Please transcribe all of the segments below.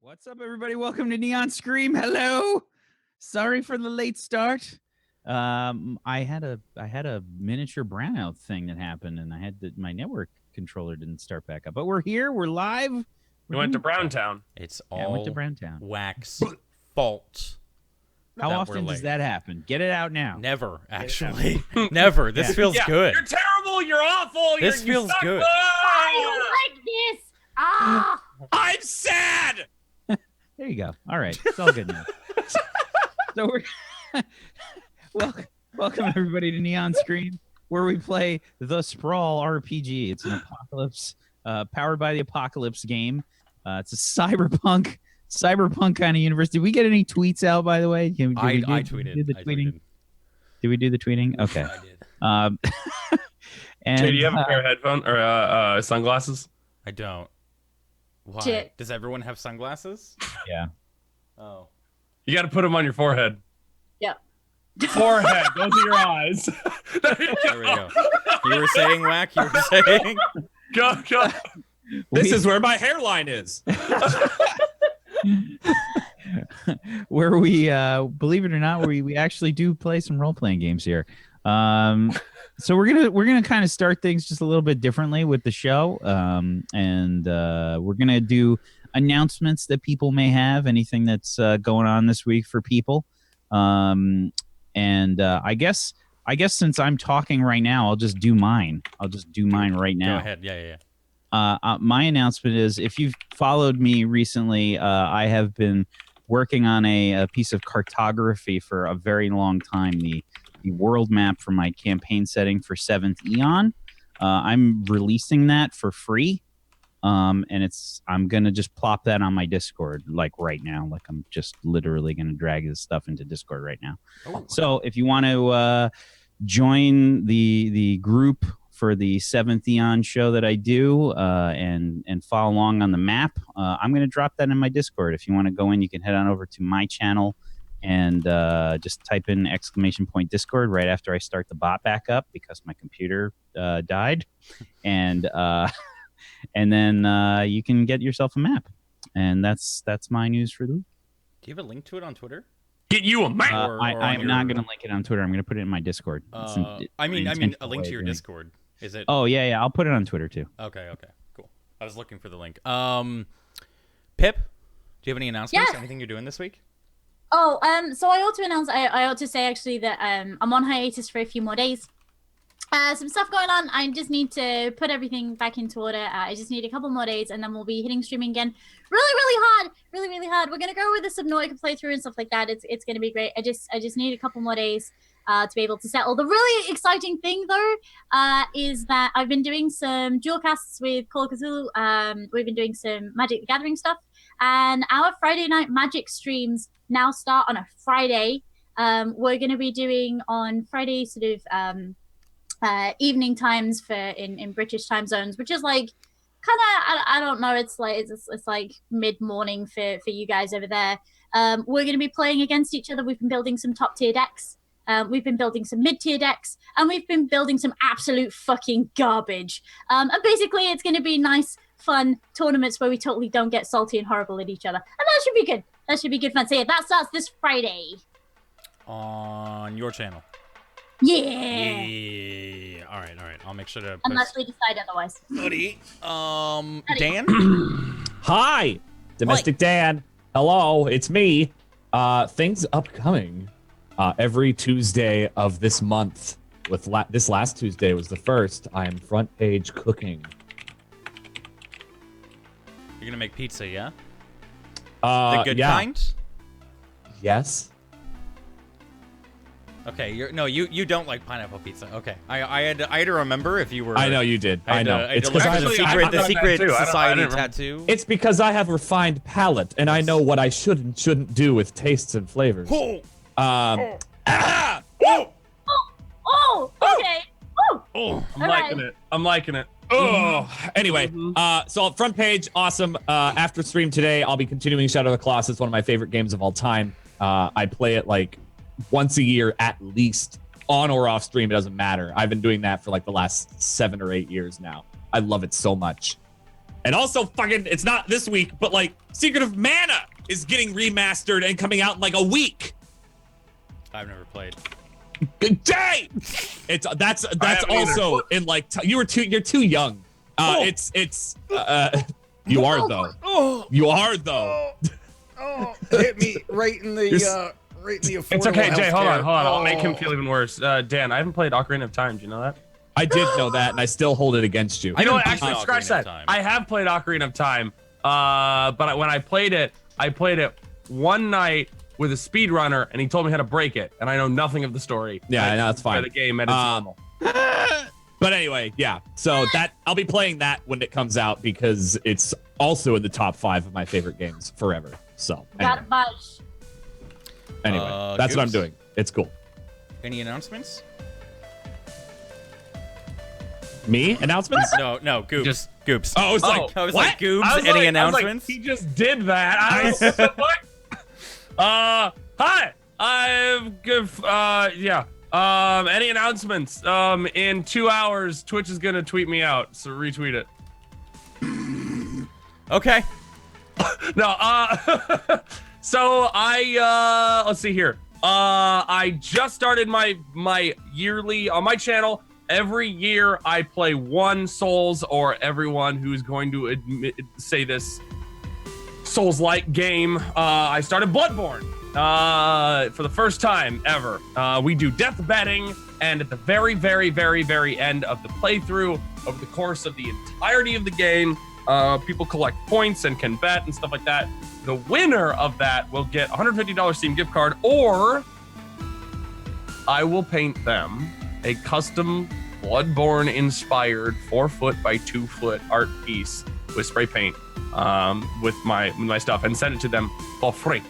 What's up, everybody? Welcome to Neon Scream. Hello. Sorry for the late start. I had a miniature brownout thing that happened, and my network controller didn't start back up. But we're here. We're live. We went to Browntown. It's I all went to Browntown. Wax fault. How often does that happen? Get it out now. Never, actually. Never. This feels good. You're terrible. You're awful. This feels good. I don't like this. I'm sad. There you go. All right. It's all good now. So we're welcome everybody to Neon Scream, where we play the Sprawl RPG. It's an apocalypse, powered by the apocalypse game. It's a cyberpunk kind of universe. Did we get any tweets out, by the way? I tweeted. Did the tweeting? Did we do the tweeting? Okay. I did. And Jay, do you have a pair of headphones or sunglasses? I don't. Why? Shit. Does everyone have sunglasses? yeah. Oh. You got to put them on your forehead. Yeah. Forehead. Those are your eyes. There we go. You were saying, Wack? You were saying? Go. This is where my hairline is. Where we, believe it or not, we actually do play some role-playing games here. So we're gonna kind of start things just a little bit differently with the show, and we're gonna do announcements that people may have, anything that's going on this week for people, and I guess since I'm talking right now, I'll just do mine. Right now. Go ahead. Yeah. My announcement is, if you've followed me recently, I have been working on a piece of cartography for a very long time. The world map for my campaign setting for 7th Eon. I'm releasing that for free. And I'm going to just plop that on my Discord, like right now. Like I'm just literally going to drag this stuff into Discord right now. Oh. So if you want to join the group for the 7th Eon show that I do, and follow along on the map, I'm going to drop that in my Discord. If you want to go in, you can head on over to my channel and just type in !Discord right after I start the bot back up, because my computer died, and then you can get yourself a map, and that's my news for the week. Do you have a link to it on Twitter? Get you a map. I'm not going to link it on Twitter. I'm going to put it in my Discord. I mean, a link to your Discord. Is it? Oh yeah. I'll put it on Twitter too. Okay, cool. I was looking for the link. Pip, do you have any announcements? Yeah. Anything you're doing this week? Oh, so I ought to say actually that I'm on hiatus for a few more days. Some stuff going on. I just need to put everything back into order. I just need a couple more days, and then we'll be hitting streaming again. Really hard. We're gonna go with the Subnautica playthrough and stuff like that. It's gonna be great. I just need a couple more days to be able to settle. The really exciting thing though is that I've been doing some dual casts with Call of Cthulhu. We've been doing some Magic the Gathering stuff, and our Friday night Magic streams now start on a Friday. We're going to be doing on Friday sort of evening times for in British time zones, which is like kind of, I don't know, it's like mid-morning for you guys over there. We're going to be playing against each other. We've been building some top tier decks. We've been building some mid-tier decks, and we've been building some absolute fucking garbage. And basically it's going to be nice, fun tournaments where we totally don't get salty and horrible at each other. And that should be good. That should be good fun. So yeah, that starts this Friday. On your channel? Yeah. All right. I'll make sure to post. Unless we decide otherwise. Buddy. Dan? Hi, Domestic Dan. Hello, it's me. Things upcoming every Tuesday of this month. With this last Tuesday was the first. I am front page cooking. You're gonna make pizza, yeah? The good kind? Yes. Okay, you don't like pineapple pizza. Okay, I had to remember if you were. I know you did. I know. It's because I have the secret society tattoo. It's because I have a refined palate, and I know what I should and shouldn't do with tastes and flavors. Okay. I'm liking it. Oh, anyway, so front page, awesome. After stream today, I'll be continuing Shadow of the Colossus. It's one of my favorite games of all time. I play it like once a year at least, on or off stream. It doesn't matter. I've been doing that for like the last 7 or 8 years now. I love it so much. And also, fucking, it's not this week, but like, Secret of Mana is getting remastered and coming out in like a week. I've never played. Good day. That's also in like you're too young. You are though. You are though. Oh, hit me right in the affordable. It's okay, Jay. Hold on. I'll Oh. make him feel even worse. Dan, I haven't played Ocarina of Time. Do you know that? I did know that, and I still hold it against you. You know what? beat Actually, Ocarina scratch of that. Time. I have played Ocarina of Time. But when I played it one night with a speedrunner, and he told me how to break it, and I know nothing of the story. Yeah, I know, that's fine. The game at its normal. But anyway, yeah. So that I'll be playing that when it comes out because it's also in the top 5 of my favorite games forever. So Gotta budge. anyway, that's what I'm Goops? doing. It's cool. Any announcements? Me announcements? No, Goops. Just- Goops. Oh, it's like I was what? like, Goobs, I was any like- announcements? he just did that. I was what? Hi. I've yeah. Any announcements? In 2 hours, Twitch is gonna tweet me out, so retweet it. Okay. No, so I let's see here. I just started my yearly on my channel. Every year I play one Souls, or everyone who's going to say this Souls-like game. I started Bloodborne for the first time ever. We do death betting, and at the very, very, very, very end of the playthrough, over the course of the entirety of the game, people collect points and can bet and stuff like that. The winner of that will get a $150 Steam gift card, or I will paint them a custom Bloodborne-inspired 4-foot by 2-foot art piece with spray paint with my stuff, and send it to them for free.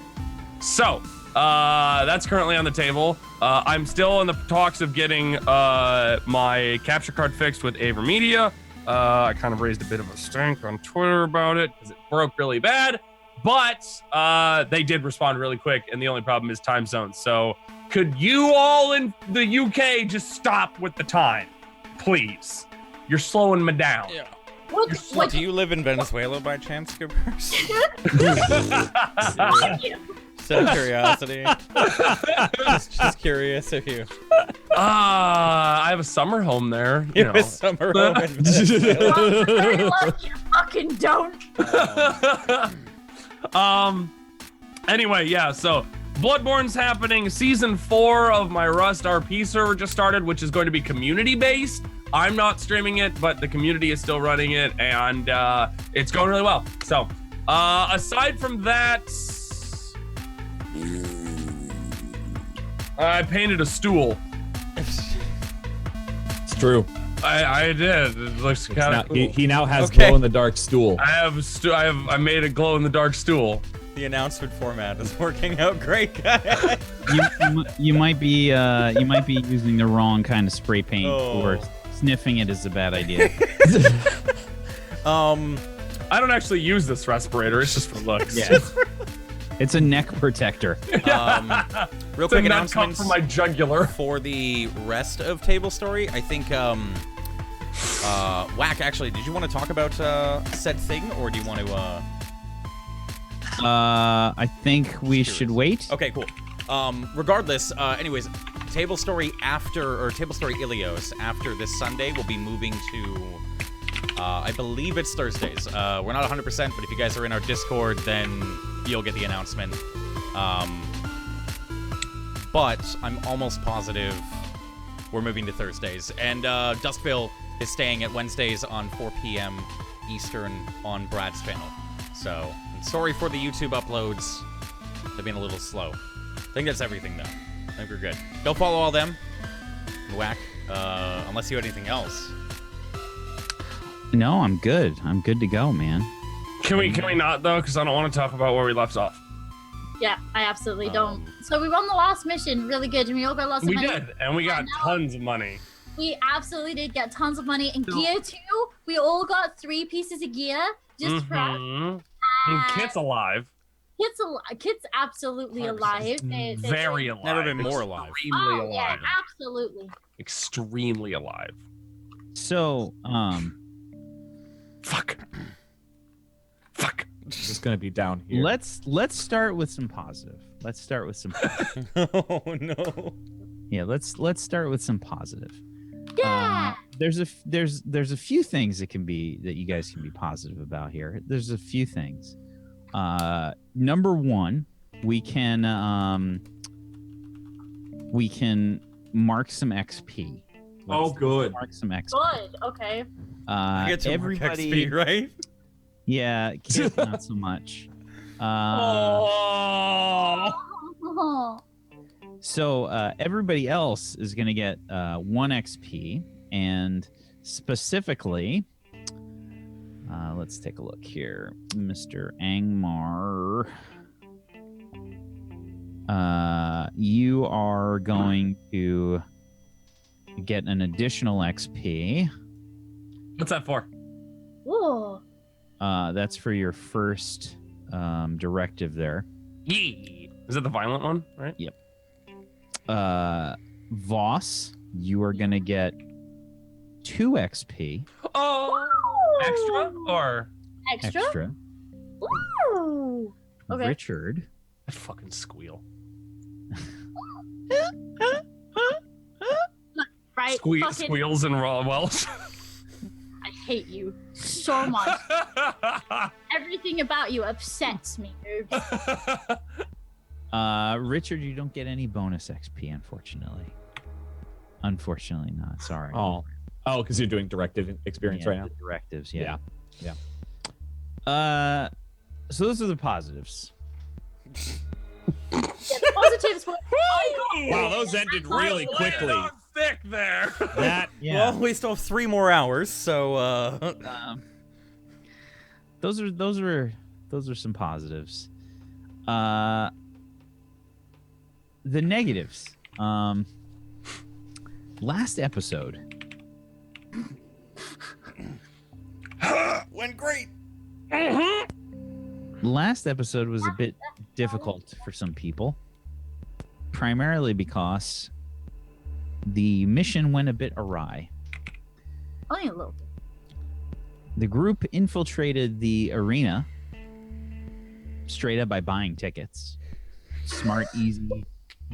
So that's currently on the table. I'm still in the talks of getting my capture card fixed with Aver Media. I kind of raised a bit of a stink on Twitter about it because it broke really bad, but they did respond really quick, and the only problem is time zones. So could you all in the UK just stop with the time, please? You're slowing me down. Yeah. What? Do you live in Venezuela by chance, Goobers? Just out of curiosity. just curious if you I have a summer home there. You have know. a summer home in Venezuela. Very lucky you fucking don't. Anyway, yeah, so Bloodborne's happening. Season 4 of my Rust RP server just started, which is going to be community based. I'm not streaming it, but the community is still running it, and it's going really well. So aside from that, I painted a stool. It's true. I did. It looks kind Now, of cool. he now has Okay. glow in the dark stool. I made a glow in the dark stool. The announcement format is working out great, guys. You might be using the wrong kind of spray paint, or sniffing it is a bad idea. I don't actually use this respirator. It's just for looks. Yeah. It's a neck protector. Real It's a quick nut cup announcements for my jugular. for the rest of TableStory. I think Whack, actually, did you want to talk about said thing, or do you want to I think we should wait. Okay, cool. Regardless, anyways, TableStory TableStory Ilios after this Sunday will be moving to, I believe it's Thursdays. We're not 100%, but if you guys are in our Discord, then you'll get the announcement. But I'm almost positive we're moving to Thursdays. And Duskville is staying at Wednesdays on 4 p.m. Eastern on Brad's channel. So, sorry for the YouTube uploads. They've been a little slow. I think that's everything, though. I think we're good. Go follow all them. Whack. Unless you have anything else. No, I'm good. I'm good to go, man. Can we not though? Because I don't want to talk about where we left off. Yeah, I absolutely don't. So we won the last mission really good, and we all got lots of We money. did, and we got And now- tons of money. We absolutely did get tons of money. And gear too, we all got 3 pieces of gear. Just for us. And Kit's alive. Kit's absolutely alive. They're Very alive. Never been more alive. Extremely Oh, yeah, alive. absolutely. Extremely alive. So, Fuck. just gonna be down here. Let's start with some positive. Let's start with some. Oh no. Yeah, let's start with some positive. Yeah. There's a few things that you guys can be positive about here. There's a few things. Number one, we can mark some XP. Good. Mark some XP. Good. Okay. I get to Everybody, XP, right? yeah, Kit, not so much. Oh. So everybody else is going to get 1 XP, and specifically, let's take a look here, Mr. Angmar. You are going to get an additional XP. What's that for? Whoa. That's for your first directive there. Yee. Is that the violent one? Right. Yep. Voss, you are gonna get 2 XP. Oh. Extra or Extra? Ooh. Okay. Richard, I fucking squeal. Right. Squeal, Fucking, squeals and raw Welsh. I hate you so much. Everything about you upsets me, dude. Richard, you don't get any bonus XP, unfortunately. Unfortunately not. Sorry. Oh, because you're doing directive experience right now. the directives, yeah. Yeah. So those are the positives. Yeah, the positives were. Wow, those ended really quickly. Thick there. That Well, we still have 3 more hours, so Those are some positives. The negatives. Last episode. went great. Last episode was a bit difficult for some people, primarily because the mission went a bit awry. Only a little bit. The group infiltrated the arena straight up by buying tickets. Smart, easy,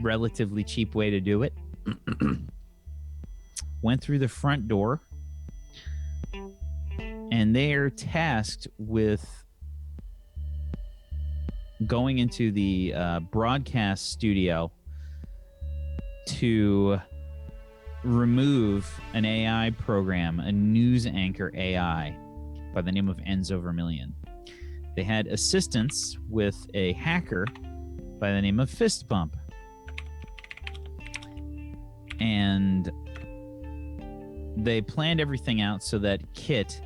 relatively cheap way to do it. Went through the front door, and they are tasked with going into the broadcast studio to remove an AI program, a news anchor AI by the name of Enzo Vermillion. They had assistance with a hacker by the name of Fist Bump. And they planned everything out so that Kit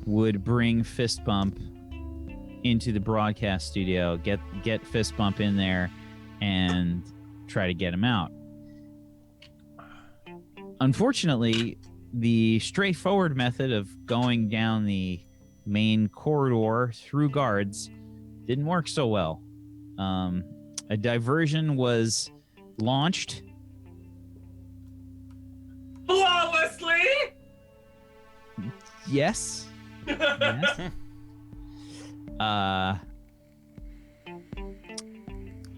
would bring Fist Bump into the broadcast studio, get Fist Bump in there, and try to get him out. Unfortunately, the straightforward method of going down the main corridor through guards didn't work so well. A diversion was launched. Flawlessly. Yes. Yes.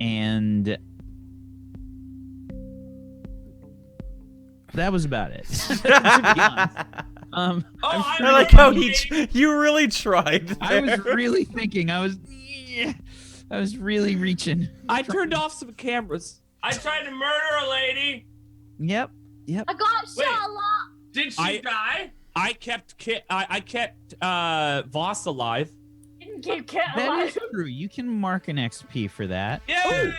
And that was about it. To be honest. I like how you really tried. I was really thinking. I was really reaching. I turned off some cameras. I tried to murder a lady. Yep. I got shot a lot. Did she die? I kept Voss alive. Didn't get Kit That alive. is true. You can mark an XP for that. Yay!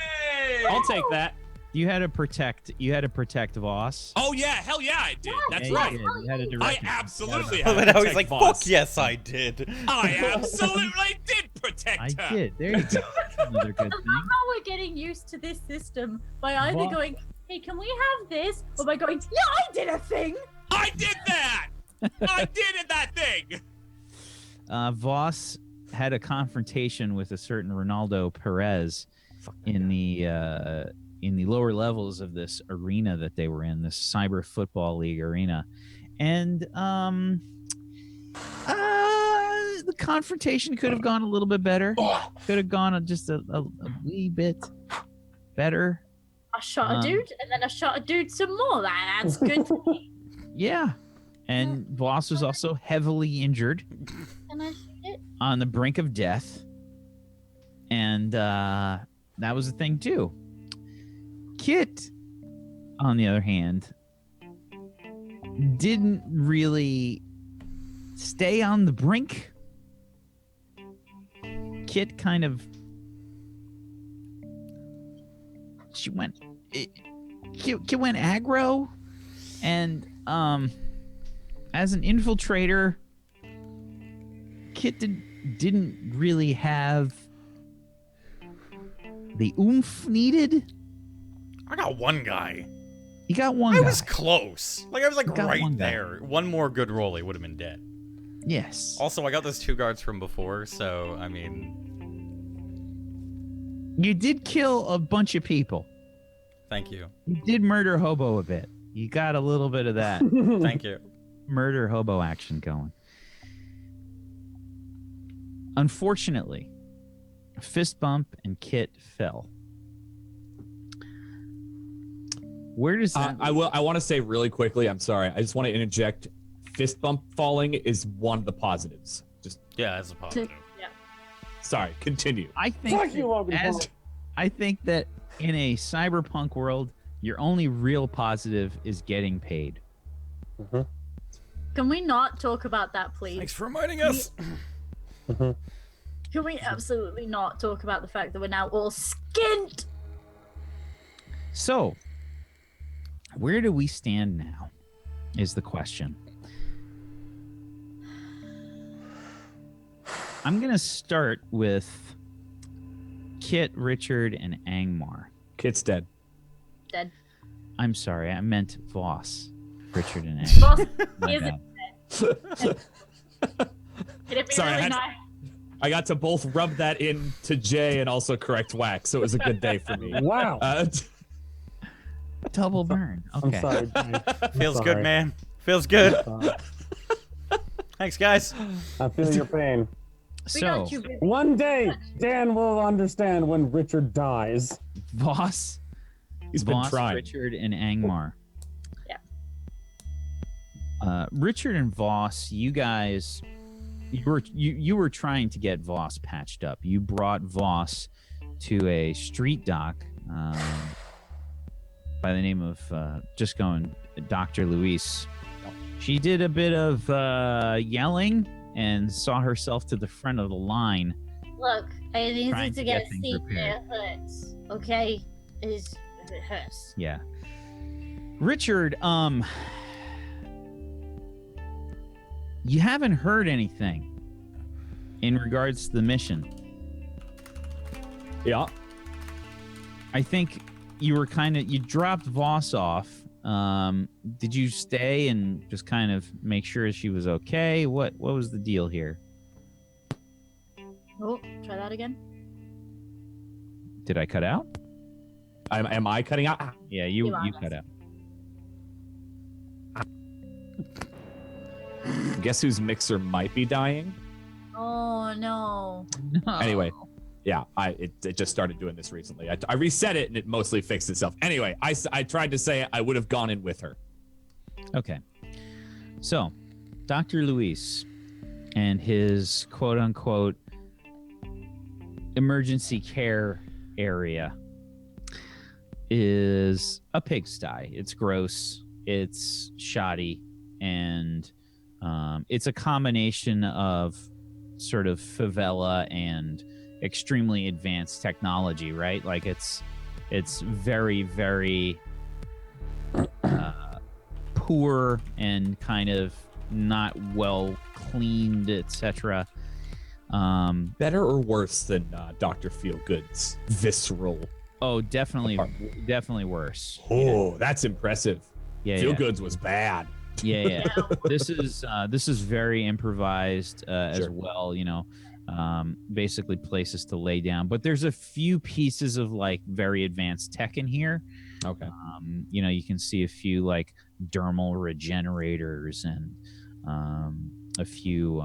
I'll take that. You had to protect Voss. Oh yeah, hell yeah, I did. That's Yeah, right. you did. You had a I directive. absolutely But had now to he's protect like, Voss. fuck yes, I did. I absolutely did protect I her. did. There you go. That's another good thing. Somehow we're getting used to this system by either What? going, hey, can we have this? Or by going, yeah, I did a thing. I did that. I did that thing. Voss had a confrontation with a certain Ronaldo Perez in the lower levels of this arena that they were in, this cyber football league arena, and the confrontation could have gone a little bit better. Could have gone just a wee bit better. I shot a dude, and then I shot a dude some more. That's good to me. Yeah. And Voss was also heavily injured. Can I see it? On the brink of death. And that was the thing, too. Kit, on the other hand, didn't really stay on the brink. Kit kind of... Kit went aggro, and as an infiltrator, Kit didn't really have the oomph needed. I got one guy. You got one I guy. was close. Like, I was like You got right one guy. there. One more good roll, he would have been dead. Yes. Also, I got those 2 guards from before, so, I mean... You did kill a bunch of people. Thank you. You did murder hobo a bit. You got a little bit of that Thank you. murder hobo action going. Unfortunately, fist bump and Kit fell. Where does that... I want to say really quickly, I'm sorry. I just want to interject. Fist bump falling is one of the positives. Just Yeah, that's a positive. sorry, continue. I think I think that in a cyberpunk world, your only real positive is getting paid. Can we not talk about that, please? Thanks for reminding us. Can we absolutely not talk about the fact that we're now all skint? So, where do we stand now is the question. I'm going to start with Kit, Richard, and Angmar. Kit's dead. Dead. I'm sorry, I meant Voss, Richard, and Angmar. Boss My isn't bad. It'd be Sorry, I really had- nice. I got to both rub that in to Jay and also correct Wax, so it was a good day for me. Wow. Double burn. Okay. I'm sorry. Jay. I'm Feels sorry. good, man. Feels good. Uh, Thanks, guys. I feel your pain. We So, got you, baby. One day, Dan will understand when Richard dies. Voss, He's been Voss, trying. Richard, and Angmar. Yeah. Richard and Voss, you guys, you were trying to get Voss patched up. You brought Voss to a street doc by the name of just going Dr. Luis. She did a bit of yelling and saw herself to the front of the line. Look, I need Trying you to to get get a things seat repaired. where it hurts. Okay? It hurts. Yeah. Richard, you haven't heard anything in regards to the mission. Yeah. I think you were you dropped Voss off. Did you stay and just kind of make sure she was okay? What was the deal here? Oh, try that again. Did I cut out? Am I cutting out? Yeah, you You are. cut out. Guess whose mixer might be dying? Oh, no. No. Anyway, yeah, it just started doing this recently. I reset it and it mostly fixed itself. Anyway, I tried to say I would have gone in with her. Okay. So, Dr. Luis and his quote unquote emergency care area is a pigsty. It's gross, it's shoddy, and it's a combination of sort of favela and extremely advanced technology, right? Like it's very, very poor and kind of not well cleaned, etc. Better or worse than Dr. Feelgood's visceral? Oh, definitely worse. Oh, that's impressive. Yeah, Feelgood's was bad. yeah. This is very improvised as Sure. well. You know, basically places to lay down. But there's a few pieces of like very advanced tech in here. Okay. You know, you can see a few like dermal regenerators and a few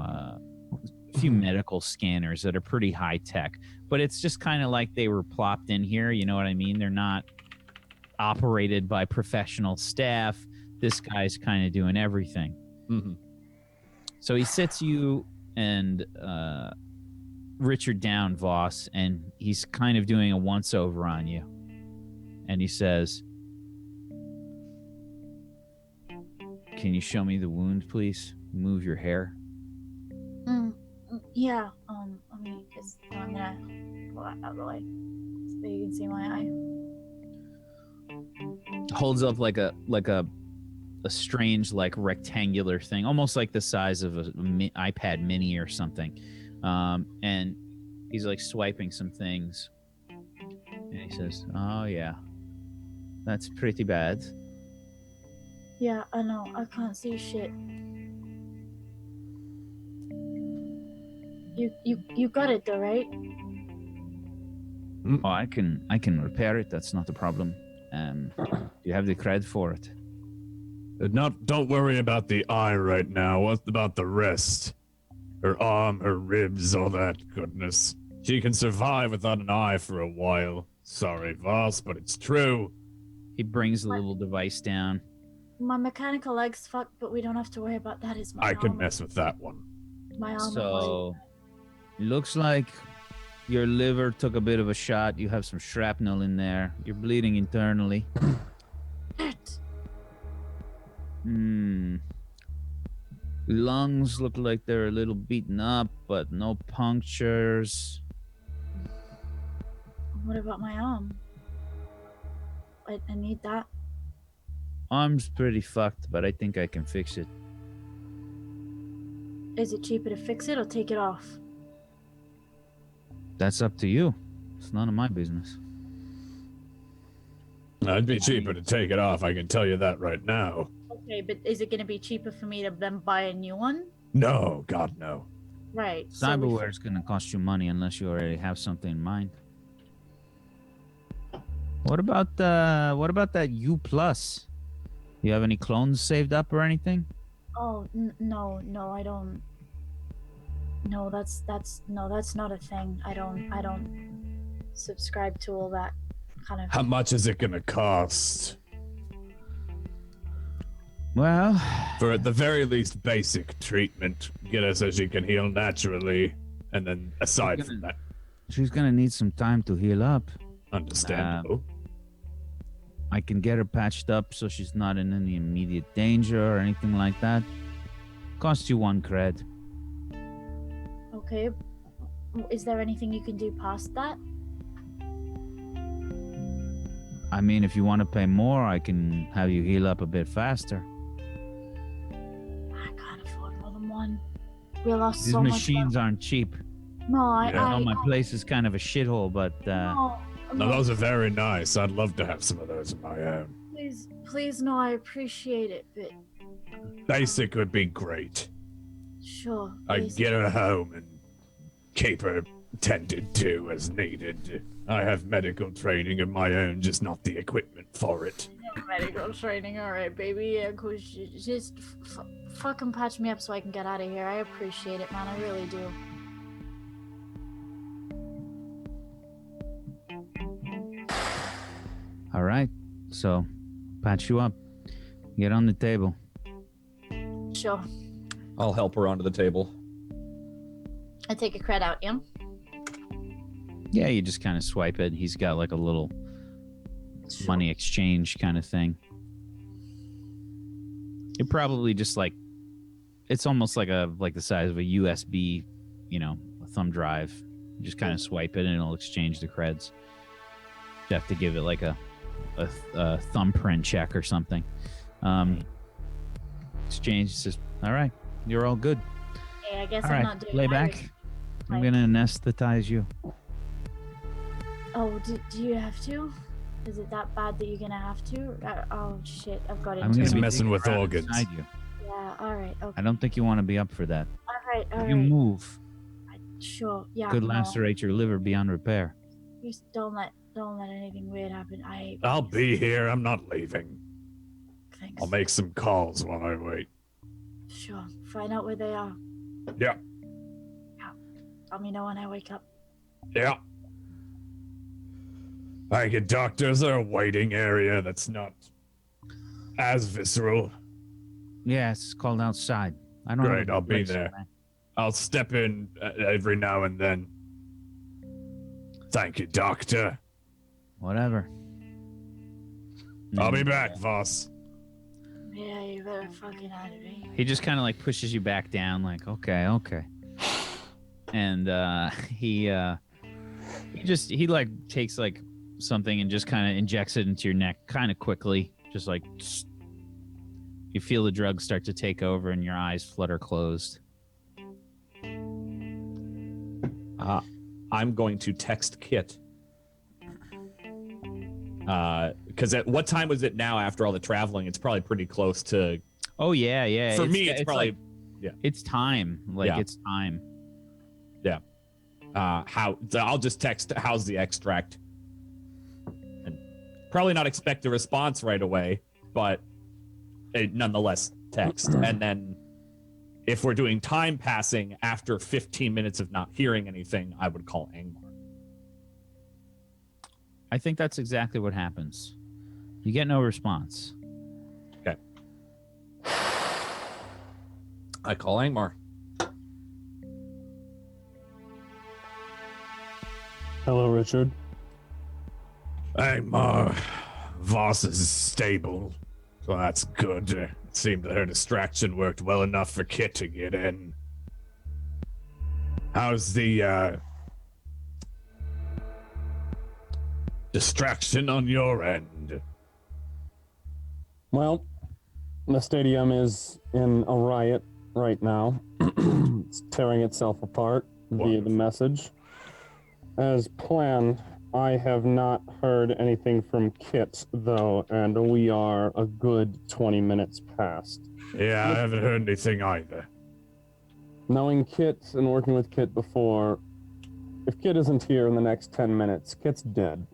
few medical scanners that are pretty high tech, but it's just kind of like they were plopped in here. You know what I mean? They're not operated by professional staff. This guy's kind of doing everything. Mm-hmm. So he sits you and Richard down, Voss, and he's kind of doing a once over on you. And he says, "Can you show me the wound, please? Move your hair." Yeah. Let me just. I'm gonna pull that out of the way so you can see my eye. Holds up like a strange like rectangular thing, almost like the size of an iPad Mini or something. And he's like swiping some things, and he says, "Oh yeah, that's pretty bad." Yeah, I know. I can't see shit. You got it though, right? Oh, I can repair it. That's not a problem. Do you have the cred for it? Don't worry about the eye right now. What about the rest? Her arm, her ribs, all that goodness. She can survive without an eye for a while. Sorry, Voss, but it's true. He brings the little device down. My mechanical leg's fucked, but we don't have to worry about that as much. I can mess with that one. My arm. So, looks like your liver took a bit of a shot. You have some shrapnel in there. You're bleeding internally. Lungs look like they're a little beaten up, but no punctures. What about my arm? I need that. Arm's pretty fucked, but I think I can fix it. Is it cheaper to fix it or take it off? That's up to you. It's none of my business. It'd be cheaper to take it off, I can tell you that right now. Okay, but is it going to be cheaper for me to then buy a new one? No, God, no. Right. Cyberware's gonna cost you money unless you already have something in mind. What about that U plus? You have any clones saved up or anything? Oh no, I don't. No, that's not a thing. I don't subscribe to all that kind of. How much is it gonna cost? Well, For at the very least basic treatment, get her so she can heal naturally, and then aside from that, she's gonna need some time to heal up. understandable. I can get her patched up so she's not in any immediate danger or anything like that. Costs you 1 cred. Okay. Is there anything you can do past that? I mean, if you want to pay more, I can have you heal up a bit faster. I can't afford more than one. We lost These so much. machines aren't cheap. No, I know my place is kind of a shithole, but No, those are very nice. I'd love to have some of those of my own. please, no, I appreciate it, but Basic would be great. sure. I'd basic. get her home and keep her tended to as needed. I have medical training of my own, just not the equipment for it. Medical training, alright, baby. Yeah, cool. Just fucking patch me up so I can get out of here. I appreciate it, man. I really do. all right. So, patch you up. Get on the table. Sure. I'll help her onto the table. I take a cred out, yeah? Yeah, you just kind of swipe it. He's got like a little money exchange kind of thing. You're probably just like, it's almost like the size of a USB, a thumb drive. You just kind of swipe it and it'll exchange the creds. You have to give it like a thumbprint check or something. Exchange says, all right, you're all good. Yeah, I guess All I'm right, not doing lay Irish. back. I'm going to anesthetize you. Oh, do you have to? Is it that bad that you're gonna have to? Oh shit, I've got it. I'm going He's to be messing digging with around organs. inside you. Yeah, alright, okay. I don't think you want to be up for that. Alright, If you move, Sure, yeah. could no. lacerate your liver beyond repair. Just don't let anything weird happen. I'll be here. I'm not leaving. Thanks. I'll make some calls while I wait. Sure. Find out where they are. Yeah. Yeah. Let me know when I wake up. Yeah. Thank you, Doctor. Is there a waiting area that's not as visceral? Yeah, it's called outside. I don't Great, have I'll be elixir, there. man. I'll I'll step in every now and then. Thank you, Doctor. Whatever. I'll be back, Voss. Yeah, you better fucking out of me. He just kind of like pushes you back down, like, okay. And he like takes like something and just kind of injects it into your neck kind of quickly, just like you feel the drugs start to take over and your eyes flutter closed. I'm going to text Kit. Because at what time was it now after all the traveling? It's probably pretty close to. Oh yeah. For me, it's probably. like, it's time. Like Yeah. it's time. Yeah. I'll just text, how's the extract? And probably not expect a response right away, but nonetheless text. And then if we're doing time passing after 15 minutes of not hearing anything, I would call Angmar. I think that's exactly what happens. You get no response. Okay. I call Angmar. Hello, Richard. Angmar, Voss is stable, so that's good. It seemed that her distraction worked well enough for Kit to get in. How's the distraction on your end? Well, the stadium is in a riot right now. It's tearing itself apart via the message. As planned, I have not heard anything from Kit, though, and we are a good 20 minutes past. Yeah, I haven't heard anything either. Knowing Kit and working with Kit before, if Kit isn't here in the next 10 minutes, Kit's dead.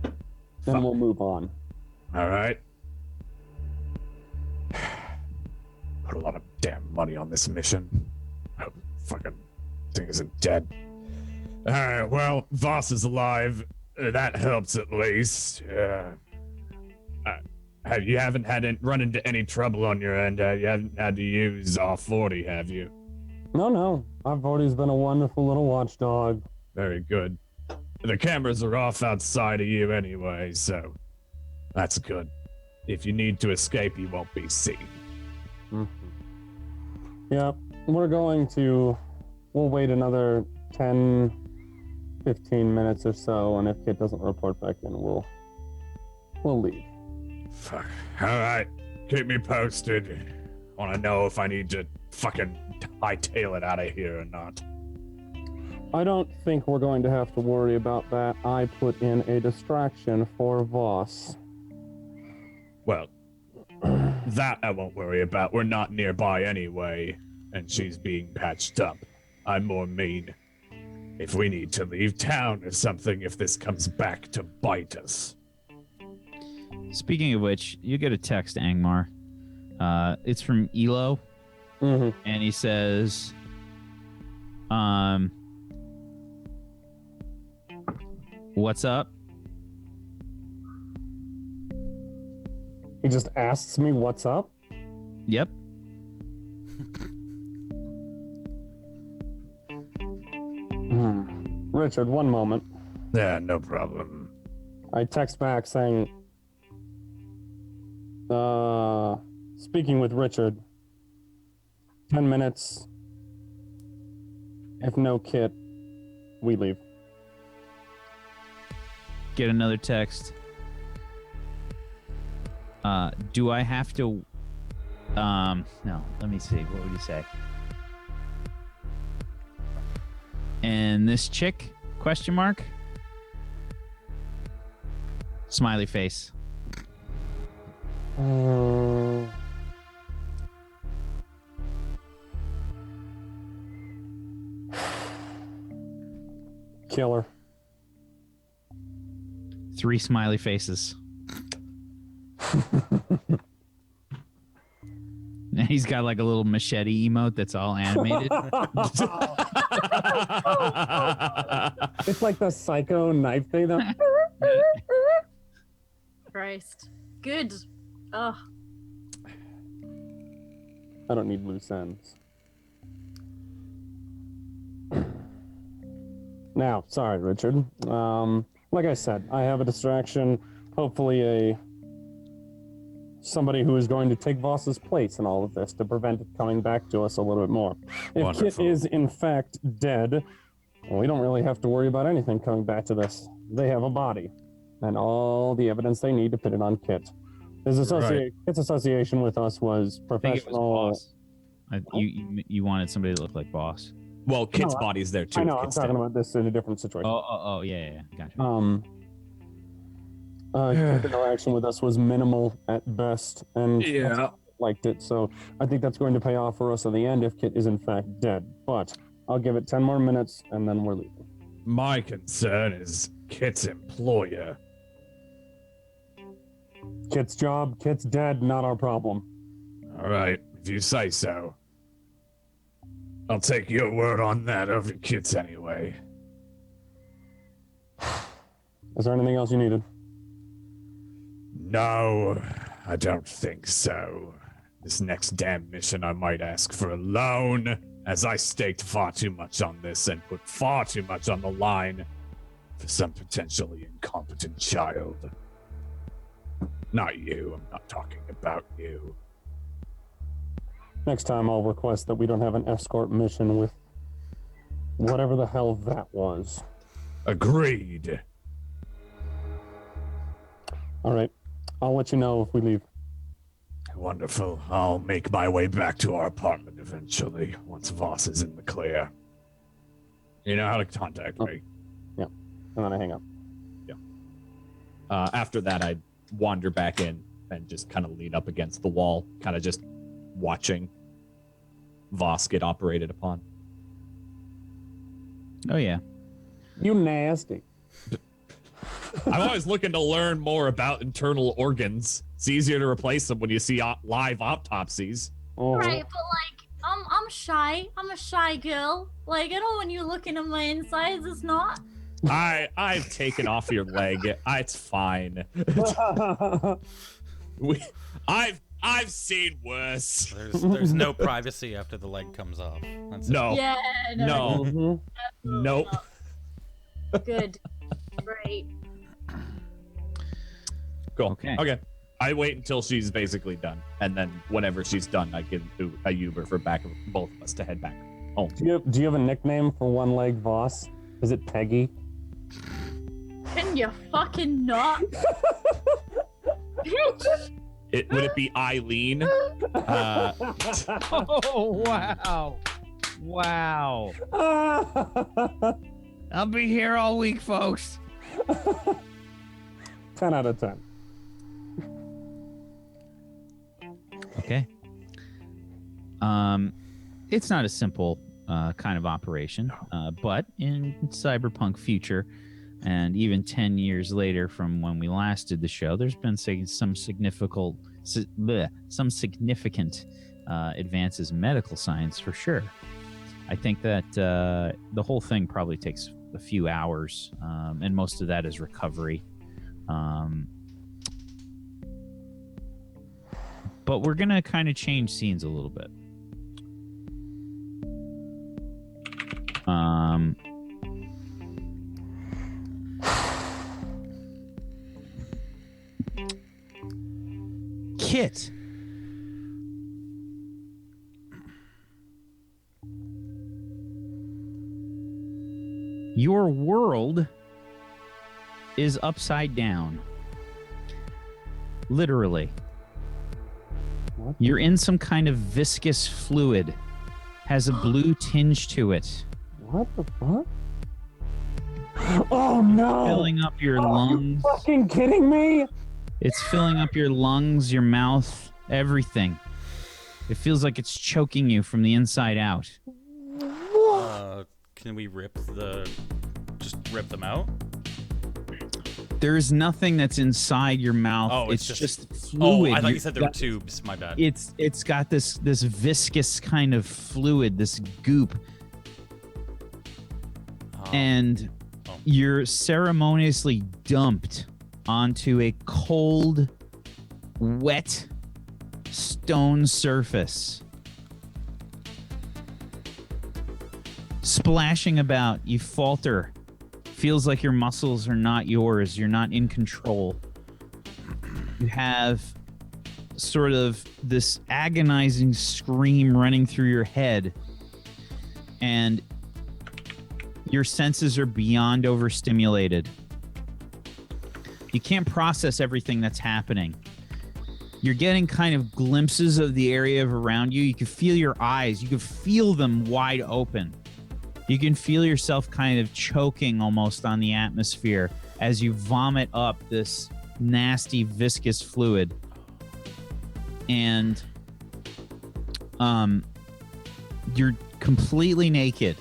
Then we'll move on. All right. Put a lot of damn money on this mission. I hope fucking thing isn't dead. All right, well, Voss is alive. That helps at least. You haven't run into any trouble on your end. You haven't had to use R40, have you? No. I've always been a wonderful little watchdog. Very good. The cameras are off outside of you anyway, so that's good. If you need to escape, you won't be seen. Mm-hmm. Yeah, we'll wait another 10, 15 minutes or so, and if Kit doesn't report back in, we'll leave. Fuck. All right. Keep me posted. Want to know if I need to fucking hightail it out of here or not. I don't think we're going to have to worry about that. I put in a distraction for Voss. Well, that I won't worry about. We're not nearby anyway, and she's being patched up. I'm more mean. If we need to leave town or something, if this comes back to bite us. Speaking of which, you get a text, Angmar. It's from Elo, Mm-hmm. and he says, what's up? He just asks me what's up? Yep. Richard, one moment. Yeah, no problem. I text back saying, speaking with Richard, 10 minutes. If no Kit, we leave. Get another text. Do I have to... No, let me see. What would you say? And this chick? Question mark? Smiley face. Killer. 3 smiley And he's got like a little machete emote that's all animated. It's like the psycho knife thing, though. Christ. Good. Oh. I don't need loose ends. Now, sorry, Richard. Like I said, I have a distraction. Hopefully, somebody who is going to take Voss's place in all of this to prevent it coming back to us a little bit more. If Wonderful. Kit is in fact dead, well, we don't really have to worry about anything coming back to this. They have a body, and all the evidence they need to put it on Kit. Kit's association with us was I think it was professional. Boss. You wanted somebody to look like Boss. Well, Kit's No, body's there too. I know. I'm Kit's talking dead. about this in a different situation. Oh, yeah. Gotcha. Kit's interaction with us was minimal at best, and Yeah. liked it. So I think that's going to pay off for us in the end if Kit is in fact dead. But I'll give it 10 more minutes, and then we're leaving. My concern is Kit's employer. Kit's job, Kit's dead, not our problem. All right, if you say so. I'll take your word on that over Kit's anyway. Is there anything else you needed? No, I don't think so. This next damn mission I might ask for a loan, as I staked far too much on this and put far too much on the line for some potentially incompetent child. Not you, I'm not talking about you. Next time I'll request that we don't have an escort mission with whatever the hell that was. Agreed. All right. I'll let you know if we leave. Wonderful. I'll make my way back to our apartment eventually, once Voss is in the clear. You know how to contact me. And then I hang up. After that, I wander back in and just kind of lean up against the wall, kind of just watching Voss get operated upon. Oh, yeah. You nasty. I'm always looking to learn more about internal organs. It's easier to replace them when you see live autopsies. Oh. Right, but like, I'm shy. I'm a shy girl. Like, I don't want you looking at my insides. It's not. I've taken off your leg. It's fine. I've seen worse. There's no privacy after the leg comes off. That's it. No. Yeah. No. No. Nope. Good. Great. Cool. Okay. I wait until she's basically done, and then whenever she's done, I give a Uber for both of us to head back home. Do you have a nickname for one leg Voss? Is it Peggy? Can you fucking not? Bitch. Would it be Eileen? Oh, wow. I'll be here all week, folks. 10 out of 10. Okay. It's not a simple kind of operation, but in Cyberpunk future, and even 10 years later from when we last did the show, there's been some significant advances in medical science for sure. I think that the whole thing probably takes a few hours, and most of that is recovery. But we're going to kind of change scenes a little bit. Kit. Your world is upside down. Literally. What? You're in some kind of viscous fluid. Has a blue tinge to it. What the fuck? Oh no! Filling up your Are you lungs. fucking kidding me? It's filling up your lungs, your mouth, everything. It feels like it's choking you from the inside out. Can we just rip them out? There's nothing that's inside your mouth. Oh, it's it's just Oh, fluid. I thought you You've said there were got- tubes. My bad. It's got this viscous kind of fluid, this goop, and Oh. you're ceremoniously dumped onto a cold, wet stone surface. Splashing about, you falter. Feels like your muscles are not yours. You're not in control. You have sort of this agonizing scream running through your head, and your senses are beyond overstimulated. You can't process everything that's happening. You're getting kind of glimpses of the area around you. You can feel your eyes. You can feel them wide open. You can feel yourself kind of choking almost on the atmosphere as you vomit up this nasty, viscous fluid. And you're completely naked,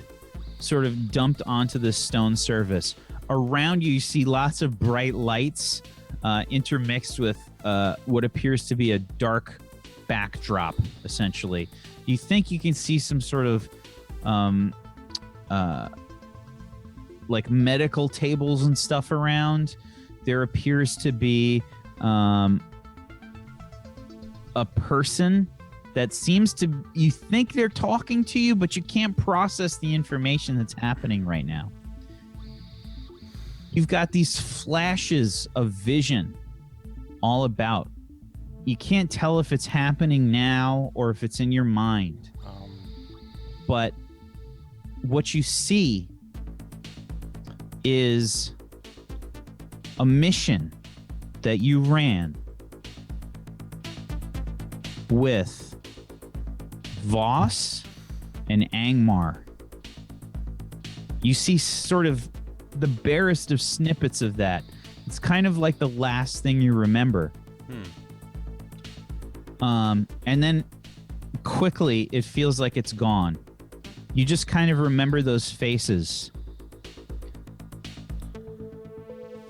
sort of dumped onto this stone surface. Around you, you see lots of bright lights intermixed with what appears to be a dark backdrop, essentially. You think you can see some sort of like medical tables and stuff around. There appears to be a person that seems to, you think they're talking to you, but you can't process the information that's happening right now. You've got these flashes of vision all about. You can't tell if it's happening now or if it's in your mind. But what you see is a mission that you ran with Voss and Angmar. You see sort of the barest of snippets of that. It's kind of like the last thing you remember. And then quickly it feels like it's gone. You just kind of remember those faces.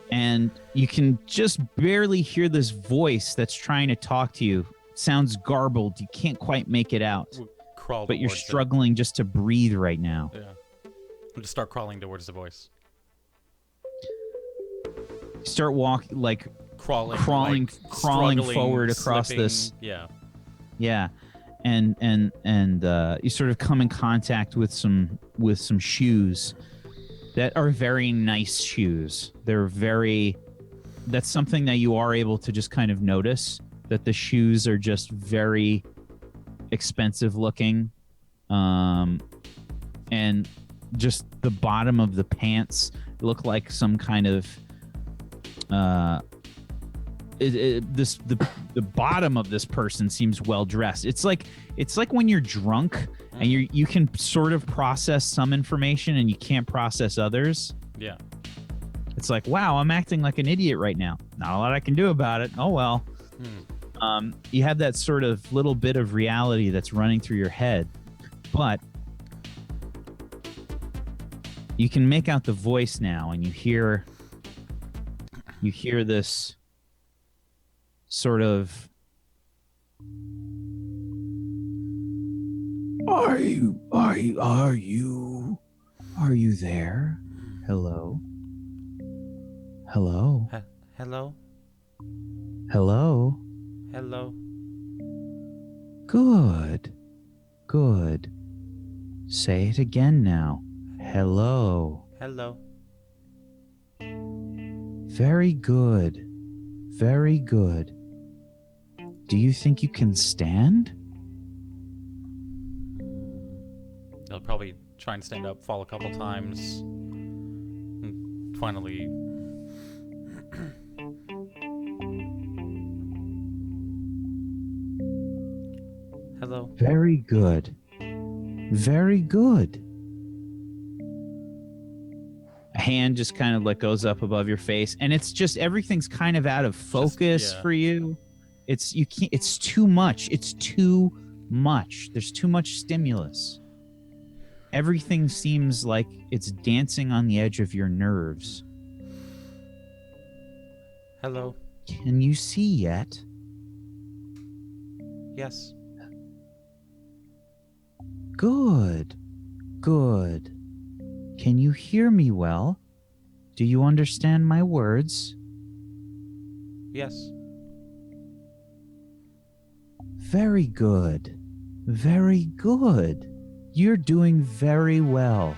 And you can just barely hear this voice that's trying to talk to you. It sounds garbled. You can't quite make it out. We'll crawl But you're towards it. struggling just to breathe right now. Yeah. We'll just start crawling towards the voice. Start walking, like Crawling crawling struggling, forward across slipping. this. Yeah. Yeah, and you sort of come in contact with some shoes that are very nice shoes. They're very. That's something that you are able to just kind of notice, that the shoes are just very expensive looking, and just the bottom of the pants look like some kind of. The bottom of this person seems well dressed. It's like when you're drunk and you can sort of process some information and you can't process others. Yeah. It's like, wow, I'm acting like an idiot right now. Not a lot I can do about it. Oh well. You have that sort of little bit of reality that's running through your head, but you can make out the voice now, and you hear this sort of, are you there? Hello? Hello. Hello? Hello. Good. Say it again now. Hello. Hello. Very good. Do you think you can stand? They'll probably try and stand up, fall a couple times, and finally. Hello. Very good. A hand just kind of like goes up above your face, and it's just everything's kind of out of focus for you. You can't. It's too much. There's too much stimulus. Everything seems like it's dancing on the edge of your nerves. Hello. Can you see yet? Yes. Good. Good. Can you hear me well? Do you understand my words? Yes. Very good. Very good. You're doing very well.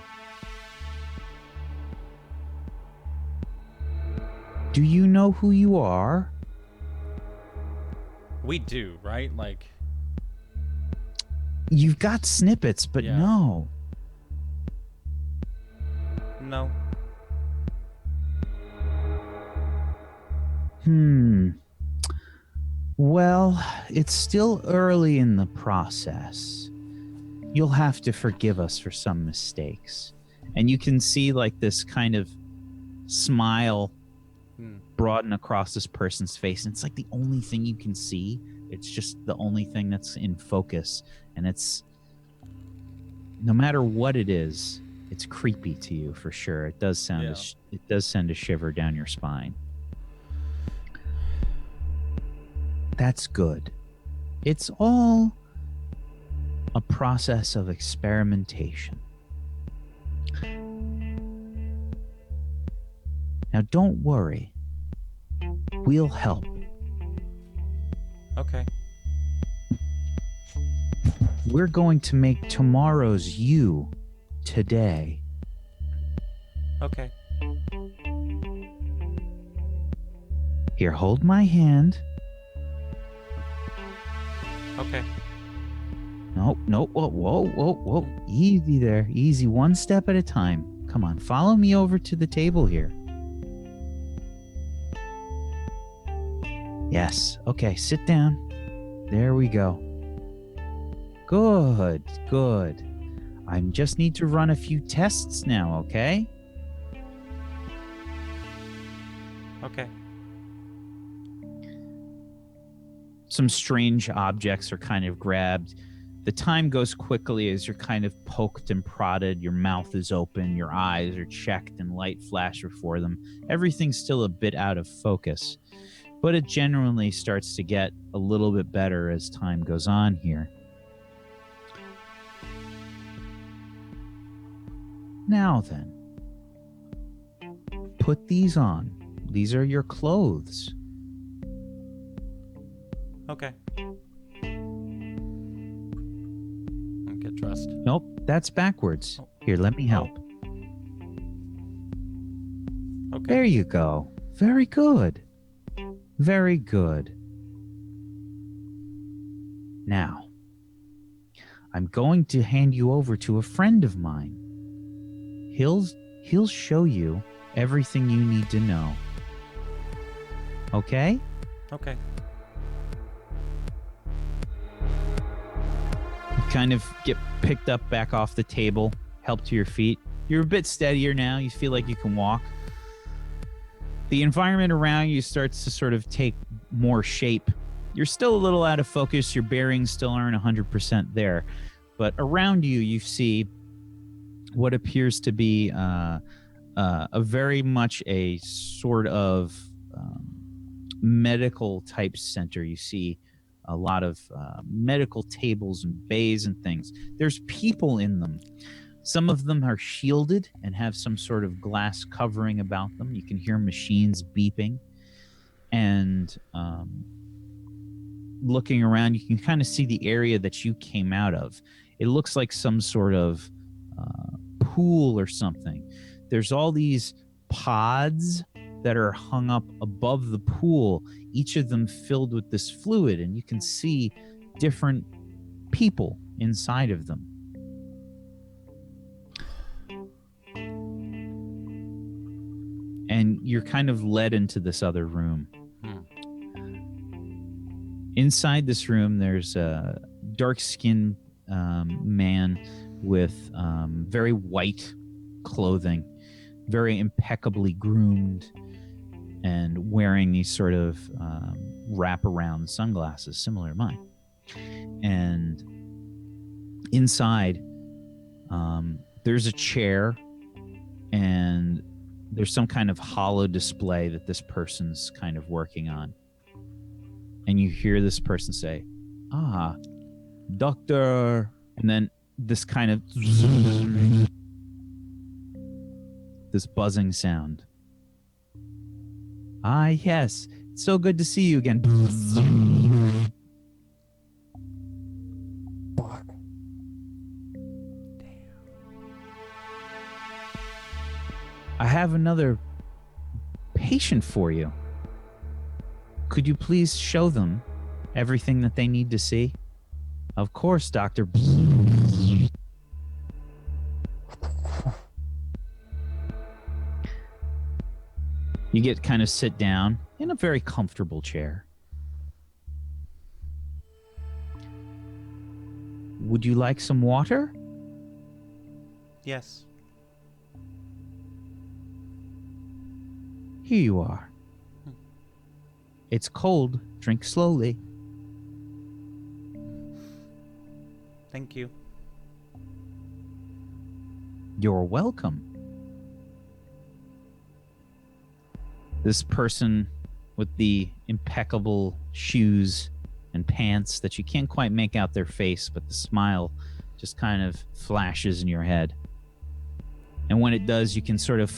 Do you know who you are? We do, right? Like, You've got snippets, but Yeah. no. no. Well, it's still early in the process. You'll have to forgive us for some mistakes. And you can see like this kind of smile broaden across this person's face. And it's like the only thing you can see. It's just the only thing that's in focus. And it's, no matter what it is, it's creepy to you for sure. It does sound, Yeah. it does send a shiver down your spine. That's good. It's all a process of experimentation. Now, don't worry. We'll help. Okay. We're going to make tomorrow's you today. Okay. Here, hold my hand. Okay. Nope, nope, whoa. Easy there. Easy, one step at a time. Come on, follow me over to the table here. Yes, okay, sit down. There we go. Good, good. I just need to run a few tests now, okay? Okay. Some strange objects are kind of grabbed. The time goes quickly as you're kind of poked and prodded. Your mouth is open, your eyes are checked, and light flash before them. Everything's still a bit out of focus, but it generally starts to get a little bit better as time goes on here. Now then, put these on. These are your clothes. Okay. I'll get dressed. Nope, that's backwards. Here, let me help. Okay. There you go. Very good. Very good. Now, I'm going to hand you over to a friend of mine. He'll show you everything you need to know. Okay? Okay. You kind of get picked up back off the table, helped to your feet. You're a bit steadier now. You feel like you can walk. The environment around you starts to sort of take more shape. You're still a little out of focus. Your bearings still aren't 100% there. But around you, you see what appears to be a very much a sort of medical type center. You see a lot of medical tables and bays and things. There's people in them. Some of them are shielded and have some sort of glass covering about them. You can hear machines beeping. And looking around, you can kind of see the area that you came out of. It looks like some sort of pool or something. There's all these pods that are hung up above the pool, each of them filled with this fluid, and you can see different people inside of them. And you're kind of led into this other room. Inside this room, there's a dark-skinned man with very white clothing, very impeccably groomed, and wearing these sort of wraparound sunglasses similar to mine. And inside, there's a chair, and there's some kind of hollow display that this person's kind of working on. And you hear this person say, "Ah, doctor," and then this kind of this buzzing sound. "Ah, yes, it's so good to see you again." Fuck. "I have another patient for you. Could you please show them everything that they need to see?" "Of course, doctor." You get kind of sit down in a very comfortable chair. "Would you like some water?" Yes. "Here you are. It's cold. Drink slowly." Thank you. "You're welcome." This person with the impeccable shoes and pants that you can't quite make out their face, but the smile just kind of flashes in your head. And when it does, you can sort of,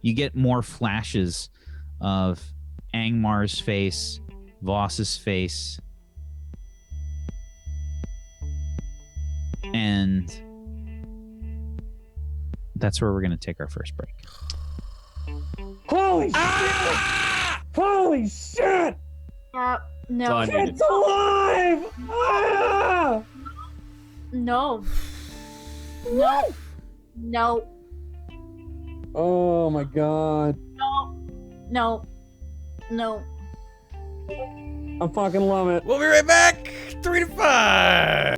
you get more flashes of Angmar's face, Voss's face, and that's where we're going to take our first break. Holy shit! Holy shit! No. Done. It's alive! Ah! No. No. No. Oh my god. No. No. I fucking love it. We'll be right back. 3 to 5.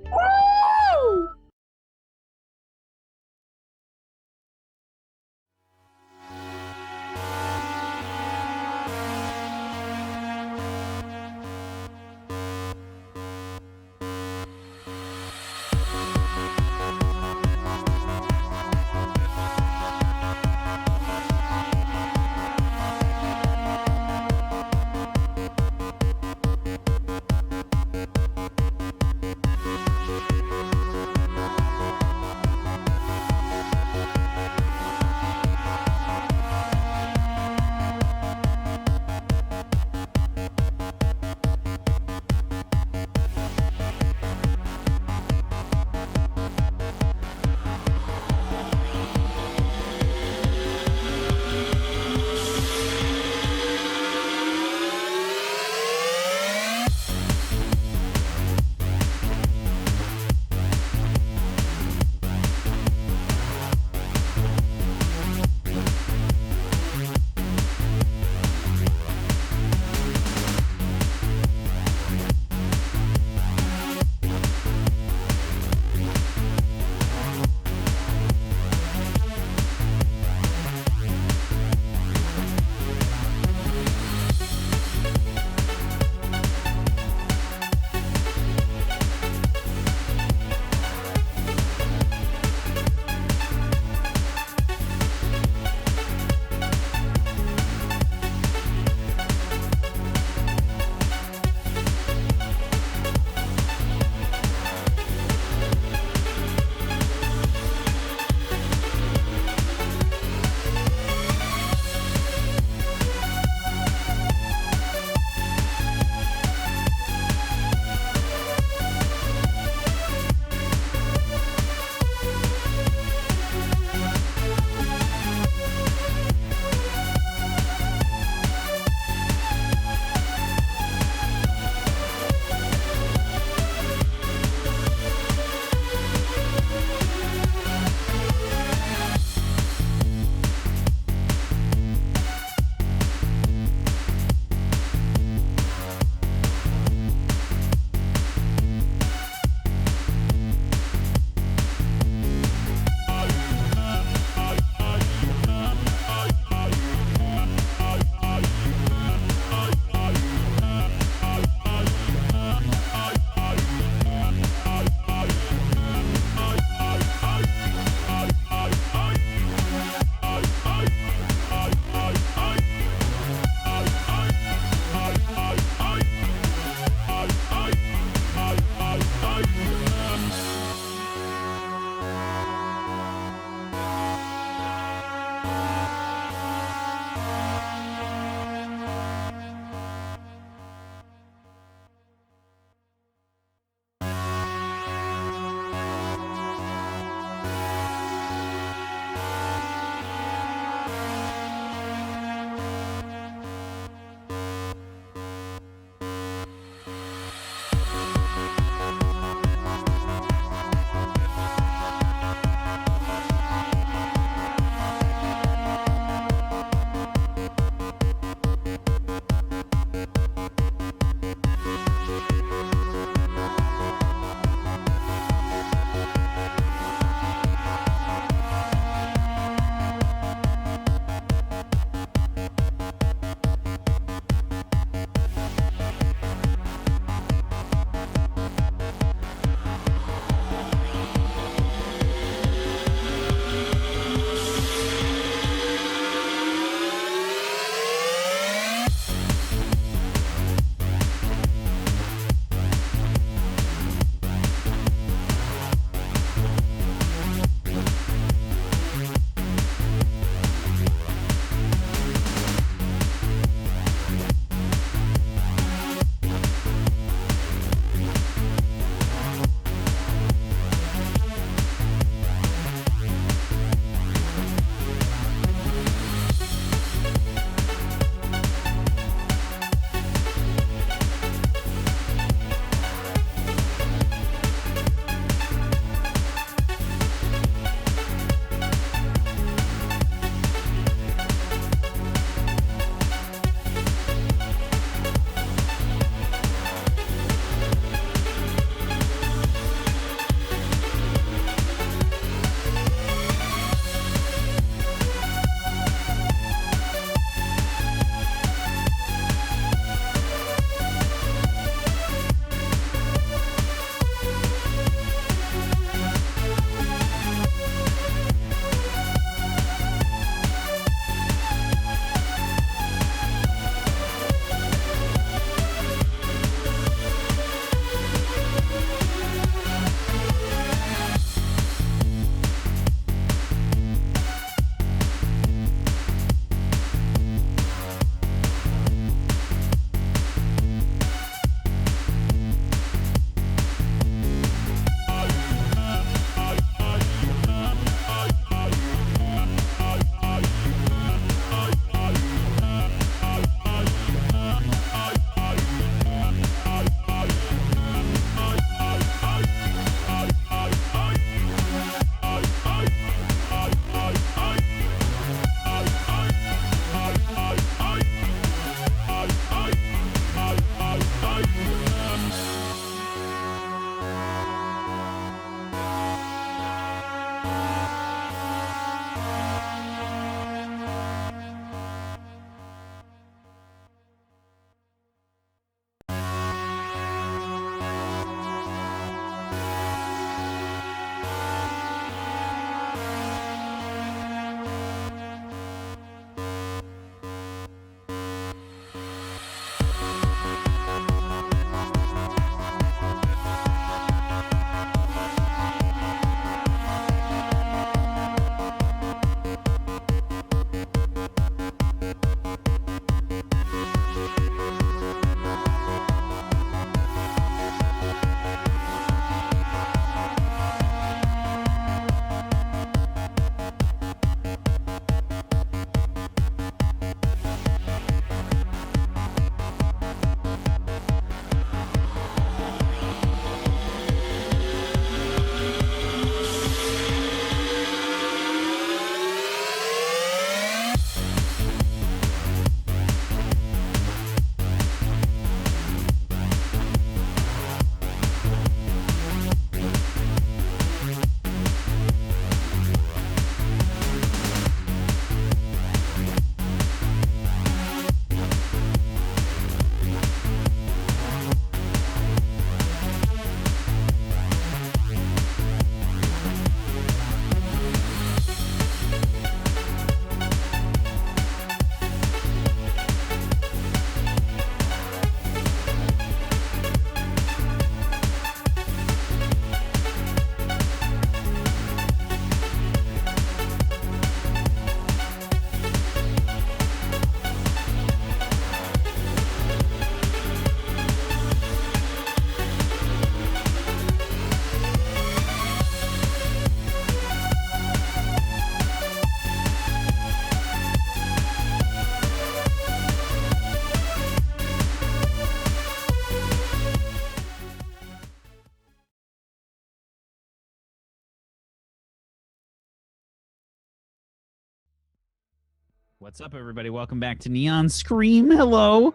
What's up, everybody? Welcome back to Neon Scream. Hello.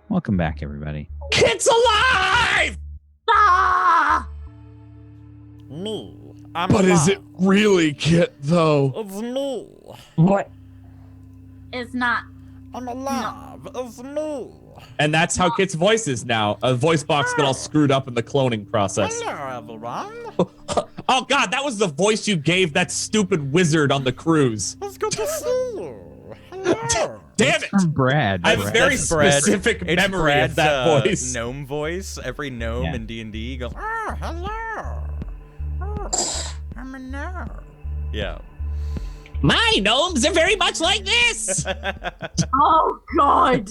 Welcome back, everybody. Kit's alive! Ah! Me. I'm But is it alive. really Kit, though? It's me. What? It's not. I'm alive. It's me. And that's how Kit's voice is now. A voice box got all screwed up in the cloning process. Hello, everyone. Oh, God, that was the voice you gave that stupid wizard on the cruise. It's good to see you. Hello. Damn it! From Brad. I have a very That's Brad. specific It's memory Brad's, of that voice. Gnome voice. Every gnome Yeah. in D&D goes, hello. I'm a gnome. Yeah. My gnomes are very much like this. Oh God.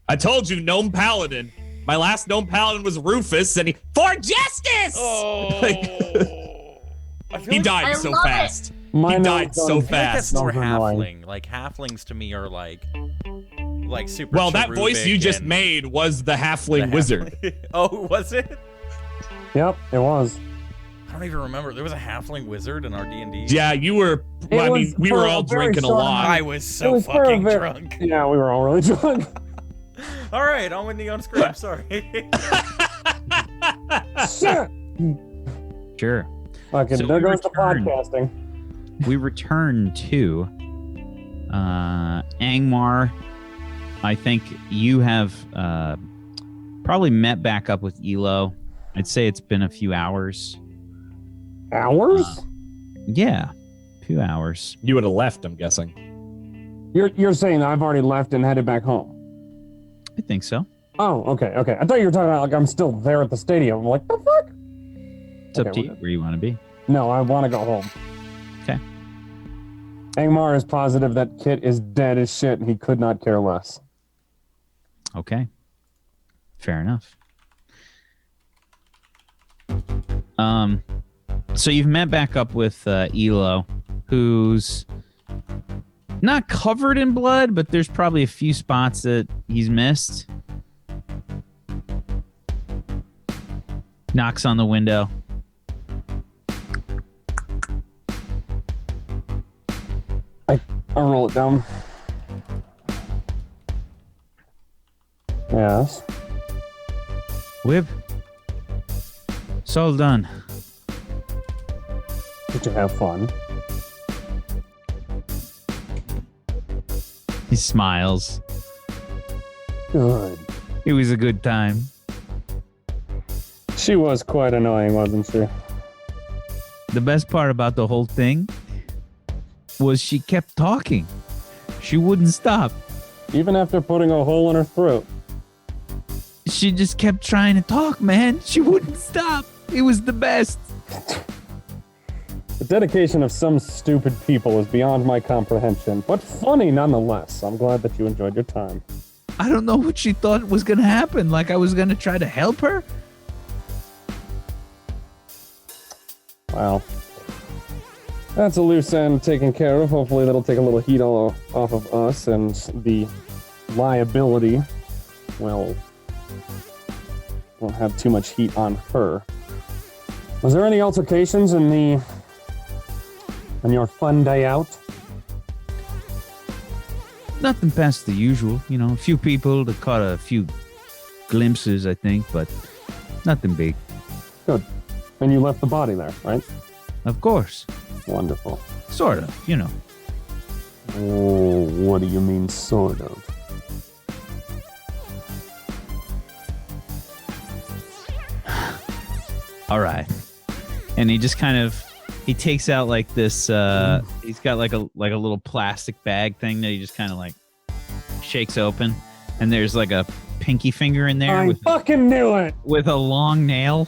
I told you, gnome paladin. My last gnome paladin was Rufus, and he for justice. I feel He like- died I so love it. fast. My He died notes so don't- I feel like that's fast. more Those are annoying. halfling. Like halflings to me are like super. Well, that voice you cherubic just and made was the the halfling wizard. Oh, was it? Yep, it was. I don't even remember. There was a halfling wizard in our D&D. Yeah, you were. It I mean, was we for were a all very drinking a short lot. I was It so was for a fucking very- drunk. Yeah, we were all really drunk. All right, on with Neon Scream. Sorry. Shit. Sure. Okay, So there we goes the returned. podcasting. We return to Angmar. I think you have probably met back up with Elo. I'd say it's been a few hours. Hours? Yeah, a few hours. You would have left, I'm guessing. You're saying I've already left and headed back home? I think so. Oh, okay. I thought you were talking about like I'm still there at the stadium. I'm like, the fuck? It's up Okay, to you whatever. where you want to be. No, I want to go home. Okay. Angmar is positive that Kit is dead as shit and he could not care less. Okay. Fair enough. So you've met back up with Elo, who's not covered in blood, but there's probably a few spots that he's missed. Knocks on the window. I'll roll it down. Yes. Wib. It's all done. Did you have fun? He smiles. Good. It was a good time. She was quite annoying, wasn't she? The best part about the whole thing was she kept talking. She wouldn't stop. Even after putting a hole in her throat. She just kept trying to talk, man. She wouldn't stop. It was the best. The dedication of some stupid people is beyond my comprehension, but funny nonetheless. I'm glad that you enjoyed your time. I don't know what she thought was going to happen. Like I was going to try to help her. Wow. That's a loose end taken care of. Hopefully that'll take a little heat off of us, and the liability won't have too much heat on her. Was there any altercations on your fun day out? Nothing past the usual. You know, a few people that caught a few glimpses, I think, but nothing big. Good. And you left the body there, right? Of course. Wonderful. Sort of, you know. Oh, what do you mean, sort of? All right. And he just kind of he takes out like this he's got like a little plastic bag thing that he just kind of like shakes open, and there's like a pinky finger in there I fucking knew it! with a long nail.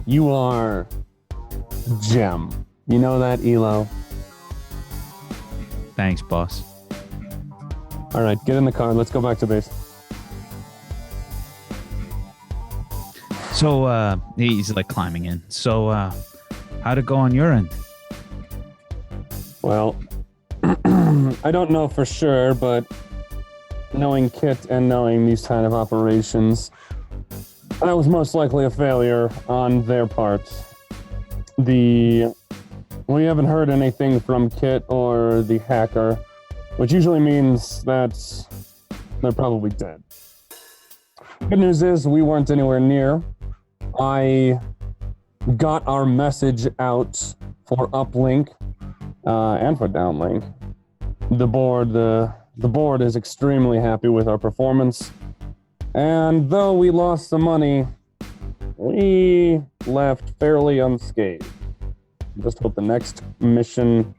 You are Gem. You know that, Elo? Thanks, boss. All right, get in the car. Let's go back to base. So he's like climbing in. So how'd it go on your end? Well, I don't know for sure, but knowing Kit and knowing these kind of operations, that was most likely a failure on their part. The We haven't heard anything from Kit or the hacker, which usually means that they're probably dead. Good news is we weren't anywhere near. I got our message out for uplink and for downlink. The board is extremely happy with our performance, and though we lost some money, we left fairly unscathed. Just hope the next mission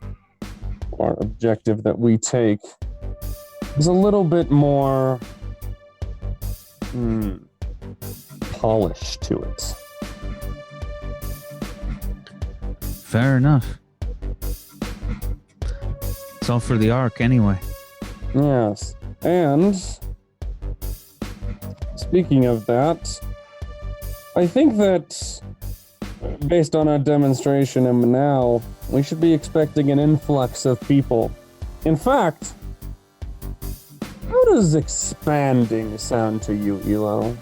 or objective that we take is a little bit more polish to it. Fair enough. It's all for the arc anyway. Yes, and speaking of that, I think that based on our demonstration in Manal, we should be expecting an influx of people. In fact, how does expanding sound to you, Elo?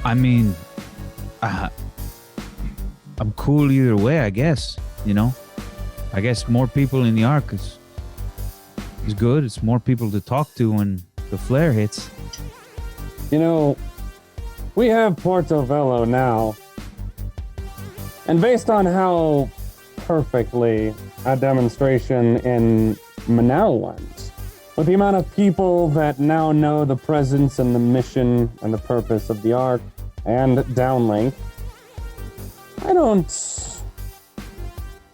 I mean, I'm cool either way, I guess. You know, I guess more people in the arc is good. It's more people to talk to when the flare hits. You know, we have Portobello now, and based on how perfectly a demonstration in Manal went, with the amount of people that now know the presence and the mission and the purpose of the arc and downlink, I don't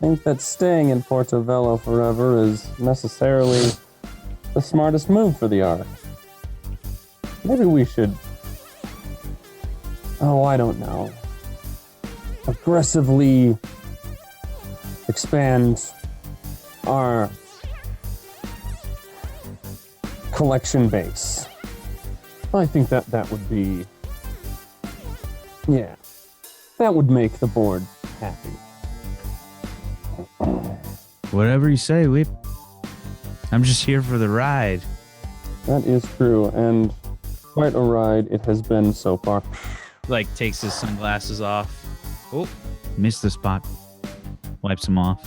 think that staying in Portobello forever is necessarily the smartest move for the arc. Maybe we should, I don't know, aggressively expand our collection base. I think that would be, that would make the board happy. Whatever you say, Whip. I'm just here for the ride. That is true, and quite a ride it has been so far. Like, takes his sunglasses off. Oh, missed the spot. Wipes them off.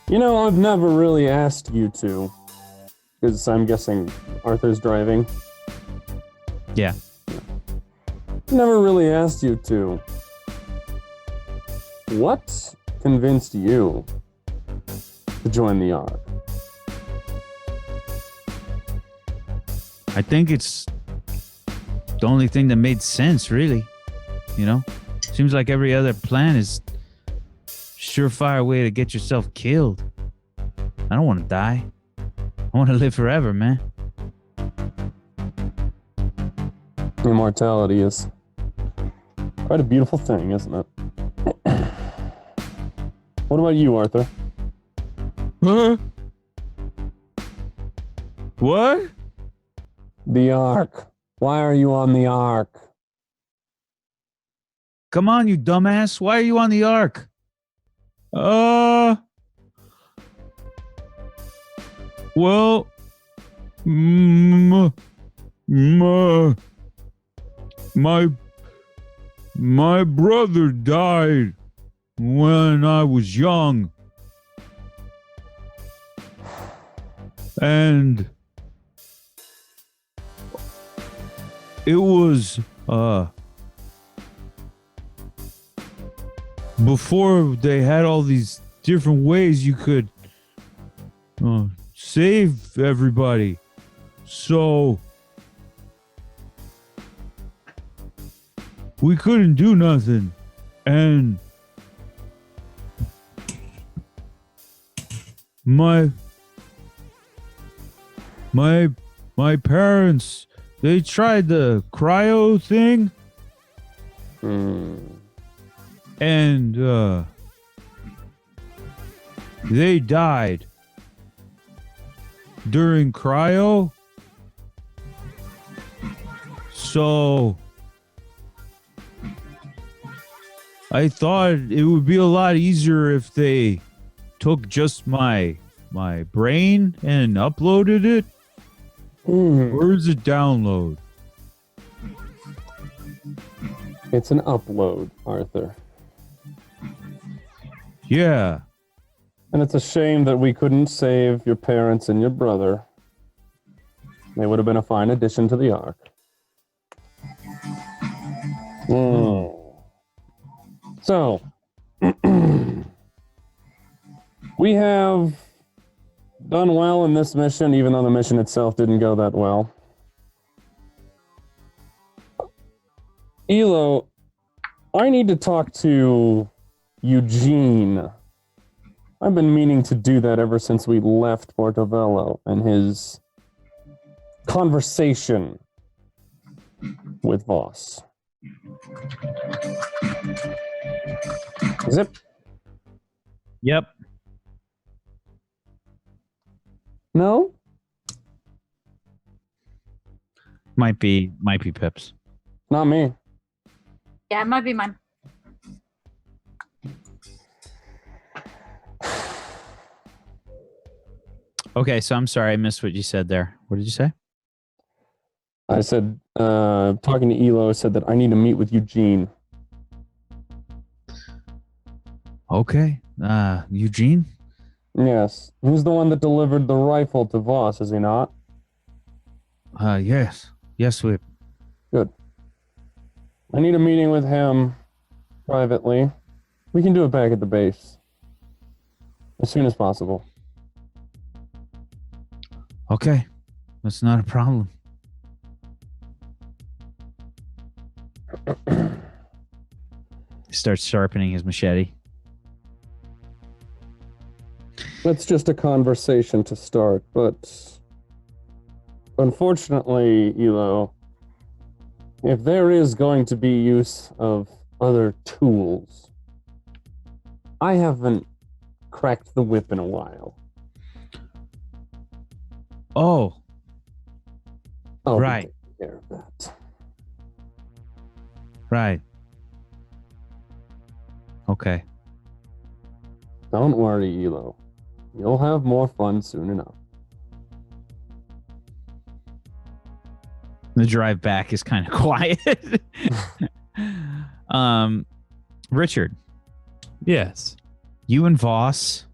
You know, I've never really asked you to, because I'm guessing Arthur's driving. Yeah. Never really asked you to. What convinced you to join the arc? I think it's the only thing that made sense, really. You know? Seems like every other plan is surefire way to get yourself killed. I don't want to die. I want to live forever, man. Immortality is quite a beautiful thing, isn't it? What about you, Arthur? Huh? What? The arc. Why are you on the arc? Come on, you dumbass. Why are you on the ark? Well, my brother died when I was young. And it was before they had all these different ways you could save everybody. So we couldn't do nothing. And my parents, they tried the cryo thing. And they died during cryo. So I thought it would be a lot easier if they took just my brain and uploaded it. Where's the download? It's an upload, Arthur. Yeah. And it's a shame that we couldn't save your parents and your brother. They would have been a fine addition to the Ark. So, we have done well in this mission, even though the mission itself didn't go that well. Elo, I need to talk to Eugene. I've been meaning to do that ever since we left Portobello and his conversation with Voss. Zip. Yep. No? Might be Pips. Not me. Yeah, it might be mine. Okay, so I'm sorry I missed what you said there. What did you say? I said, talking to Elo, said that I need to meet with Eugene. Okay. Eugene? Yes. He's the one that delivered the rifle to Voss, is he not? Yes. Yes, Whip. Good. I need a meeting with him privately. We can do it back at the base. As soon as possible. Okay. That's not a problem. He starts sharpening his machete. That's just a conversation to start, but unfortunately, Elo, if there is going to be use of other tools, I haven't cracked the whip in a while. Oh, I'll be right. taking care of that. Right. Okay. Don't worry, Elo. You'll have more fun soon enough. The drive back is kind of quiet. Richard, Yes. you and Voss,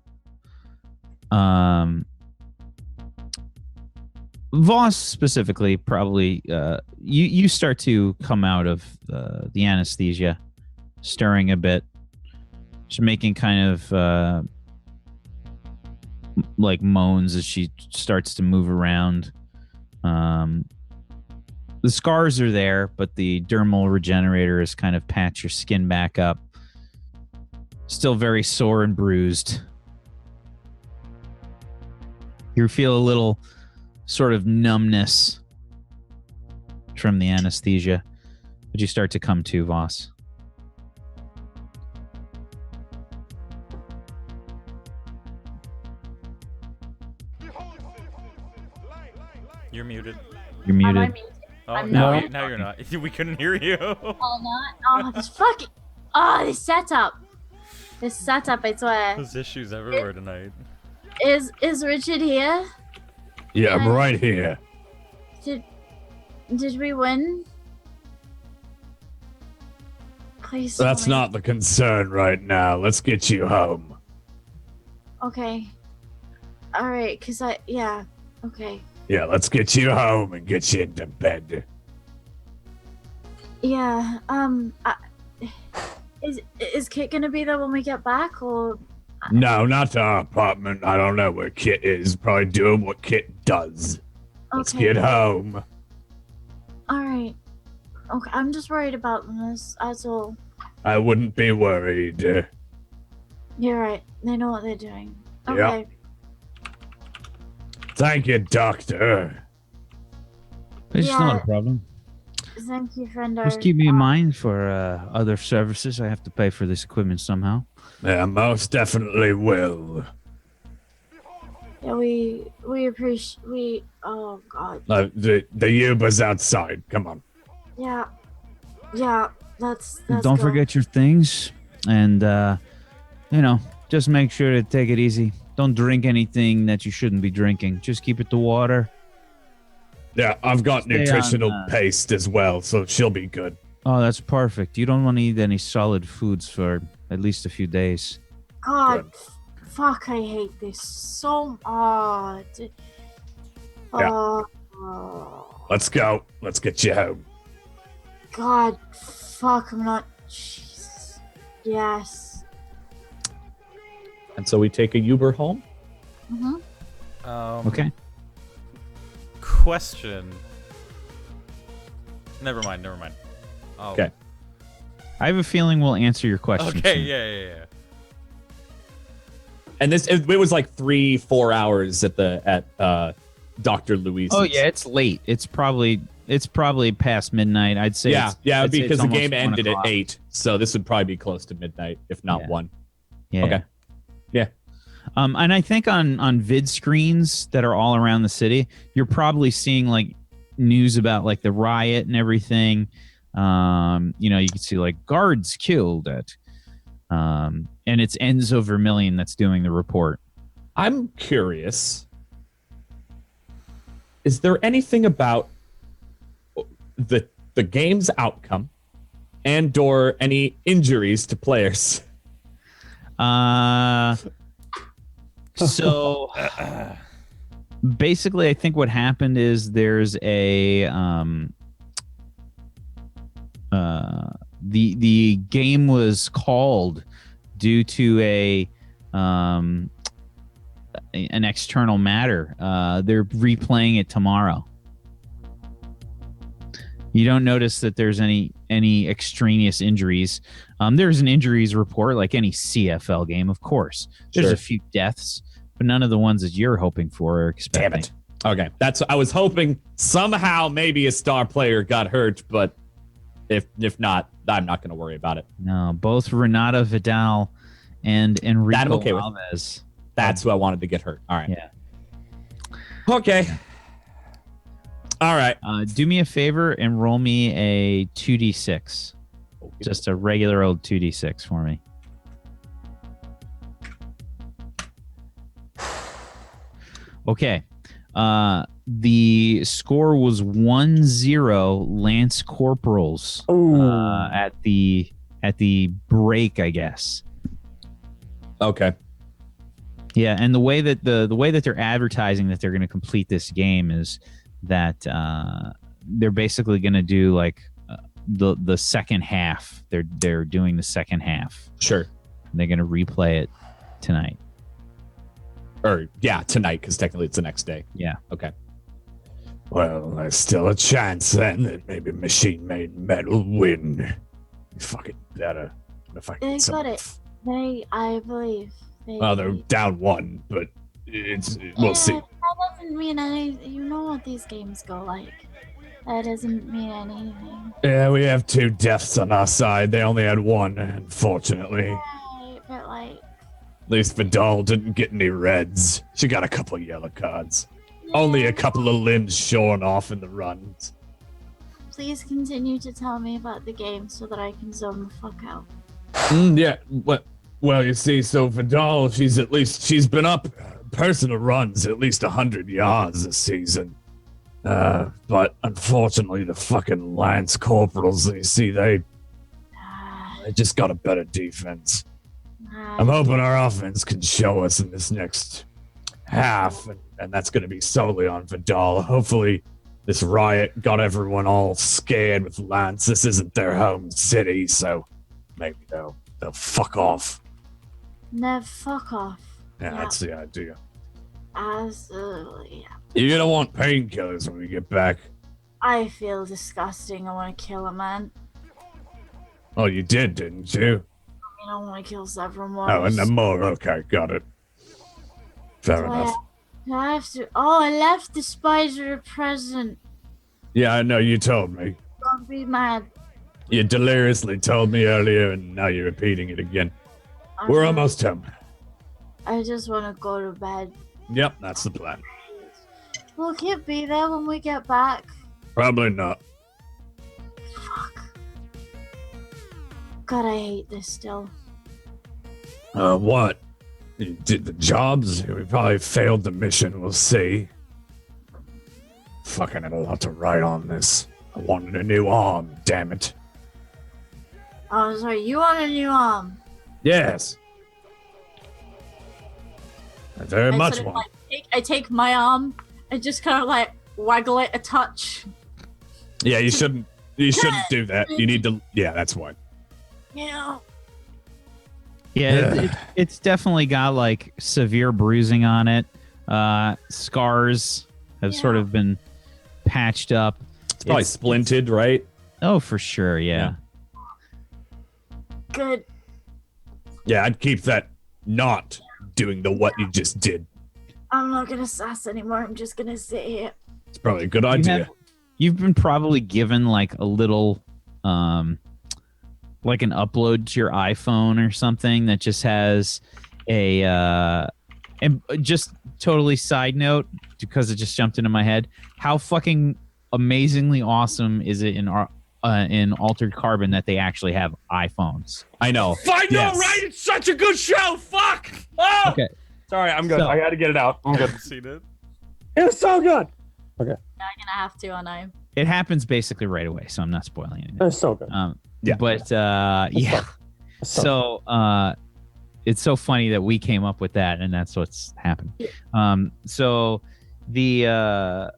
Voss specifically, probably, you start to come out of the anesthesia, stirring a bit, just making kind of like moans as she starts to move around. The scars are there, but the dermal regenerator has kind of patched your skin back up. Still very sore and bruised. You feel a little sort of numbness from the anesthesia, but you start to come to, Voss. You're muted. You're Am I muted. muted? Oh, I'm now, not. now you're not. We couldn't hear you. Oh, not. Oh, this fucking. Oh, this setup. This setup, I swear. There's issues everywhere tonight. Is Richard here? Yeah, I'm right here. Did we win? Please. tell That's me. not the concern right now. Let's get you home. Okay. All right, cause yeah. Okay. Yeah, let's get you home and get you into bed. Yeah. Is Kit gonna be there when we get back, or? No, not to our apartment. I don't know where Kit is. Probably doing what Kit does. Let's Okay. get home. All right. Okay, I'm just worried about this. That's all. I wouldn't be worried. You're right. They know what they're doing. Yeah. Okay. Thank you, Doctor. It's Yeah. not a problem. Thank you, friendo. Just keep me in mind for other services. I have to pay for this equipment somehow. Yeah, most definitely will. Yeah, we appreciate. Oh God. The Yuba's outside. Come on. Yeah. That's Don't good. forget your things, and just make sure to take it easy. Don't drink anything that you shouldn't be drinking. Just keep it to water. Yeah, I've got Stay nutritional on, paste as well, so she'll be good. Oh, that's perfect. You don't want to eat any solid foods for at least a few days. God, fuck, I hate this so much. Yeah. Let's go. Let's get you home. God, fuck, I'm not. Jesus. Yes. And so we take a Uber home. Okay. Question. Never mind. Oh. Okay. I have a feeling we'll answer your question. Okay. soon. Yeah. And it was like 3-4 hours at Dr. Louise's. Oh yeah, it's late. It's probably past midnight. I'd say. Yeah, I'd say because it's the game almost 1 ended at o'clock. 8, so this would probably be close to midnight, if not 1. Yeah. Okay. Yeah. And I think on vid screens that are all around the city, you're probably seeing like news about like the riot and everything. You can see like guards killed at, and it's Enzo Vermillion that's doing the report. I'm curious. Is there anything about the game's outcome and/or any injuries to players? So basically, I think what happened is there's a the game was called due to an external matter. They're replaying it tomorrow. You don't notice that there's any extraneous injuries. There's an injuries report like any CFL game, of course. There's Sure. a few deaths, but none of the ones that you're hoping for or expecting. Damn it. Okay, I was hoping somehow maybe a star player got hurt, but if not, I'm not going to worry about it. No, both Renata Vidal and Enrico That I'm okay with. Alves. That's who I wanted to get hurt. All right. Yeah. Okay. All right. Do me a favor and roll me a 2d6. Just a regular old 2d6 for me. Okay. The score was 1-0 Lance Corporals at the break, I guess. Okay. Yeah, and the way that the way that they're advertising that they're going to complete this game is that they're basically going to do like the second half. They're doing the second half. Sure. They're going to replay it tonight. Or yeah, tonight, because technically it's the next day. Yeah. Okay. Well, there's still a chance then that maybe machine-made metal win. Fucking better. If I They get got it. I believe. Well, they're down 1, but we'll see. That doesn't mean anything. You know what these games go like. That doesn't mean anything. Yeah, we have 2 deaths on our side. They only had 1, unfortunately. Right, but like. At least Vidal didn't get any reds. She got a couple of yellow cards. Only a couple of limbs shorn off in the runs. Please continue to tell me about the game so that I can zone the fuck out. Yeah, well, you see, so Vidal, she's been up personal runs at least 100 yards this season. But unfortunately, the fucking Lance Corporals, you see, they just got a better defense. I'm hoping our offense can show us in this next half, and that's going to be solely on Vidal. Hopefully, this riot got everyone all scared with Lance. This isn't their home city, so maybe they'll fuck off. No, fuck off. Yeah, that's the idea. Absolutely. You're going to want painkillers when we get back. I feel disgusting. I want to kill a man. Oh, you did, didn't you? I want to kill several more. Oh, and then more. Okay, got it. Fair enough. Do I have to? Oh, I left the spider a present. Yeah, I know, you told me. Don't be mad. You deliriously told me earlier, and now you're repeating it again. We're almost home. I just want to go to bed. Yep, that's the plan. Will Kit be there when we get back? Probably not. Fuck. God, I hate this still. What? You did the jobs? We probably failed the mission, we'll see. Fucking had a lot to write on this. I wanted a new arm, damn it. Oh, sorry. You want a new arm? Yes. I very much sort of, want. I take my arm and just kind of like waggle it a touch. Yeah, you shouldn't. You shouldn't do that. You need to. Yeah, that's why. Yeah. Yeah, it's definitely got like severe bruising on it. Scars have sort of been patched up. It's probably splinted, right? Oh, for sure. Yeah. Good. Yeah, I'd keep that not doing the what you just did. I'm not gonna sass anymore. I'm just gonna sit here. It's probably a good idea. You've been probably given like a little, like an upload to your iPhone or something that just has a, and just totally side note because it just jumped into my head. How fucking amazingly awesome is it in Altered Carbon that they actually have iPhones? I know. I know, right? It's such a good show. Fuck. Oh! Okay. Sorry, I'm good. So- I had to get it out. I'm good. Seen it? It was so good. I'm gonna have to, aren't I? It happens basically right away, so I'm not spoiling anything. It was so good. Yeah. But yeah. So it's so funny that we came up with that, and that's what's happened. So the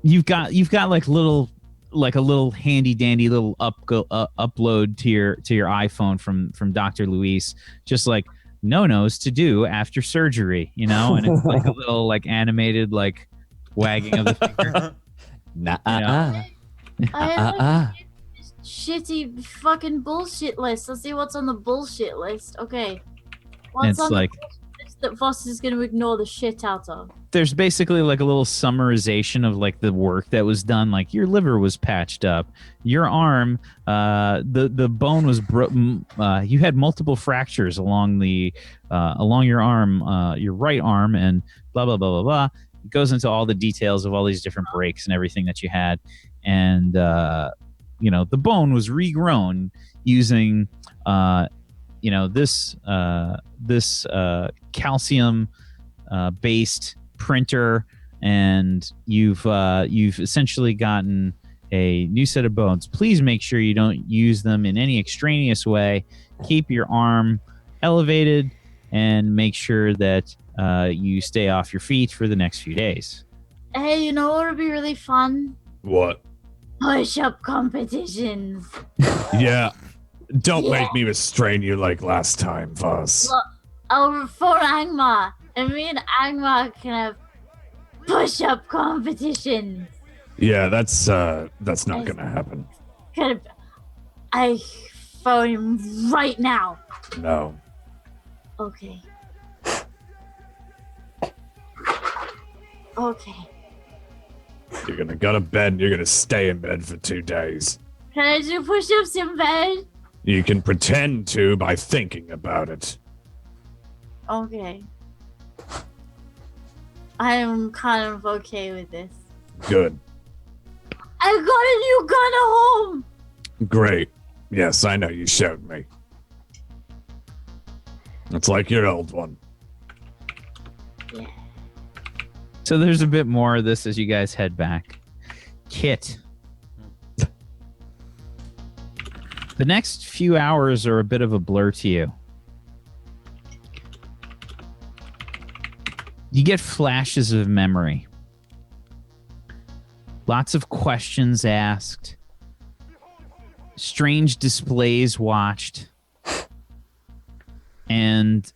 you've got like a little handy dandy little upload to your iPhone from Dr. Luis, just like no-nos to do after surgery, you know, and it's like a little like animated like wagging of the finger. I have this shitty fucking bullshit list. Let's see what's on the bullshit list. Okay. What's It's on like- the bullshit list that Voss is gonna ignore the shit out of? There's basically like a little summarization of like the work that was done. Like your liver was patched up, your arm, the bone was you had multiple fractures along your arm, your right arm, and blah blah blah blah blah. It goes into all the details of all these different breaks and everything that you had, and the bone was regrown using this calcium based printer, and you've essentially gotten a new set of bones. Please make sure you don't use them in any extraneous way. Keep your arm elevated and make sure that you stay off your feet for the next few days. Hey, you know what would be really fun? What? Push-up competitions. Yeah. Don't make me restrain you like last time, Voss. Look, for Angmar. And me and Angmar can have push-up competitions. Yeah, that's not gonna happen. I phone him right now. No. Okay. Okay. You're gonna go to bed and you're gonna stay in bed for 2 days. Can I do push-ups in bed? You can pretend to by thinking about it. Okay. I am kind of okay with this. Good. I got a new gun at home! Great. Yes, I know you showed me. It's like your old one. Yeah. So there's a bit more of this as you guys head back. Kit. The next few hours are a bit of a blur to you. You get flashes of memory. Lots of questions asked. Strange displays watched. And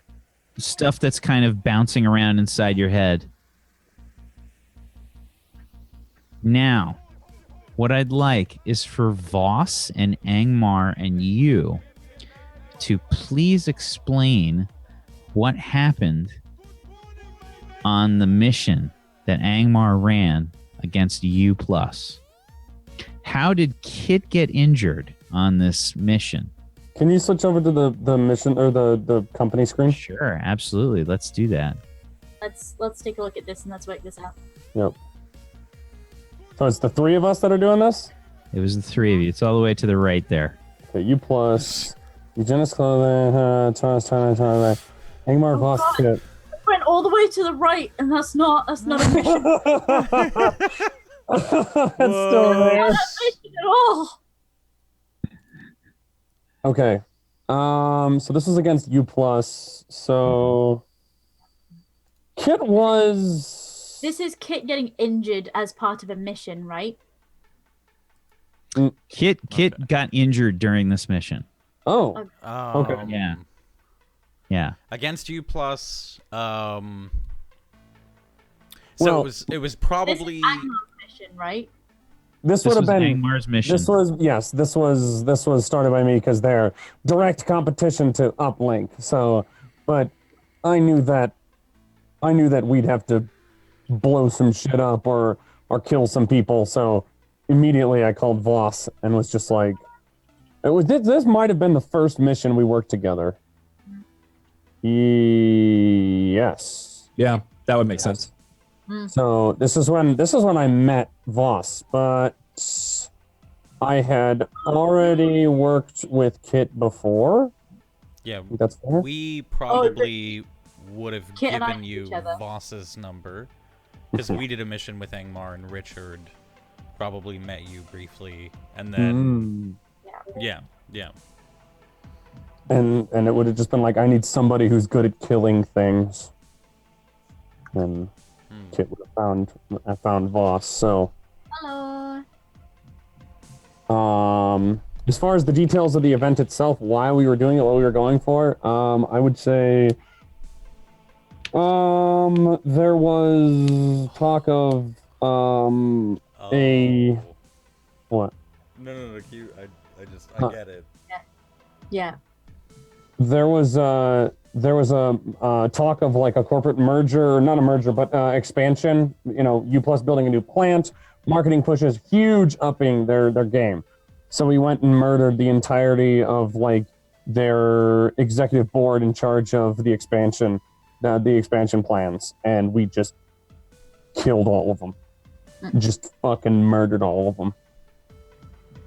stuff that's kind of bouncing around inside your head. Now, what I'd like is for Voss and Angmar and you to please explain what happened on the mission that Angmar ran against U+. How did Kit get injured on this mission? Can you switch over to the mission or the company screen? Sure, absolutely. Let's do that. Let's take a look at this and let's work this out. Yep. So it's the three of us that are doing this? It was the three of you. It's all the way to the right there. Okay, you plus Eugenics Clothing, Thomas, Angmar, Voss, Kit. Went all the way to the right, and that's not a mission. It's still there. Not a mission at all. Okay. So this is against U plus. So Kit was. This is Kit getting injured as part of a mission, right? Kit got injured during this mission. Oh. Okay. Yeah. Against you plus. So Well, it was probably. This is Agmar's mission, right? This would have was been Angmar's mission. This was started by me because they're direct competition to Uplink. So, but I knew that we'd have to blow some shit up or kill some people. So immediately I called Voss and was just like, this might have been the first mission we worked together. Yes. Yeah, that would make sense. So this is when I met Voss, but I had already worked with Kit before. Yeah, That's fair. we probably would have Kit and I given knew you each other. Voss's number because we did a mission with Angmar and Richard. Probably met you briefly, and then yeah. And it would have just been like, I need somebody who's good at killing things. And Kit would have found Voss. So Hello. as far as the details of the event itself, why we were doing it, what we were going for, I would say there was talk of a what? No, I get it. Yeah. There was a talk of like a corporate merger, not a merger, but expansion. You know, U Plus building a new plant, marketing pushes, huge upping their game. So we went and murdered the entirety of like their executive board in charge of the expansion plans, and we just killed all of them. Just fucking murdered all of them.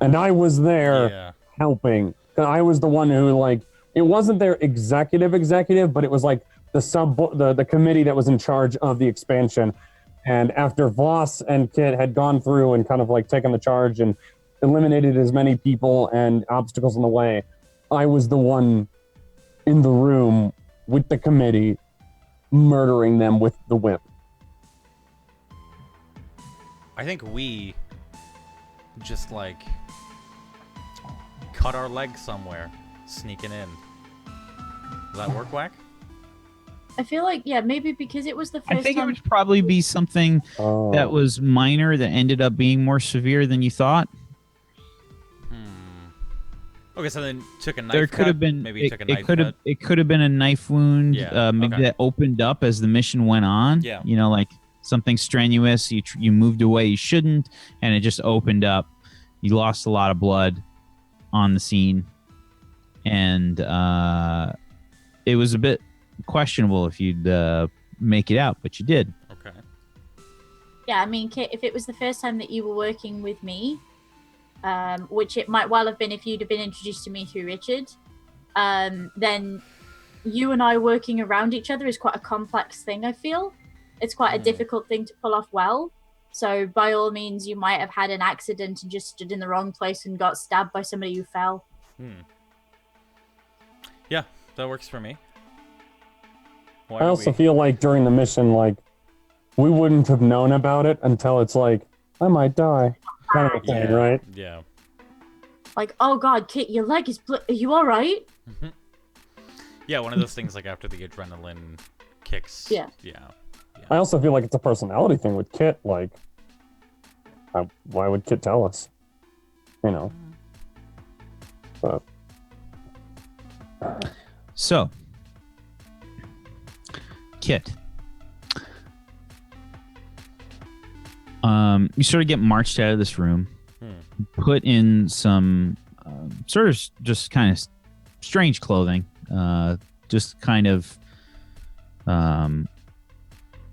And I was there helping. I was the one who like. It wasn't their executive, but it was like the committee that was in charge of the expansion. And after Voss and Kit had gone through and kind of like taken the charge and eliminated as many people and obstacles in the way, I was the one in the room with the committee murdering them with the whip. I think we just like cut our leg somewhere, sneaking in. Does that work, Wack? I feel like, maybe because it was the first I think time. it would probably be something that was minor that ended up being more severe than you thought. Okay, so then took a knife. There could have been maybe took a knife. it could have been a knife wound. Maybe that opened up as the mission went on. Yeah. You know, like something strenuous. You moved away you shouldn't, and it just opened up. You lost a lot of blood on the scene, and it was a bit questionable if you'd make it out, but you did. Okay. Yeah, I mean, Kit, if it was the first time that you were working with me, which it might well have been if you'd have been introduced to me through Richard, then you and I working around each other is quite a complex thing, I feel. It's quite a difficult thing to pull off well. So by all means, you might have had an accident and just stood in the wrong place and got stabbed by somebody who fell. Yeah, that works for me. I also feel like during the mission, like, we wouldn't have known about it until it's like, I might die. Kind of thing, right? Yeah. Like, oh god, Kit, your leg is are you alright? Yeah, one of those things like after the adrenaline kicks. Yeah. I also feel like it's a personality thing with Kit. Like, why would Kit tell us? You know. But. So, Kit. You sort of get marched out of this room, put in some sort of just kind of strange clothing, just kind of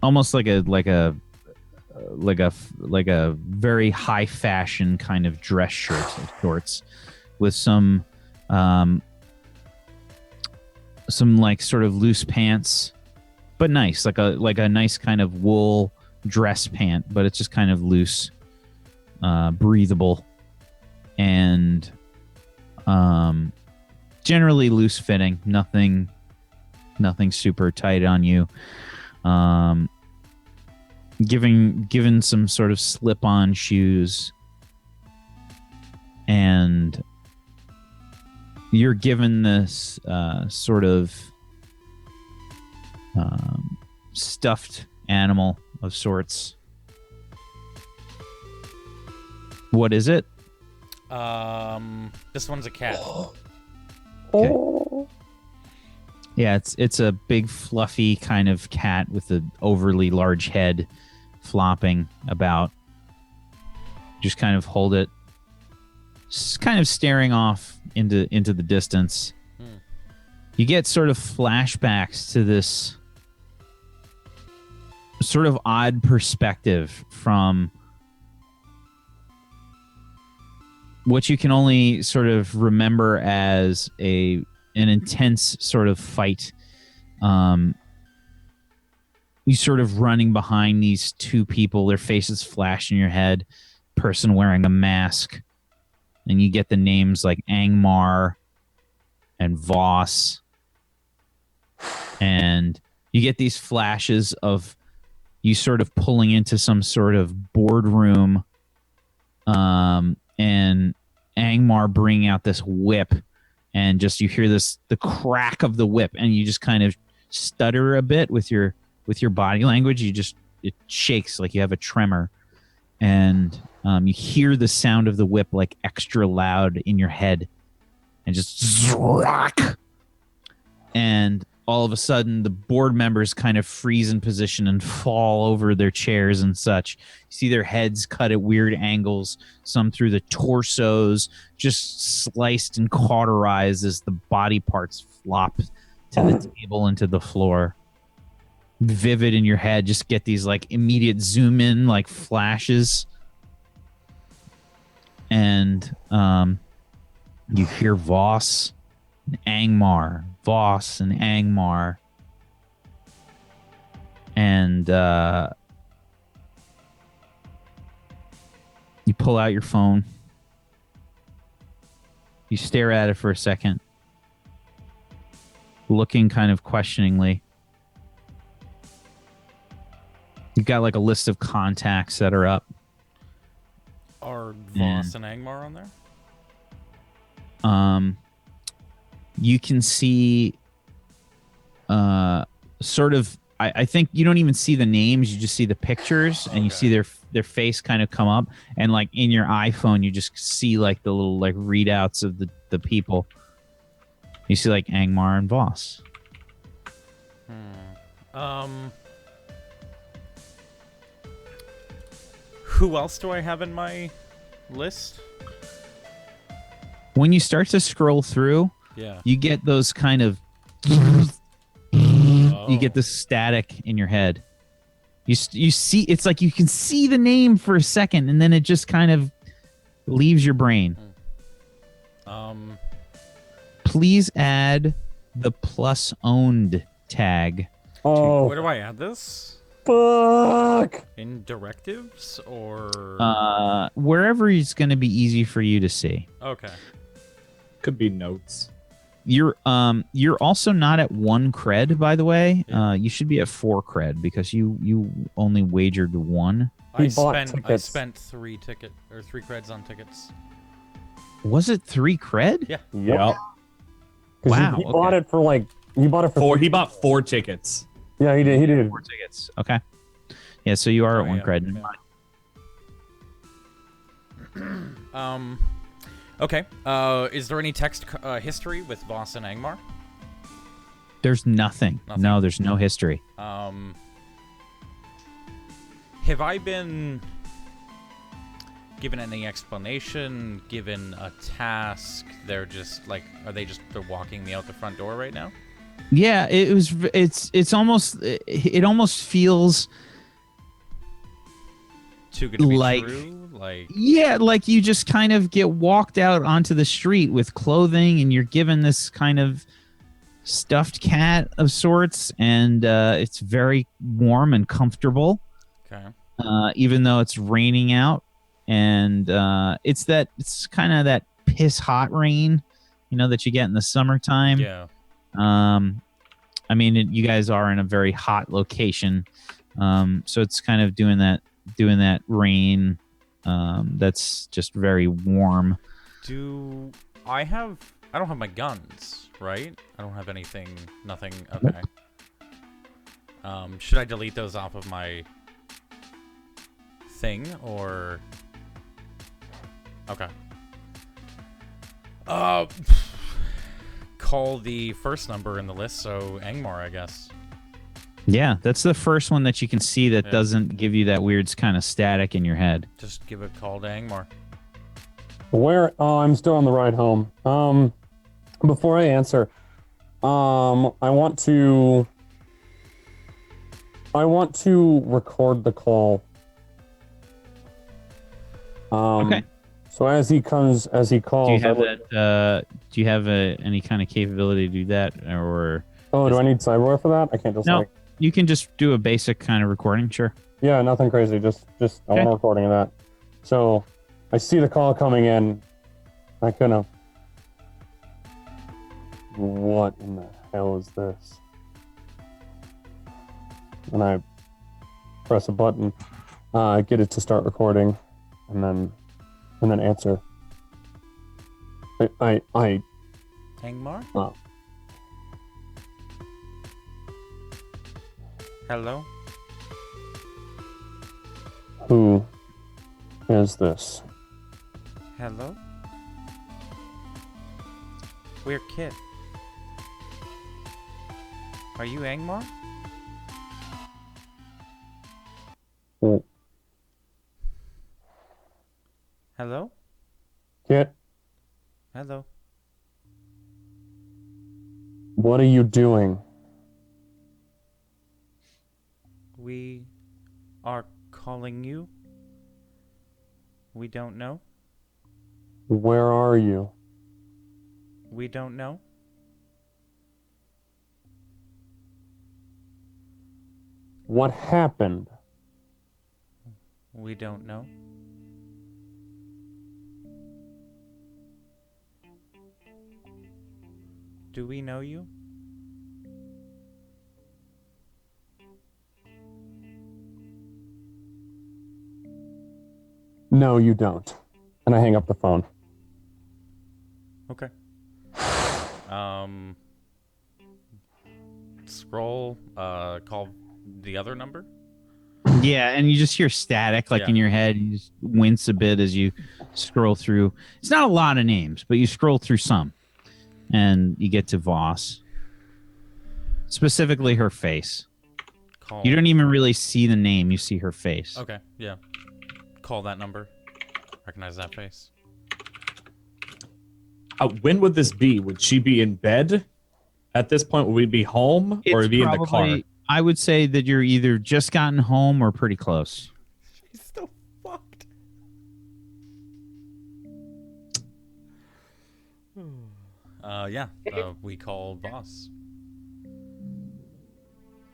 almost like a very high fashion kind of dress shirt and shorts with some like sort of loose pants, but nice, like a nice kind of wool dress pant, but it's just kind of loose, breathable, and generally loose fitting, nothing super tight on you. Given some sort of slip-on shoes, and you're given this sort of stuffed animal of sorts. What is it? This one's a cat. Okay. Yeah, it's a big fluffy kind of cat with an overly large head flopping about. Just kind of hold it, kind of staring off into the distance. You get sort of flashbacks to this sort of odd perspective from what you can only sort of remember as an intense sort of fight. You sort of running behind these two people, their faces flash in your head, person wearing a mask, and you get the names like Angmar and Voss, and you get these flashes of you sort of pulling into some sort of boardroom, and Angmar bringing out this whip, and just you hear the crack of the whip, and you just kind of stutter a bit with your body language. It shakes like you have a tremor, and you hear the sound of the whip like extra loud in your head, and just and all of a sudden the board members kind of freeze in position and fall over their chairs and such. You see their heads cut at weird angles, some through the torsos, just sliced and cauterized as the body parts flop to the table and to the floor. Vivid in your head, just get these like immediate zoom in like flashes, and you hear Voss and Angmar, Voss and Angmar, and you pull out your phone, you stare at it for a second, looking kind of questioningly. You've got like a list of contacts that are up. Are Voss and Angmar on there? You can see sort of, I think you don't even see the names, you just see the pictures, and you see their face kind of come up, and like in your iPhone you just see like the little like readouts of the people. You see like Angmar and Voss. Who else do I have in my list? When you start to scroll through, Yeah. you get those kind of you get this static in your head. You see, it's like you can see the name for a second, and then it just kind of leaves your brain. Please add the plus owned tag. Oh, Where do I add this? fuck! In directives or Wherever it's going to be easy for you to see. okay. Could be notes. You're also not at 1 cred, by the way. You should be at 4 cred because you only wagered 1. He I bought spent tickets. 3 creds on tickets. Was it 3 cred? Yeah. Yep. 'Cause Wow, He bought it for like. He bought it for. Four. He bought 4 tickets. Yeah, he did. He did. 4 tickets. Okay. Yeah, so you are at 1 yeah, cred. yeah. Okay. Is there any text history with Voss and Angmar? There's nothing. No, there's no history. Have I been given any explanation? Given a task? They're just like, they're walking me out the front door right now? Yeah, it almost feels Too good to be like true? Like, yeah, like you just kind of get walked out onto the street with clothing, and you're given this kind of stuffed cat of sorts, and it's very warm and comfortable. okay. Even though it's raining out, and it's kind of that piss hot rain, that you get in the summertime. Yeah. I mean, you guys are in a very hot location, so it's kind of doing that rain. That's just very warm. I don't have my guns, right? I don't have anything. Nothing. Okay. Should I delete those off of my thing or? Okay. Call the first number in the list, so Angmar, I guess. Yeah, that's the first one that you can see that doesn't give you that weird kind of static in your head. Just give a call to Angmar. Where? Oh, I'm still on the ride home. Before I answer, I want to record the call. Okay. So as he calls, Do you have that? Do you have any kind of capability to do that, or? Oh, do I need cyberware for that? I can't just No. You can just do a basic kind of recording, sure. Yeah, nothing crazy. Just I want a recording of that. So I see the call coming in. I couldn't. What in the hell is this? And I press a button, get it to start recording, and then answer. I Angmar? Oh. Hello? Who is this? Hello? We're Kit. Are you Angmar? Oh. Hello? Kit, Hello? what are you doing? We are calling you. We don't know. Where are you? We don't know. What happened? We don't know. Do we know you? No, you don't. And I hang up the phone. Okay. Scroll, call the other number? Yeah, and you just hear static in your head. You just wince a bit as you scroll through. It's not a lot of names, but you scroll through some. And you get to Voss. Specifically her face. You don't even really see the name, you see her face. Okay, yeah. Call that number. Recognize that face. When would this be? Would she be in bed at this point? Would we be home or would we be in the car? I would say that you're either just gotten home or pretty close. She's still fucked. We called Boss.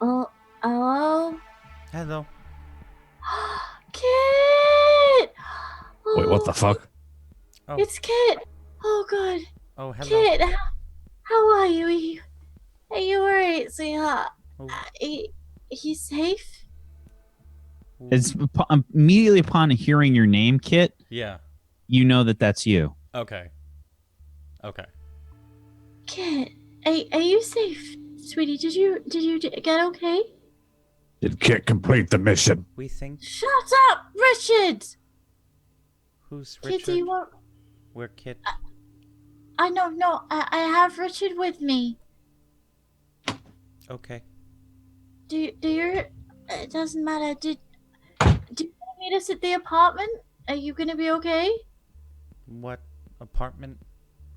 Oh, hello? Hello. Kit! Wait, what the fuck? Oh. It's Kit! Oh, God. Oh, hello. Kit, how are you? Are you alright, sweetheart? Oh. He's safe? It's immediately upon hearing your name, Kit. Yeah. You know that that's you. Okay. Kit, are you safe, sweetie? Did you get okay? Did Kit complete the mission? We think. Shut up, Richard! Who's Richard? Kit, do you want... We're Kit. I know, no, I have Richard with me. Okay. Do you... It doesn't matter. Do you want to meet us at the apartment? Are you gonna be okay? What apartment?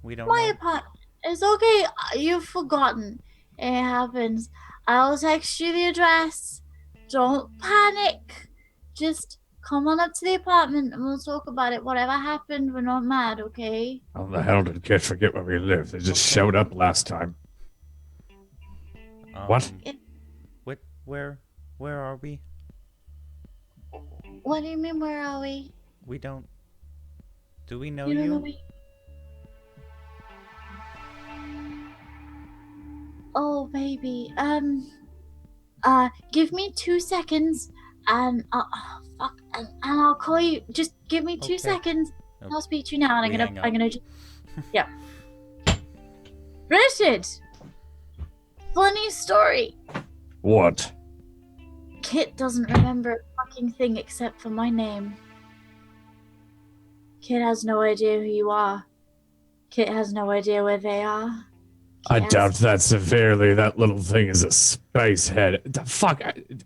We don't My know. apartment. It's okay. You've forgotten. It happens. I'll text you the address. Don't panic. Just come on up to the apartment and we'll talk about it. Whatever happened, we're not mad, okay? How the hell did Kit forget where we live? They just showed up last time. What? Where are we? What do you mean, where are we? We don't. Do we know You you? don't know me? Oh, baby. Give me 2 seconds, and fuck, and I'll call you. Just give me 2 Okay. seconds. Okay. I'll speak to you now, and We hang up. I'm gonna just, yeah. Richard, funny story. What? Kit doesn't remember a fucking thing except for my name. Kit has no idea who you are. Kit has no idea where they are. I Kit doubt has- that severely. That little thing is a space head. The fuck? Did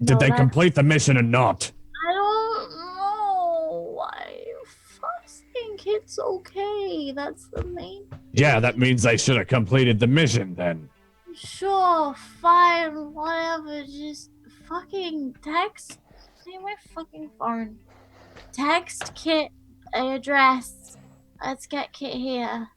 No, they that- complete the mission or not? I don't know. I first think it's okay. That's the main. Yeah, that means they should have completed the mission then. Sure, fine, whatever. Just fucking text. Say my fucking phone. Text Kit a address. Let's get Kit here.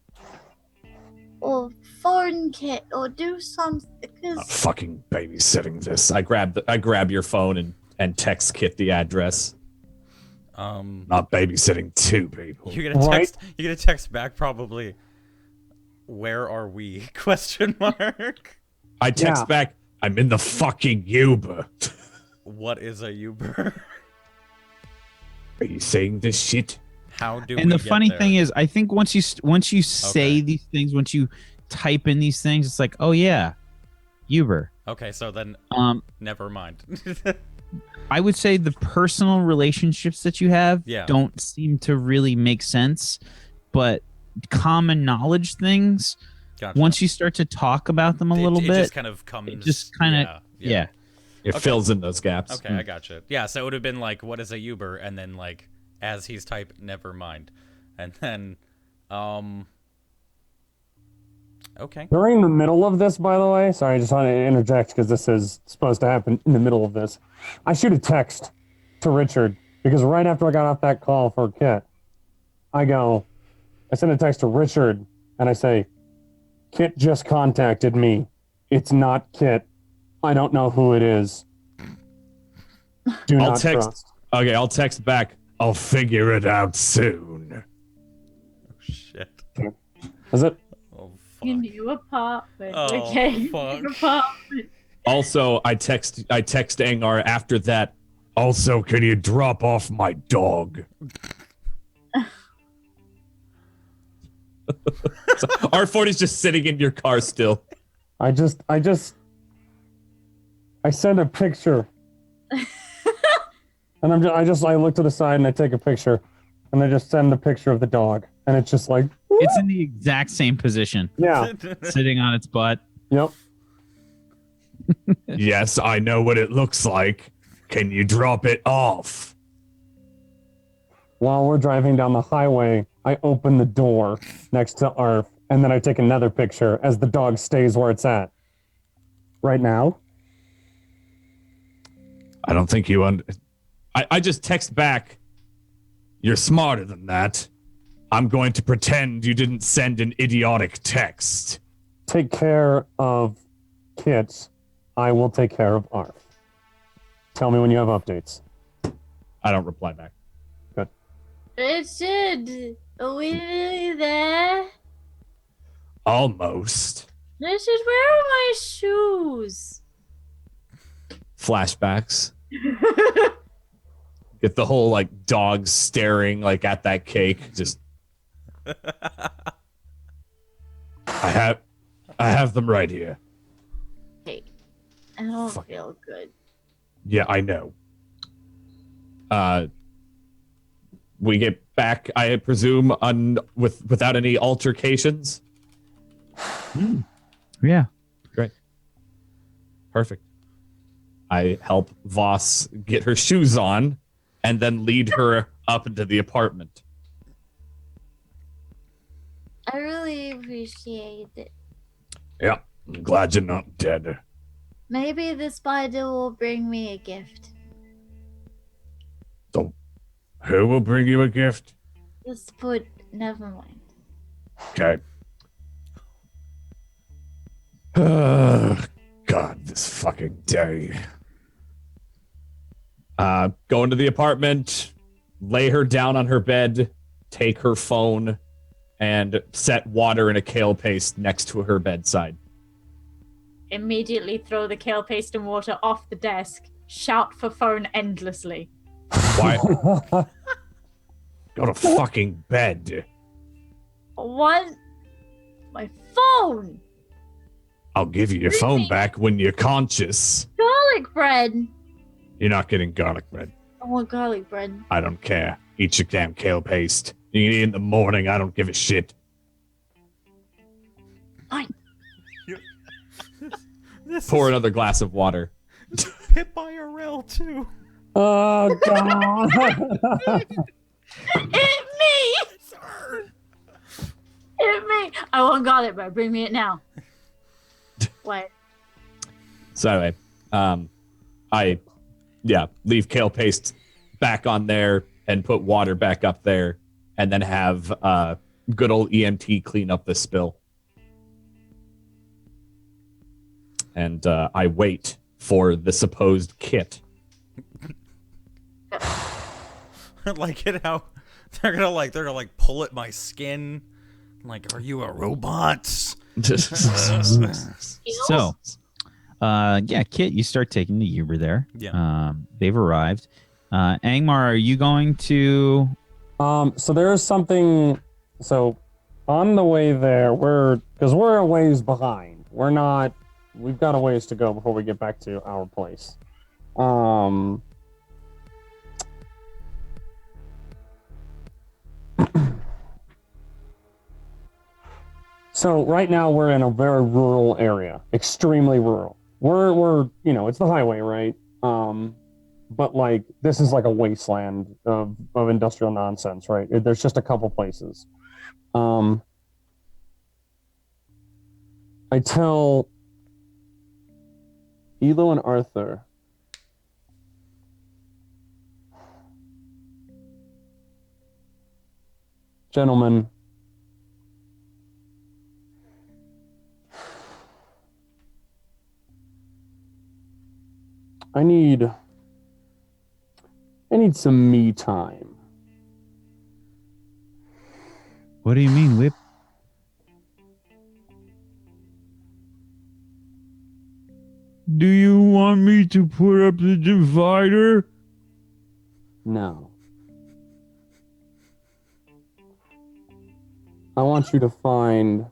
Or phone Kit, or do something. Not Cause fucking babysitting this. I grab your phone and text Kit the address. Not babysitting two people. You're gonna Right. text. You're gonna text back probably. Where are we? Question mark. I text Yeah. back, I'm in the fucking Uber. What is a Uber? Are you saying this shit? How do we And the get funny there? thing is, I think once you say Okay. these things, once you type in these things, it's like, oh yeah, Uber. Okay, so then never mind. I would say the personal relationships that you have Yeah. don't seem to really make sense, but common knowledge things, Gotcha. once you start to talk about them a little it bit, just kind of comes. it just kind of yeah. It Okay. fills in those gaps. Okay, I gotcha. Yeah, so it would have been like, what is a Uber? And then like, as he's typed, never mind. And then, okay. During the middle of this, by the way, sorry, I just want to interject because this is supposed to happen in the middle of this. I shoot a text to Richard because right after I got off that call for Kit, I send a text to Richard and I say, Kit just contacted me. It's not Kit. I don't know who it is. Do I'll not text. trust. Okay, I'll text back. I'll figure it out soon. Oh, shit. Is it? Oh, your fuck. new apartment. Oh, Okay. fuck. New apartment. Also, I text Angar after that. Also, can you drop off my dog? So R40's just sitting in your car still. I send a picture. And I look to the side and I take a picture and I just send a picture of the dog. And it's just like, It's in the exact same position, yeah, sitting on its butt. yep. Yes, I know what it looks like. Can you drop it off? While we're driving down the highway, I open the door next to Arf and then I take another picture as the dog stays where it's at. Right now? I don't think you I just text back. You're smarter than that. I'm going to pretend you didn't send an idiotic text. Take care of Kit. I will take care of Arf. Tell me when you have updates. I don't reply back. Richard, are we really there? Almost. Richard, where are my shoes? Flashbacks. Get the whole like dog staring like at that cake. Just I have them right here. Hey, I don't Fuck. feel good. Yeah, I know. we get back, I presume, without any altercations. Yeah. Perfect. I help Voss get her shoes on and then lead her up into the apartment. I really appreciate it. Yeah, I'm glad you're not dead. Maybe the spider will bring me a gift. So, who will bring you a gift? Just put, never mind. Okay. God, this fucking day. Go into the apartment, lay her down on her bed, take her phone, and set water in a kale paste next to her bedside. immediately throw the kale paste and water off the desk, shout for phone endlessly. Why? Go to fucking bed. What? My phone! I'll give you your phone back when you're conscious. Garlic bread! You're not getting garlic bread. I want garlic bread. I don't care. Eat your damn kale paste. You can eat it in the morning. I don't give a shit. Fine. Pour another glass of water. Hit by a rail too. Oh God! Hit me! Hit me! I want garlic bread. Bring me it now. What? So anyway, I leave kale paste back on there and put water back up there, and then have good old EMT clean up the spill. And I wait for the supposed kit. I like it how they're gonna pull at my skin. Like, are you a robot? So, Kit, you start taking the Uber there. Yeah. They've arrived. Angmar, are you going to? So there's something. So on the way there, we're a ways behind. We've got a ways to go before we get back to our place. So right now we're in a very rural area, extremely rural. We're it's the highway, right? But like this is like a wasteland of industrial nonsense, right? There's just a couple places. I tell Elo and Arthur, gentlemen, I need some me time. What do you mean, Whip? Do you want me to put up the divider? No. I want you to find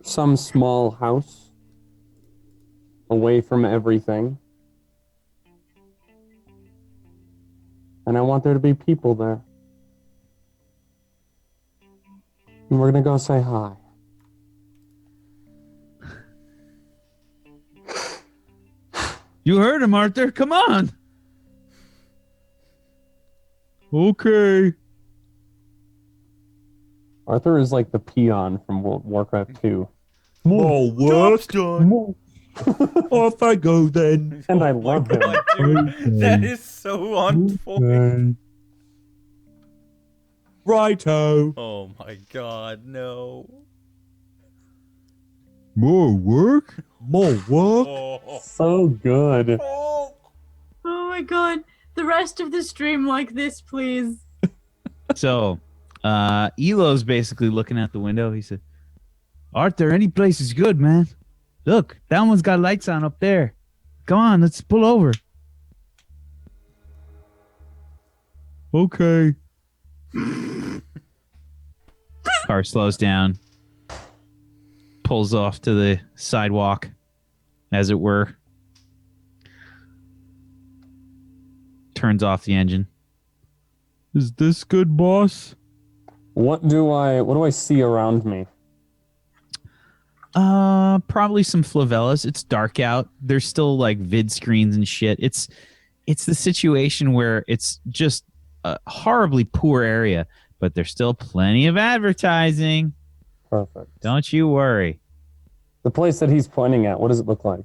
some small house away from everything. And I want there to be people there. And we're going to go say hi. You heard him, Arthur. Come on. Okay. Arthur is like the peon from World Warcraft 2. More work done. Off I go then. And I love him. Dude, that is so on point. Righto. Oh my god, no. More work? More work? Oh. So good. Oh. Oh my god. The rest of the stream like this, please. So, Elo's basically looking out the window. He said, Arthur, any place is good, man. Look, that one's got lights on up there. Come on, let's pull over. Okay. Car slows down. Pulls off to the sidewalk, as it were. Turns off the engine. Is this good, boss? What do I see around me? Probably some favelas. It's dark out. There's still like vid screens and shit. It's the situation where it's just a horribly poor area, but there's still plenty of advertising. Perfect. Don't you worry. The place that he's pointing at, what does it look like?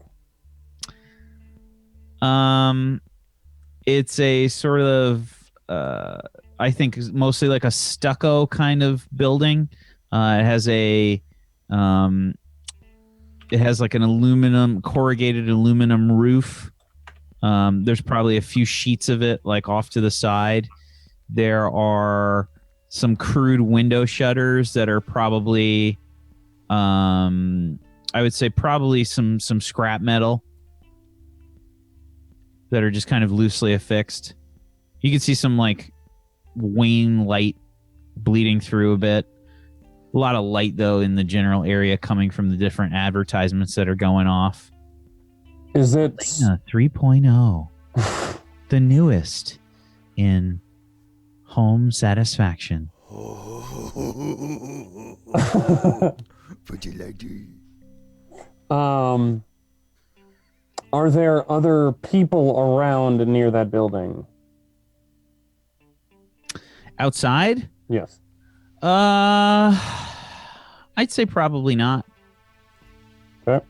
It's a sort of I think mostly like a stucco kind of building. It has like an corrugated aluminum roof. There's probably a few sheets of it like off to the side. There are some crude window shutters that are probably I would say probably some scrap metal that are just kind of loosely affixed. You can see some like wane light bleeding through a bit. A lot of light though in the general area coming from the different advertisements that are going off. Is it Lena 3.0, the newest in home satisfaction? Are there other people around near that building? Outside? Yes. I'd say probably not. Okay.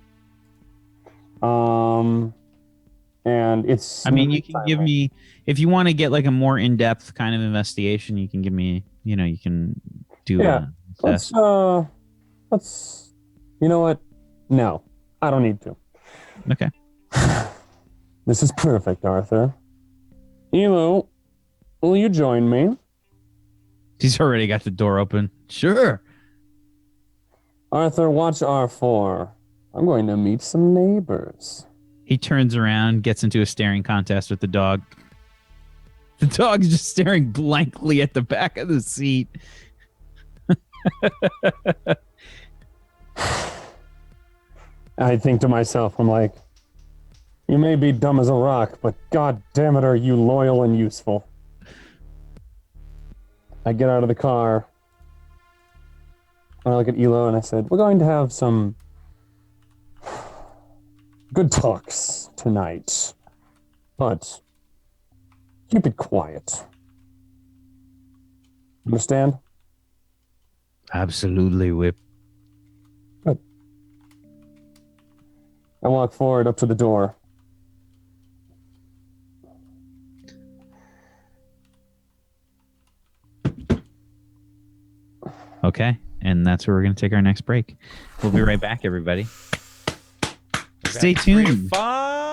And it's. I mean, you can give me, if you want to get like a more in-depth kind of investigation, you can give me, you can do. Yeah. Let's. You know what? No, I don't need to. Okay. This is perfect, Arthur. Elo, will you join me? He's already got the door open. Sure. Arthur, watch R4. I'm going to meet some neighbors. He turns around, gets into a staring contest with the dog. The dog's just staring blankly at the back of the seat. I think to myself, I'm like, you may be dumb as a rock, but god damn it, are you loyal and useful. I get out of the car. I look at Elo and I said, we're going to have some good talks tonight, but keep it quiet. Understand? Absolutely, Whip. Good. I walk forward up to the door. Okay, and that's where we're going to take our next break. We'll be right back, everybody. Stay tuned. 5.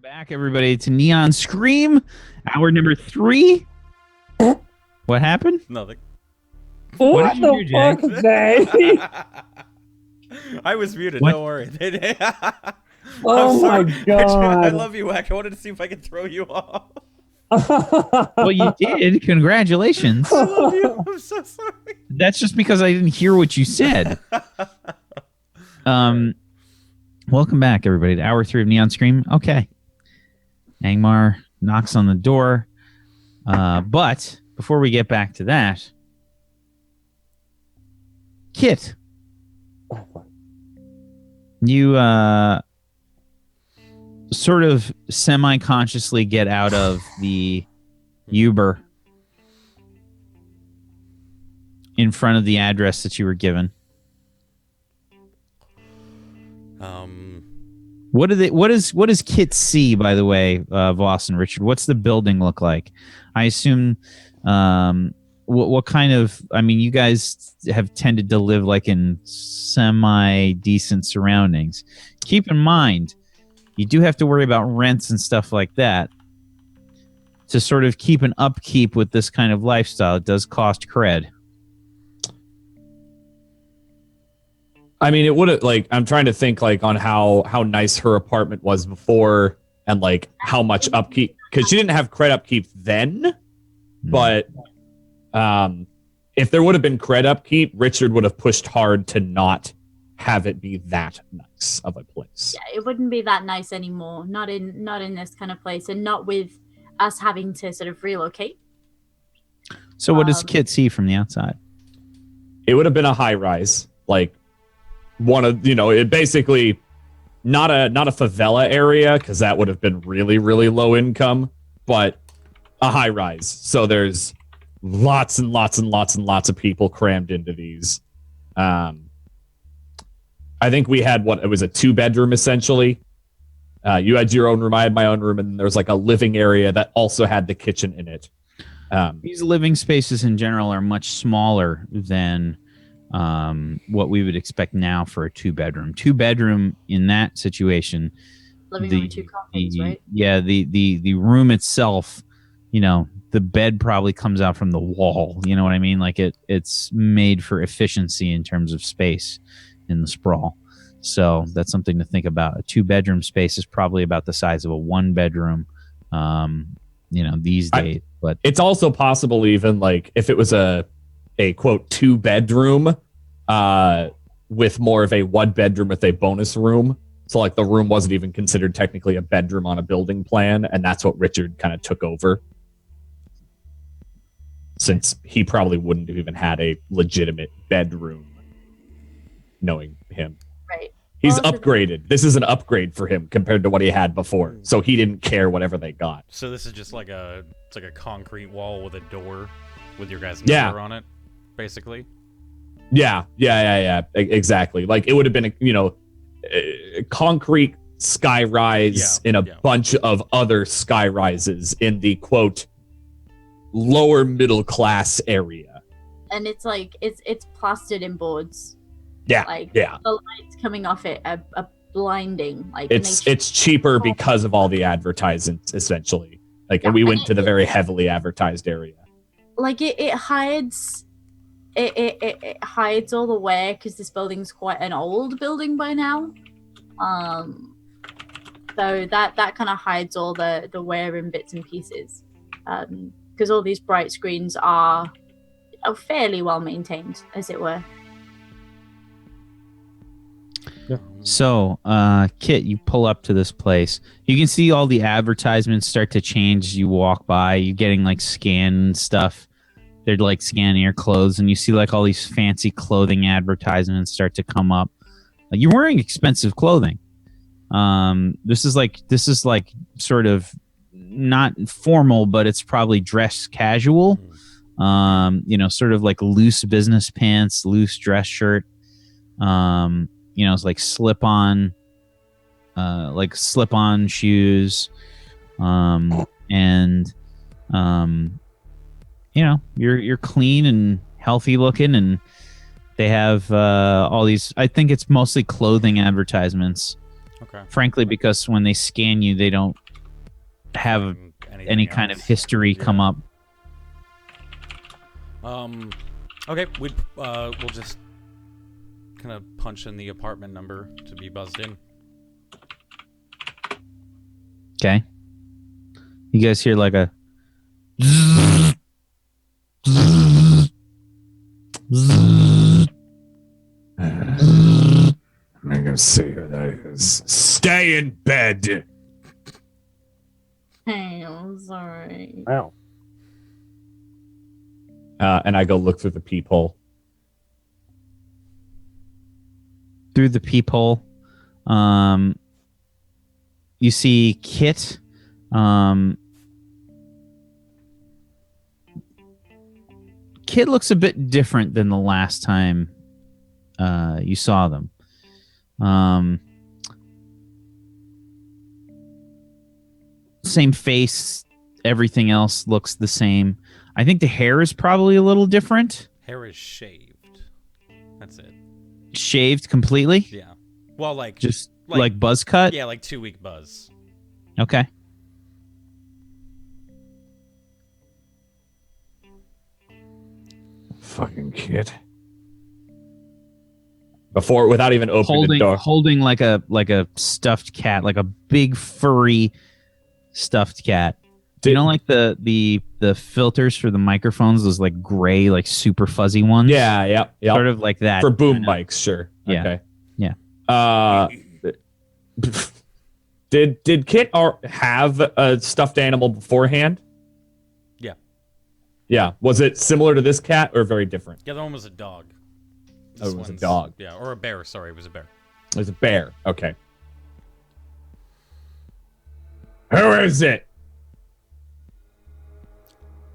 Back, everybody, to Neon Scream, hour number 3. What happened? Nothing. What did you do, Jay? Jay? I was muted. What? Don't worry. Oh my God. I love you, Wack. I wanted to see if I could throw you off. Well, you did. Congratulations. I love you. I'm so sorry. That's just because I didn't hear what you said. Welcome back, everybody, to hour 3 of Neon Scream. Okay. Angmar knocks on the door. But before we get back to that, Kit, you sort of semi-consciously get out of the Uber in front of the address that you were given. What does Kit see, by the way, Voss and Richard? What's the building look like? I assume what kind of, I mean, you guys have tended to live like in semi-decent surroundings. Keep in mind, you do have to worry about rents and stuff like that. To sort of keep an upkeep with this kind of lifestyle, it does cost cred. I mean, it would have, like, I'm trying to think, like, on how nice her apartment was before and, like, how much upkeep, because she didn't have cred upkeep then, but if there would have been cred upkeep, Richard would have pushed hard to not have it be that nice of a place. Yeah, it wouldn't be that nice anymore. Not in this kind of place, and not with us having to sort of relocate. So what does Kit see from the outside? It would have been a high rise, like one of, it basically not a favela area, because that would have been really, really low income, but a high rise. So there's lots and lots and lots and lots of people crammed into these. I think we had it was a 2-bedroom essentially. You had your own room, I had my own room, and there was like a living area that also had the kitchen in it. These living spaces in general are much smaller than what we would expect now for a 2-bedroom. 2-bedroom in that situation, Living room with 2 coffins, right? Yeah, the room itself, the bed probably comes out from the wall. You know what I mean? Like it's made for efficiency in terms of space in the sprawl. So that's something to think about. A 2-bedroom space is probably about the size of a 1-bedroom, these days. But it's also possible, even like if it was a quote 2-bedroom with more of a 1-bedroom with a bonus room. So like the room wasn't even considered technically a bedroom on a building plan, and that's what Richard kind of took over. Since he probably wouldn't have even had a legitimate bedroom, knowing him. Right. He's upgraded. This is an upgrade for him compared to what he had before. So he didn't care whatever they got. So this is just like a concrete wall with a door with your guys' Yeah. number on it, basically. Yeah. Exactly. Like it would have been a concrete sky rise in a bunch of other sky rises in the quote lower middle class area. And it's like it's plastered in boards. Yeah. Like yeah. the lights coming off it are blinding. Like It's cheaper because of all the advertisements, essentially. Like, and we went to the very heavily advertised area. Like it hides. It hides all the wear because this building's quite an old building by now. So that kind of hides all the wear in bits and pieces. Because all these bright screens are fairly well maintained, as it were. Yeah. So, Kit, you pull up to this place. You can see all the advertisements start to change as you walk by. You're getting like scanned stuff. They're like scanning your clothes, and you see like all these fancy clothing advertisements start to come up. You're wearing expensive clothing. This is like sort of not formal, but it's probably dress casual. Sort of like loose business pants, loose dress shirt. It's like slip-on shoes. You're clean and healthy looking, and they have all these, I think it's mostly clothing advertisements. Okay. Frankly, because when they scan you, they don't have anything any kind of else. history come up. Okay, we'll just kind of punch in the apartment number to be buzzed in. Okay. You guys hear like a I'm gonna see who that is. Stay in bed. Hey, I'm sorry. Wow. And I go look through the peephole. through the peephole. You see Kit. Kit looks a bit different than the last time you saw them. Same face, everything else looks the same. I think the hair is probably a little different. Hair is shaved. That's it. Shaved completely? Yeah. Well, like Just like buzz cut? Yeah, like 2-week buzz. Okay. Fucking kid. Without even opening the door. Holding like a stuffed cat, like a big furry stuffed cat. You know, like the filters for the microphones, those like gray, like super fuzzy ones. Yeah. Sort of like that For boom mics, sure. Yeah. Okay. Yeah. Did Kit have a stuffed animal beforehand? Yeah. Yeah. Was it similar to this cat or very different? The other one was a dog. Oh, it was a dog. Yeah, or a bear. Sorry, it was a bear. It was a bear. Okay. Who is it?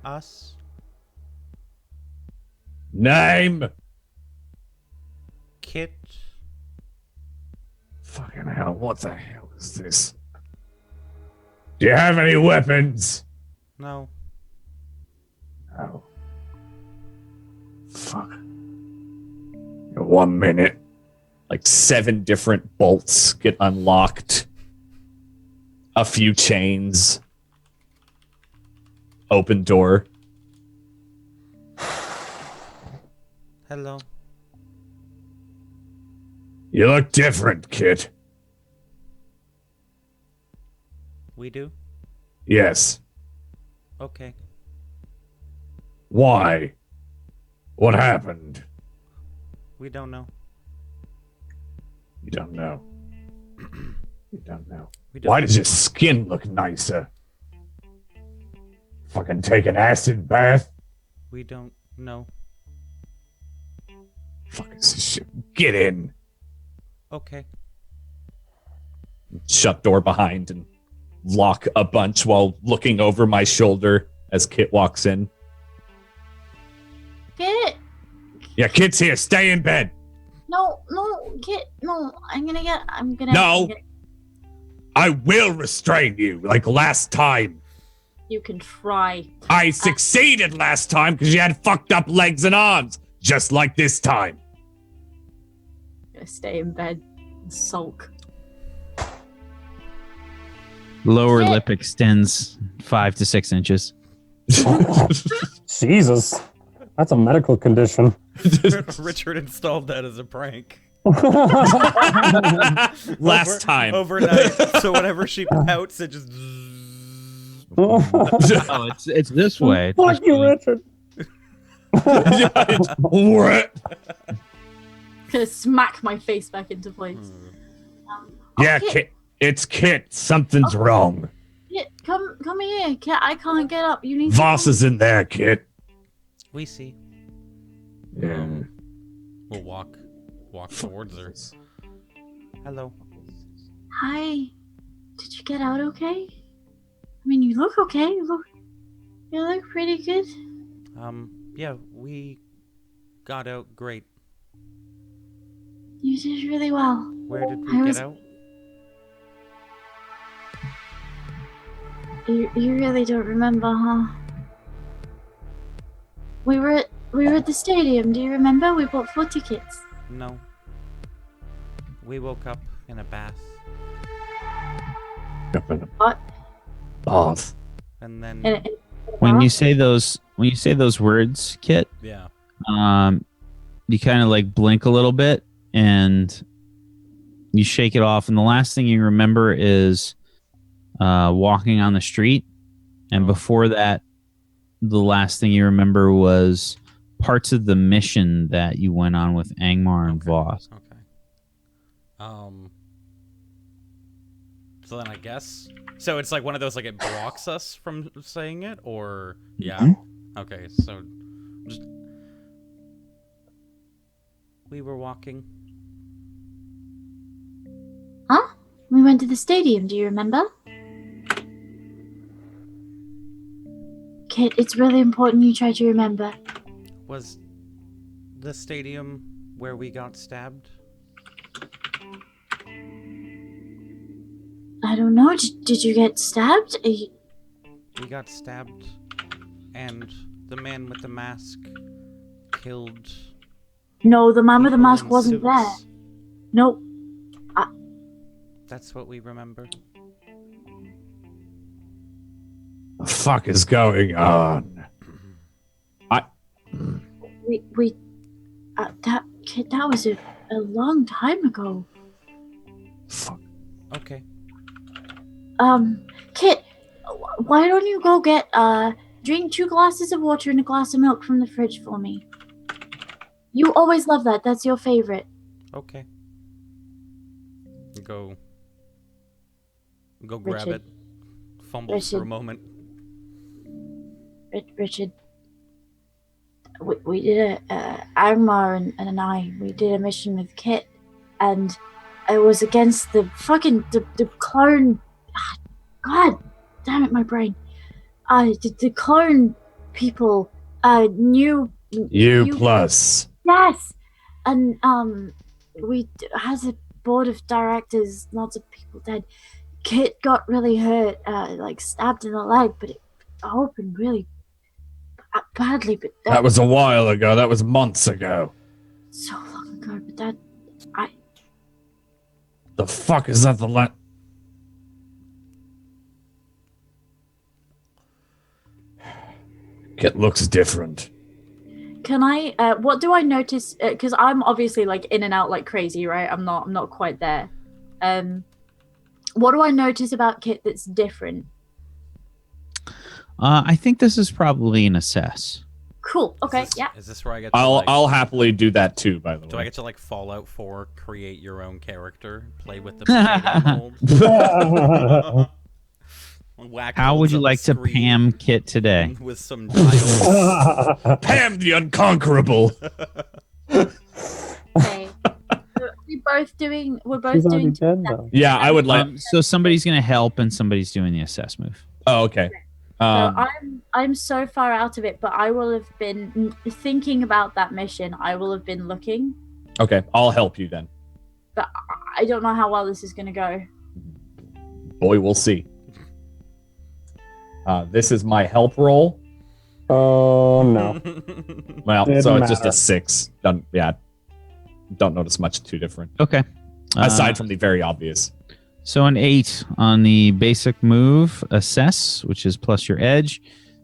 Us. Name? Kit. Fucking hell, what the hell is this? Do you have any weapons? No. Oh. Fuck. 1 minute. Like 7 different bolts get unlocked. A few chains. Open door. Hello. You look different, kid. We do? Yes. Okay. Why? What happened? We don't know. You don't know. You don't know. We don't. Why does your skin look nicer? Fucking take an acid bath? We don't know. Fuck is this shit? Get in. Okay. Shut door behind and lock a bunch while looking over my shoulder as Kit walks in. Kit! Yeah, kid's here. Stay in bed. No, Kit, no. I'm gonna. No. I will restrain you like last time. You can try. I succeeded last time because you had fucked up legs and arms, just like this time. I'm gonna stay in bed and sulk. Lower Kit. lip extends 5 to 6 inches. Jesus. That's a medical condition. Richard installed that as a prank. Last time. Overnight. So whenever she pouts, it just... Oh, it's this way. It's Fuck this you, way. Richard. What? Gonna smack my face back into place. Yeah, Kit, Kit. It's Kit. Something's wrong. Kit, come here, Kit. I can't get up. You need. Voss is in there, Kit. We see. Yeah. We'll walk towards her. Hello. Hi. Did you get out okay? I mean, you look okay. You look pretty good. Yeah, we got out great. You did really well. Where did we get out? You really don't remember, huh? We were at the stadium. Do you remember? We bought 4 tickets. No. We woke up in a bath. What? Bath. And then, And When you say those words, Kit, yeah. you kind of like blink a little bit and you shake it off, and the last thing you remember is walking on the street, and before that, the last thing you remember was parts of the mission that you went on with Angmar and Voss. Okay. So then I guess. So it's like one of those, like, it blocks us from saying it, or yeah. Okay, so just we were walking. Huh? We went to the stadium, do you remember? Kit, it's really important you try to remember. Was the stadium where we got stabbed? I don't know, did you get stabbed? We got stabbed, and the man with the mask killed. No, the man with the people mask in wasn't there. suits. No. That's what we remember. The fuck is going on? That kid, that was a long time ago. Fuck. Okay. Kit, why don't you go get, drink 2 glasses of water and a glass of milk from the fridge for me? You always love that. That's your favorite. Okay. Go grab Richard. it. Fumble for a Richard. moment. Richard, we did Agmar and I, we did a mission with Kit, and it was against the fucking, the clone, God damn it, my brain. The clone people, new. You plus. Yes! And, we has a board of directors, lots of people dead. Kit got really hurt, like stabbed in the leg, but it opened really badly. But That was a while ago. That was months ago. so long ago. But The fuck is that? It looks different. can I? What do I notice? Because I'm obviously like in and out like crazy, right? I'm not quite there. What do I notice about Kit that's different? I think this is probably an assess. Cool. Okay. Yeah. Is this where I get to, like, I'll happily do that too, by the do I way. get to, like, Fallout 4, create your own character, play with the potato mold? Whack How would holds you up a like to screen Pam Kit today? with some dials? Pam the Unconquerable. Okay. So we're both She's already doing. dead though. Yeah, I would like. So somebody's gonna help and somebody's doing the assess move. Oh, okay. So I'm so far out of it, but I will have been thinking about that mission. I will have been looking, Okay, I'll help you then. but I don't know how well this is gonna go. Boy, we'll see. This is my help roll. Oh no. Well, Didn't so it's just a matter. 6. Don't notice much too different. Okay. Aside from the very obvious. So an 8 on the basic move assess, which is plus your edge.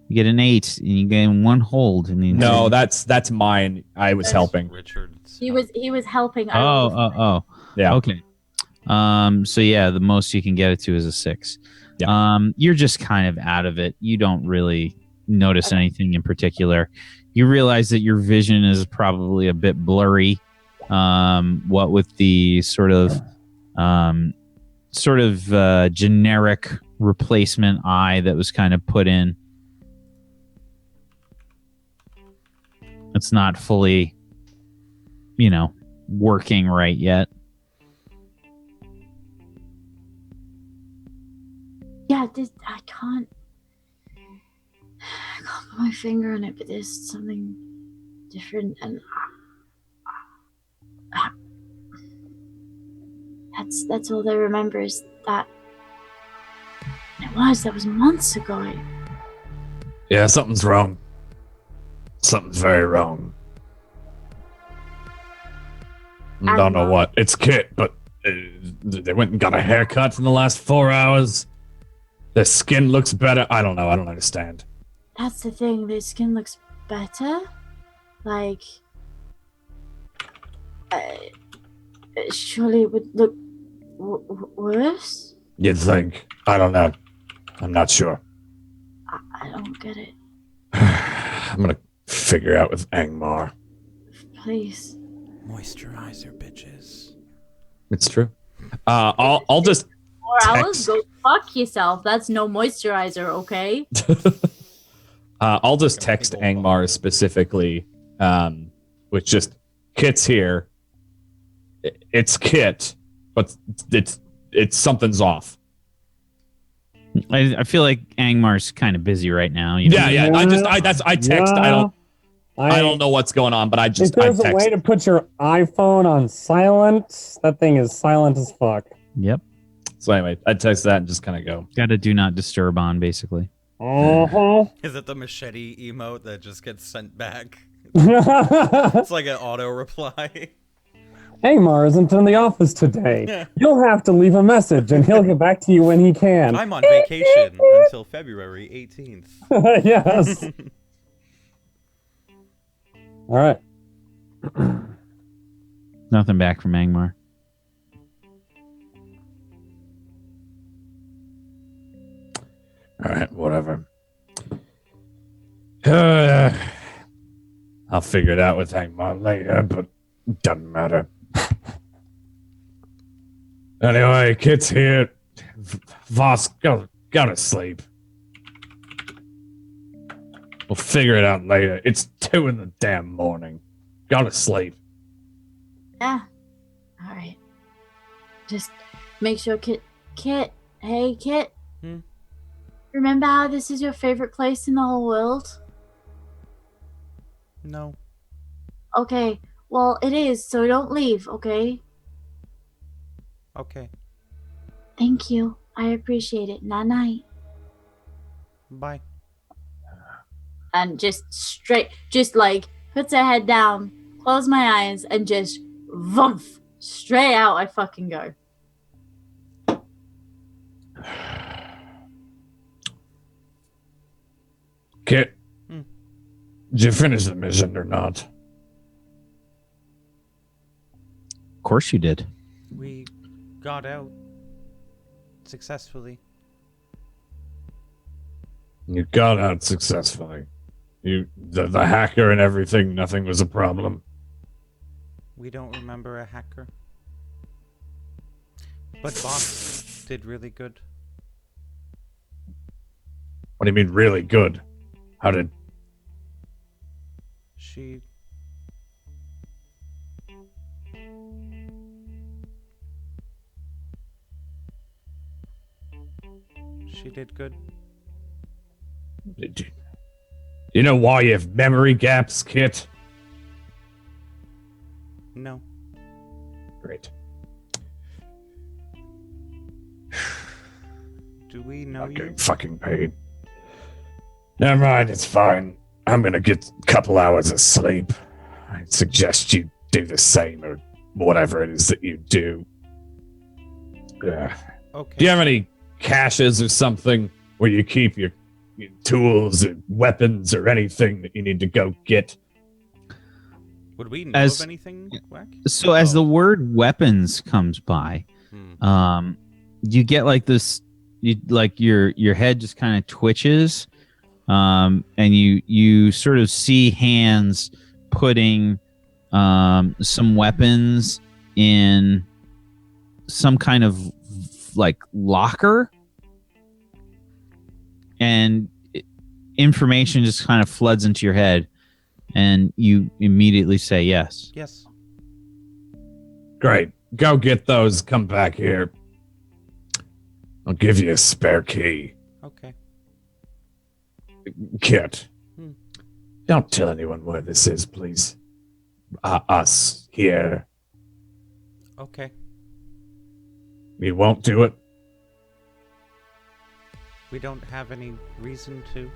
You get an 8, and you gain 1 hold. In the No, that's mine. I was helping. Richard's. He was helping. Oh. Yeah. Okay. So yeah, the most you can get it to is a 6. Yeah. You're just kind of out of it. You don't really notice anything in particular. You realize that your vision is probably a bit blurry. What with the sort of generic replacement eye that was kind of put in. It's not fully, working right yet. Yeah, I can't put my finger on it, but there's something different, and that's all I remember is that. That was months ago. Yeah, something's wrong. Something's very wrong. Don't know what. It's Kit, but they went and got a haircut in the last 4 hours. The skin looks better. I don't know. I don't understand. That's the thing. Their skin looks better. Like, surely it would look worse. You'd think. I don't know. I'm not sure. I don't get it. I'm gonna figure out with Angmar. Please. Moisturizer, bitches. It's true. I'll just 4 hours? text. Go fuck yourself. That's no moisturizer, okay? I'll just Gonna text make a Angmar specifically, with just Kit's here. It's Kit, but it's something's off. I feel like Angmar's kind of busy right now. You know? Yeah. I text. Yeah. I don't know what's going on, but I If just I there's a text. way to put your iPhone on silent, that thing is silent as fuck. Yep. So anyway, I text that and just kind of go. Got a do not disturb on, basically. Uh-huh. Is it the machete emote that just gets sent back? Angmar It's like an auto reply. isn't in the office today. You'll have to leave a message and he'll get back to you when he can. I'm on vacation until February 18th. Yes. All right. Nothing back from Angmar. All right, whatever. I'll figure it out with Angmar later, but it doesn't matter. Anyway, Kit's here. Voss, go to sleep. We'll figure it out later. It's 2 in the damn morning. Go to sleep. Yeah. All right. Just make sure Kit. Hey, Kit. Hmm? Remember how this is your favorite place in the whole world? No. Okay. Well, it is, so don't leave, okay? Okay. Thank you. I appreciate it. Night-night. Bye. And just like, puts her head down, close my eyes, and just, voof, straight out I fucking go. Kit, Hmm. did you finish the mission or not? Of course you did. We got out successfully. You got out successfully. The hacker and everything, nothing was a problem. We don't remember a hacker. But Boss did really good. What do you mean really good? How did... She did good. Do you know why you have memory gaps, Kit? No. Great. Do we know Not you? getting fucking paid. Never mind, it's fine. I'm gonna get a couple hours of sleep. I suggest you do the same or whatever it is that you do. Okay. Do you have any caches or something where you keep your tools or weapons or anything that you need to go get? Would we know As- of anything, Whack? So as the word weapons comes by, you get like this, your head just kind of twitches, and you sort of see hands putting some weapons in some kind of like locker, and information just kind of floods into your head, and you immediately say yes. Yes. Great. Go get those. Come back here. I'll give you a spare key. Okay. Kit. Hmm. Don't tell anyone where this is, please. Us here. Okay. You won't do it? We don't have any reason to.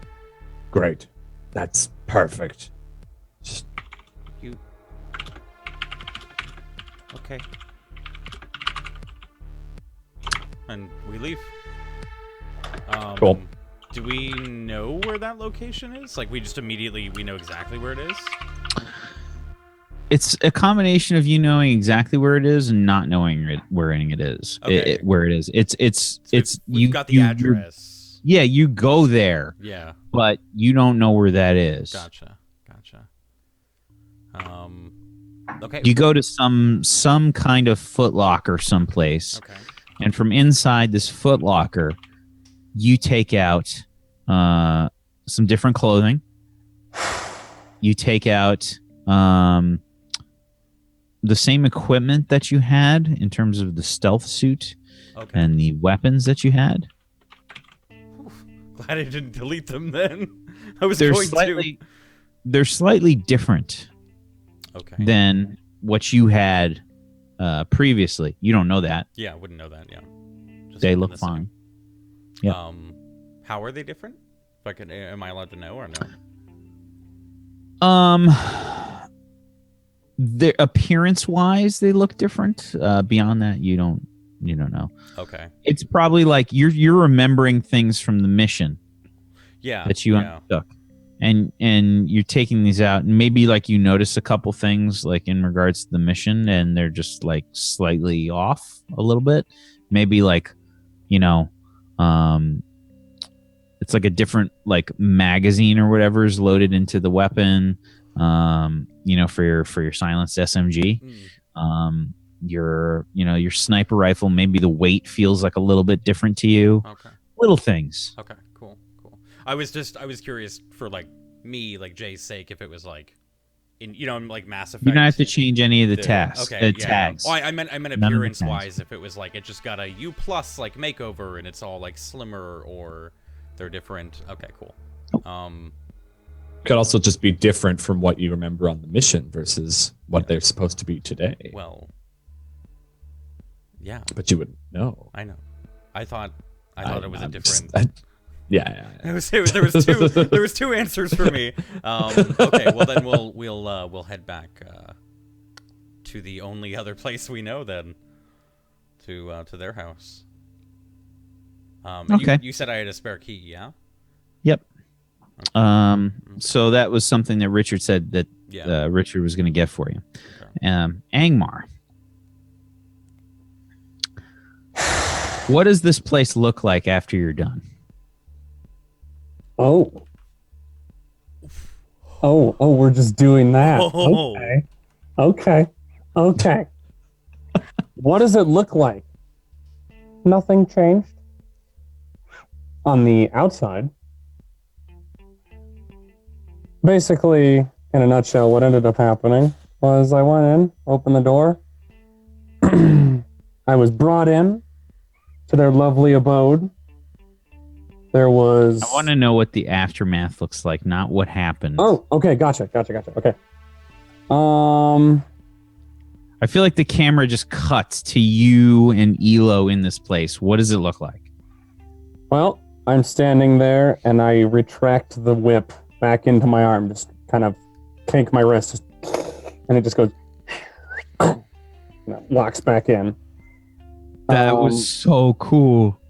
Great. That's perfect. You. Okay. And we leave. Cool. Do we know where that location is? Like, we know exactly where it is? It's a combination of you knowing exactly where it is and not knowing where it is. Okay. Where it is. It's we've got the address. Yeah, you go there. Yeah. But you don't know where that is. Gotcha. Okay. You go to some kind of Foot Locker someplace. Okay. And from inside this Foot Locker, you take out some different clothing. You take out the same equipment that you had in terms of the stealth suit and the weapons that you had. Glad I didn't delete them then. I was They're going slightly, They're slightly different than what you had previously. You don't know that. Yeah, I wouldn't know that. Yeah. Just they look fine. Yeah. How are they different? Am I allowed to know or no? Their appearance-wise, they look different. Beyond that, you don't know. Okay. It's probably like you're remembering things from the mission. Yeah. That you undertook, and you're taking these out, and maybe like you notice a couple things like in regards to the mission, and they're just like slightly off a little bit. Maybe like, it's like a different like magazine or whatever is loaded into the weapon. For your silenced SMG. Your sniper rifle, maybe the weight feels like a little bit different to you. Okay. Little things. Okay, cool. I was curious for like me, like Jay's sake, if it was like in like Mass Effect. You don't have to change any of the tags. Tags. Oh, I meant appearance wise, if it was like it just got a U+ like makeover and it's all like slimmer or they're different. Okay, cool. Could also just be different from what you remember on the mission versus what they're supposed to be today. Well, yeah. But you wouldn't know. I know. I thought it was a different. Yeah. There was two answers for me. Okay, well then we'll head back to the only other place we know then, to their house. Okay. You said I had a spare key, yeah? Yep. So that was something that Richard said that Richard was going to get for you. Okay. Angmar. What does this place look like after you're done? Oh, we're just doing that. Oh. Okay. What does it look like? Nothing changed. On the outside. Basically, in a nutshell, what ended up happening was I went in, opened the door. I was brought in to their lovely abode. There was... I want to know what the aftermath looks like, not what happened. Oh, okay, gotcha. Okay. I feel like the camera just cuts to you and Elo in this place. What does it look like? Well, I'm standing there, and I retract the whip back into my arm, just kind of kink my wrist, and it just goes, locks back in. That was so cool.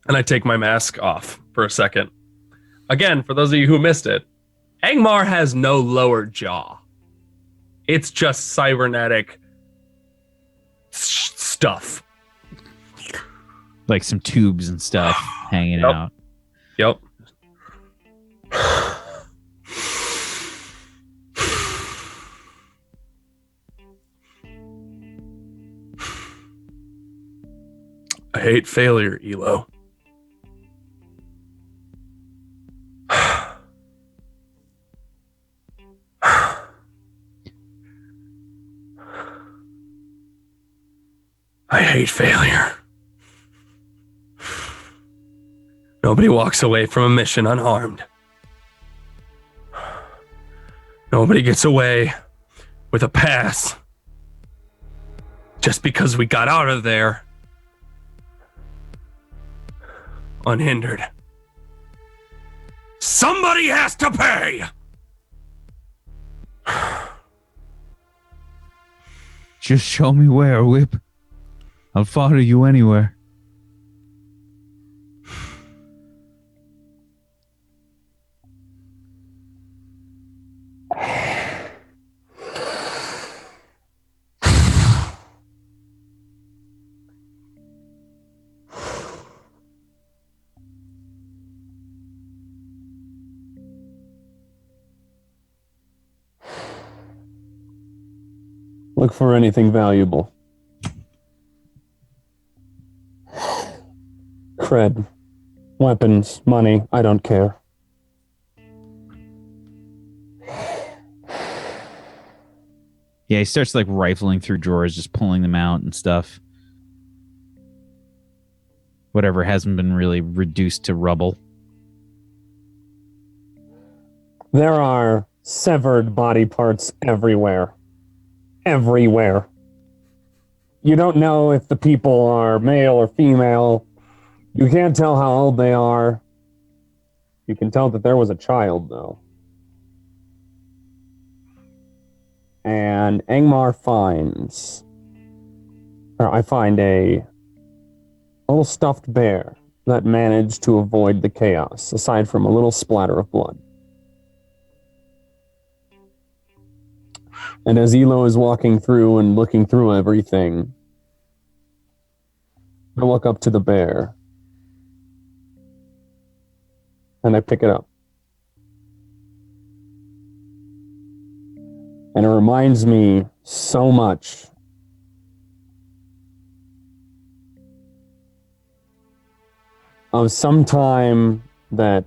And I take my mask off for a second. Again, for those of you who missed it, Angmar has no lower jaw. It's just cybernetic stuff. Like some tubes and stuff hanging out. Yep. I hate failure, Elo. I hate failure. Nobody walks away from a mission unharmed. Nobody gets away with a pass just because we got out of there unhindered. Somebody has to pay! Just show me where, Whip. I'll follow you anywhere. Look for anything valuable. Cred, weapons, money, I don't care. Yeah, he starts like rifling through drawers, just pulling them out and stuff. Whatever hasn't been really reduced to rubble. There are severed body parts everywhere. Everywhere. You don't know if the people are male or female. You can't tell how old they are. You can tell that there was a child, though. And Angmar finds... Or I find a little stuffed bear that managed to avoid the chaos, aside from a little splatter of blood. And as Elo is walking through and looking through everything, I walk up to the bear. And I pick it up. And it reminds me so much of some time that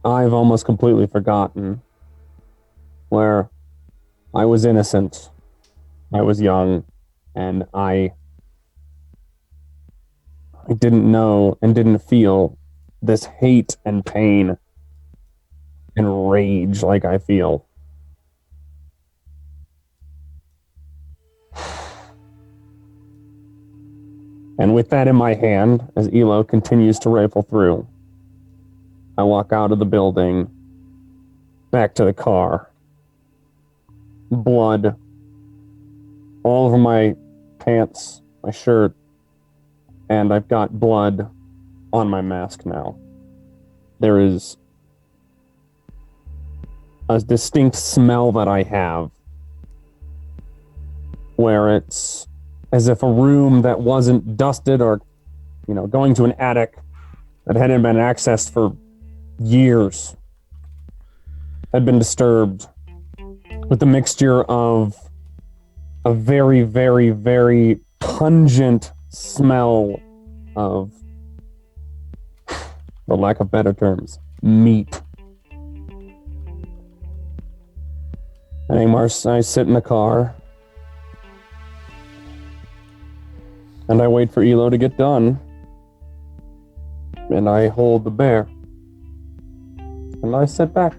I've almost completely forgotten, where I was innocent, I was young, and I didn't know and didn't feel this hate and pain and rage like I feel. And with that in my hand, as Elo continues to rifle through, I walk out of the building, back to the car. Blood all over my pants, my shirt, and I've got blood on my mask now. There is a distinct smell that I have where it's as if a room that wasn't dusted or, going to an attic that hadn't been accessed for years had been disturbed with the mixture of a very, very, very pungent smell of, for lack of better terms, meat. And I sit in the car and I wait for Elo to get done. And I hold the bear. And I sit back.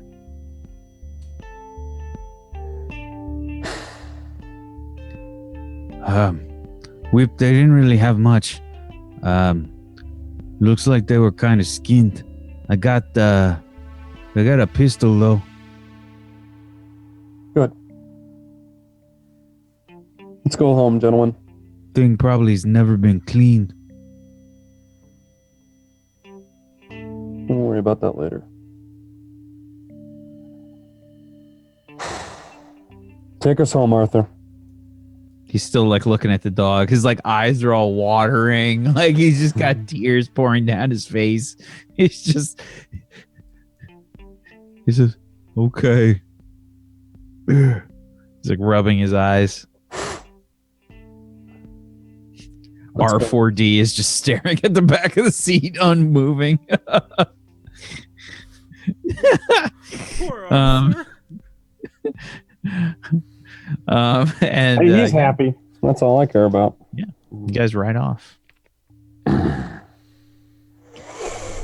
Whip, they didn't really have much. Looks like they were kind of skinned. I got a pistol though. Good. Let's go home, gentlemen. Thing probably has never been cleaned. Don't worry about that later. Take us home, Arthur. He's still like looking at the dog. His like eyes are all watering. Like he's just got tears pouring down his face. He says, okay. He's like rubbing his eyes. R4D is just staring at the back of the seat, unmoving. And he's happy. That's all I care about. Yeah, you guys ride off.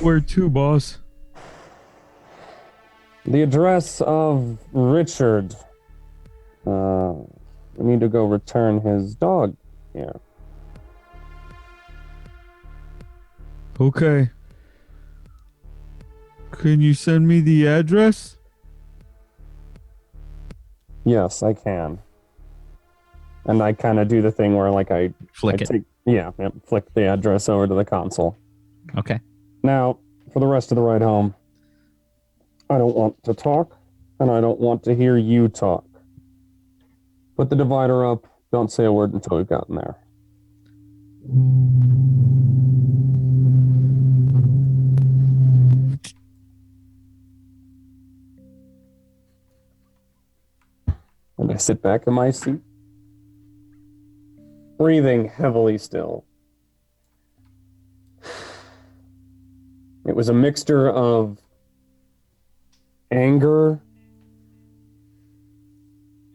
Where to, boss? The address of Richard. We need to go return his dog here. Okay. Can you send me the address? Yes, I can. And I kind of do the thing where, like, I Flick it. flick the address over to the console. Okay. Now, for the rest of the ride home, I don't want to talk, and I don't want to hear you talk. Put the divider up. Don't say a word until we've gotten there. And I sit back in my seat, breathing heavily still. It was a mixture of anger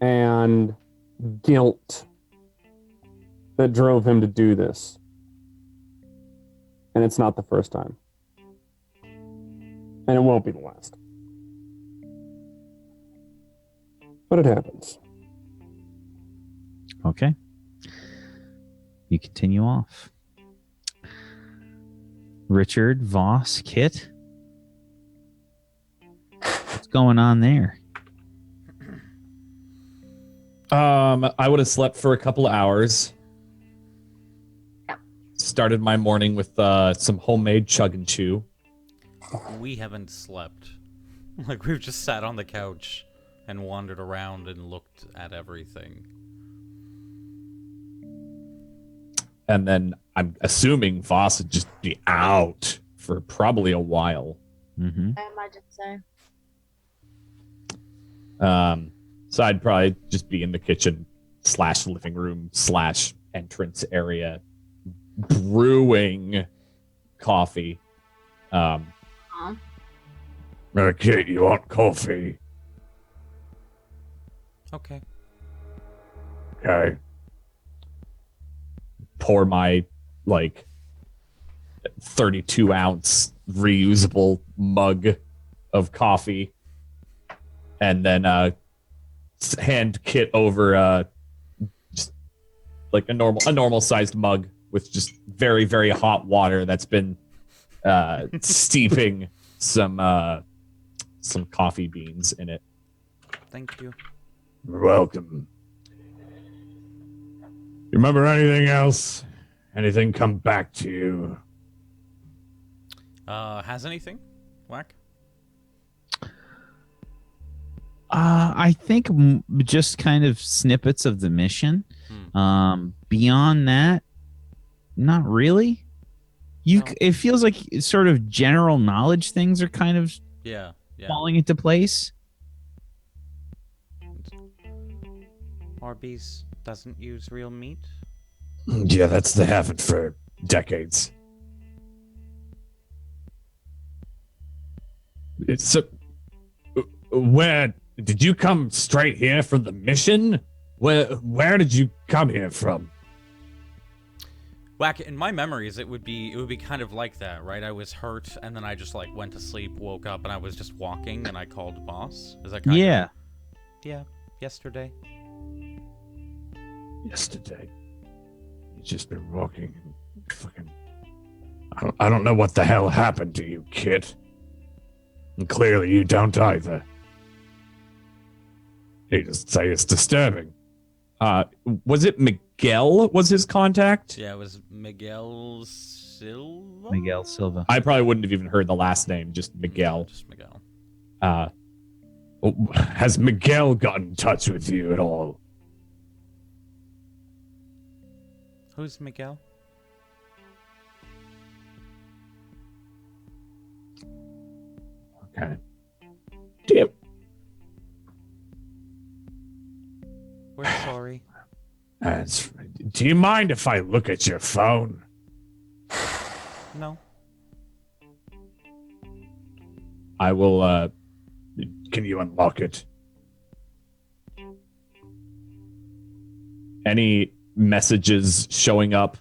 and guilt that drove him to do this. And it's not the first time. And it won't be the last. But it happens. Okay. You continue off. Richard, Voss, Kit. What's going on there? I would have slept for a couple of hours. Started my morning with some homemade chug and chew. We haven't slept. Like, we've just sat on the couch and wandered around and looked at everything. And then I'm assuming Voss would just be out for probably a while. Mm-hmm. I imagine so. So I'd probably just be in the kitchen / living room / entrance area brewing coffee. Kate, you want coffee? Okay. Okay. Pour my 32-ounce reusable mug of coffee, and then hand Kit over just like a normal sized mug with just very, very hot water that's been steeping some coffee beans in it. Thank you. You're welcome. You remember anything else? Anything come back to you? Has anything? Whack? I think just kind of snippets of the mission. Beyond that, not really. It feels like sort of general knowledge things are kind of Yeah. falling into place. Arby's doesn't use real meat. Yeah, that's they haven't for decades. Where did you come straight here from the mission? Where did you come here from? Whack, in my memories, it would be kind of like that, right? I was hurt, and then I just went to sleep, woke up, and I was just walking, and I called boss. Is that kind of? Yeah, yesterday. Yesterday. You just been walking and fucking. I don't know what the hell happened to you, kid. And clearly you don't either. You just say it's disturbing. Was it Miguel was his contact? Yeah, it was Miguel Silva? Miguel Silva. I probably wouldn't have even heard the last name, just Miguel. Just Miguel. Has Miguel gotten in touch with you at all? Who's Miguel? Okay. Damn. We're sorry. Do you mind if I look at your phone? No. I will, Can you unlock it? any messages showing up?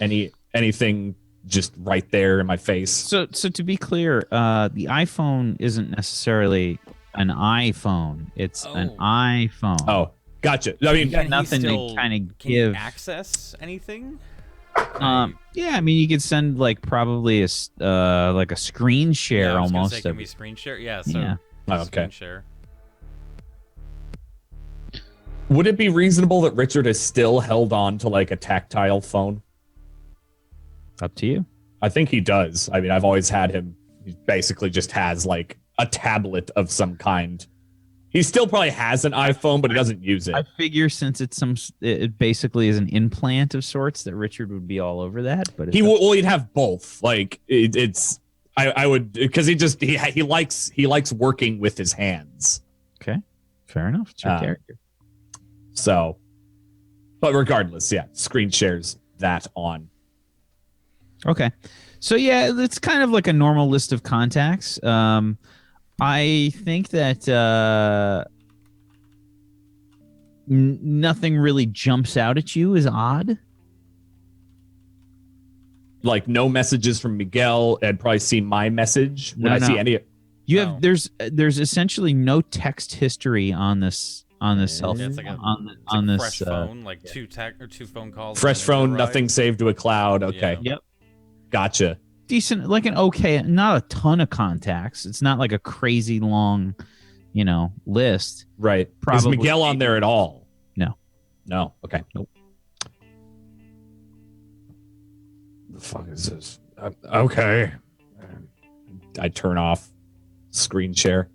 Anything just right there in my face? So to be clear, the iPhone isn't necessarily an iPhone. It's an iPhone. Oh, gotcha. I mean, got nothing to kind of give. Can he access anything? Yeah, I mean, you could send like probably like a screen share Yeah, I was gonna almost. say, can we screen share? Yeah. So Yeah. Oh, okay. Screen share. Would it be reasonable that Richard has still held on to like a tactile phone? Up to you. I think he does. I mean, I've always had him. He basically just has like a tablet of some kind. He still probably has an iPhone, but he doesn't use it. I figure since it basically is an implant of sorts, that Richard would be all over that. But He'd have both. Like I would, because he likes working with his hands. Okay, fair enough. It's your character. So, but regardless, yeah, screen shares that on. Okay, so yeah, it's kind of like a normal list of contacts. I think that nothing really jumps out at you as odd. Like no messages from Miguel. I'd probably see my message. Would I see any? You have there's essentially no text history on this cell Yeah, phone. it's like on this fresh phone, like two phone calls. Fresh and phone, then nothing saved to a cloud. Okay. Yeah. Yep. Gotcha. Decent, like an okay, not a ton of contacts. It's not like a crazy long, list. Right. Is Probably. Miguel on there at all? No. No. Okay. Nope. The fuck is this? Okay. I turn off screen share.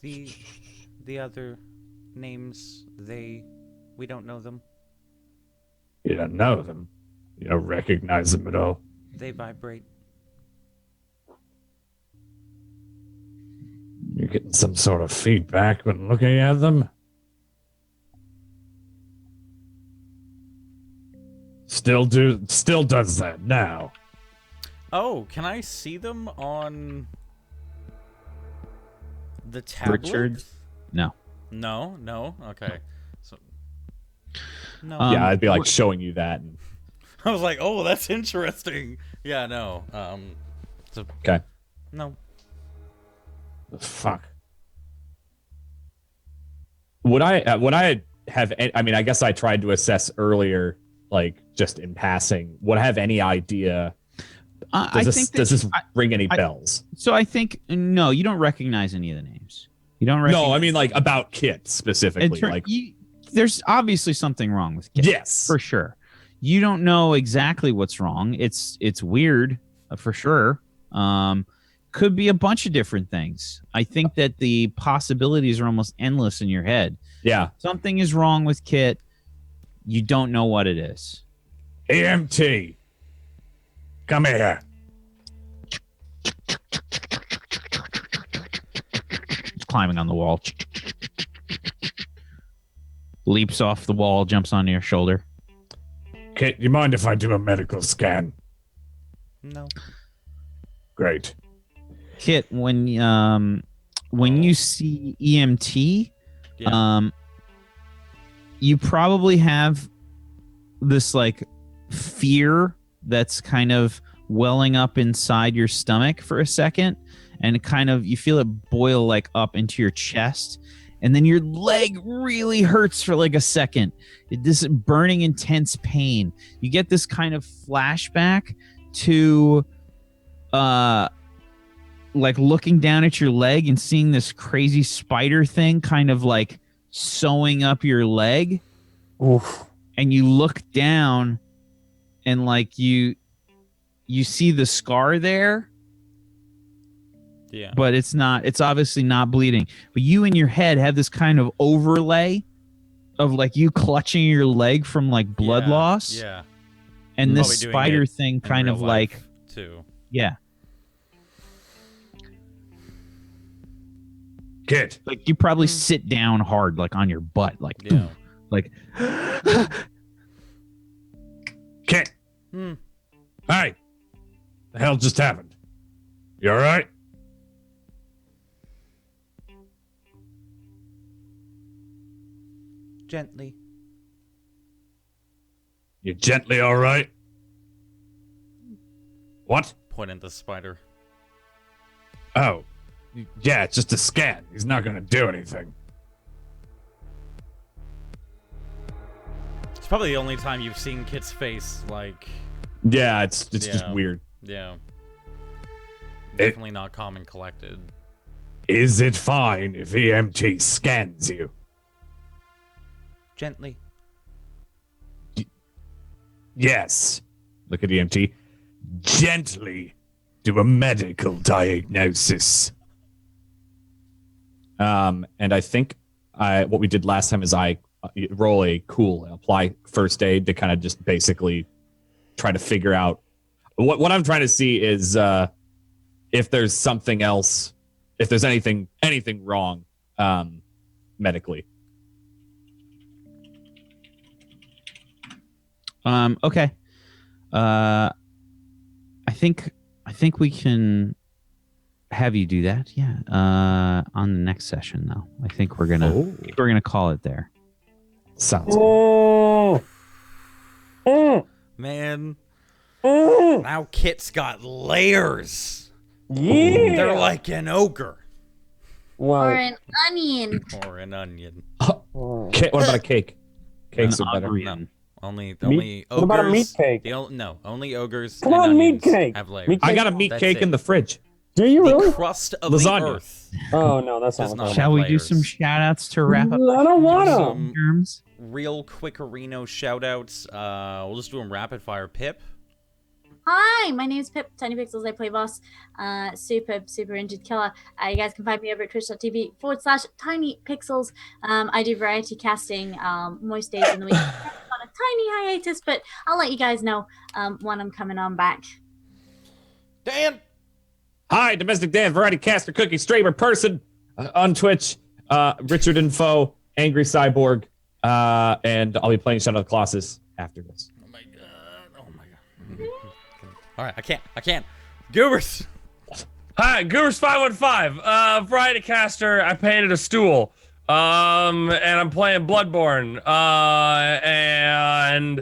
The other names, we don't know them. You don't know them. You don't recognize them at all. They vibrate. You're getting some sort of feedback when looking at them. Still does that now. Oh, can I see them on the tablet? Richard? No. No. Okay. So no. Yeah, I'd be like showing you that. And, I was like, oh, that's interesting. Yeah, no. So okay. no. The fuck. Would I have? I mean, I guess I tried to assess earlier, like just in passing. Would I have any idea? Does this ring any bells? So I think no, you don't recognize any of the names. You don't recognize. No, I mean like about Kit specifically. There's obviously something wrong with Kit. Yes, for sure. You don't know exactly what's wrong. It's weird, for sure. Could be a bunch of different things. I think that the possibilities are almost endless in your head. Yeah. Something is wrong with Kit. You don't know what it is. EMT. Come here. It's climbing on the wall. Leaps off the wall, jumps onto your shoulder. Kit, you mind if I do a medical scan? No. Great. Kit, when you see EMT, you probably have this like fear that's kind of welling up inside your stomach for a second, and it kind of, you feel it boil like up into your chest, and then your leg really hurts for like a second. This burning intense pain. You get this kind of flashback to like looking down at your leg and seeing this crazy spider thing kind of like sewing up your leg. Oof. And you look down and like you see the scar there. Yeah. But it's obviously not bleeding. But you in your head have this kind of overlay of like you clutching your leg from like blood loss. Yeah. And Probably this doing spider it thing in kind real of life, like too. Yeah. Kit. Like you probably sit down hard, like on your butt, like Yeah. like Kit. Hey. The hell just happened? You all right? Gently. You gently all right? What? Point at the spider. Oh. Yeah, it's just a scan. He's not gonna do anything. It's probably the only time you've seen Kit's face, like... Yeah, it's just weird. Yeah. Definitely not calm and collected. Is it fine if EMT scans you? Gently. Yes. Look at EMT. Gently do a medical diagnosis. And I think what we did last time is I roll a cool and apply first aid to kind of just basically try to figure out what I'm trying to see is if there's something else, if there's anything wrong medically. Okay. I think we can have you do that. Yeah. On the next session, though, I think we're gonna call it there. Sounds good. Man. Now Kit's got layers. Yeah. They're like an ogre. Well, Or an onion. Or an onion. What about a cake? Cakes are better. Onion. Only Meat? ogres. What about a meat cake? No, only ogres Come and on, meat onions cake. have layers. Meat I got a meat That's cake it. in the fridge. do you The really? crust of Lasagna. the earth. Oh no, that's Does not. not what Shall we do layers. some shout outs to wrap up? I don't want to. Some Terms? real quick Reno shout outs. We'll just do them rapid fire. Pip. Hi, my name is Pip, Tiny Pixels. I play boss. Super injured killer. You guys can find me over at twitch.tv/Tiny Pixels. I do variety casting most days in the week. On a tiny hiatus, but I'll let you guys know when I'm coming on back. Dan. Hi, Domestic Dan, Variety Caster, Cookie Streamer, Person on Twitch, Richard Info, Angry Cyborg, and I'll be playing Shadow of the Colossus after this. Oh my god. All right, I can't. Goobers. Hi, Goobers515. Variety caster. I painted a stool. And I'm playing Bloodborne. And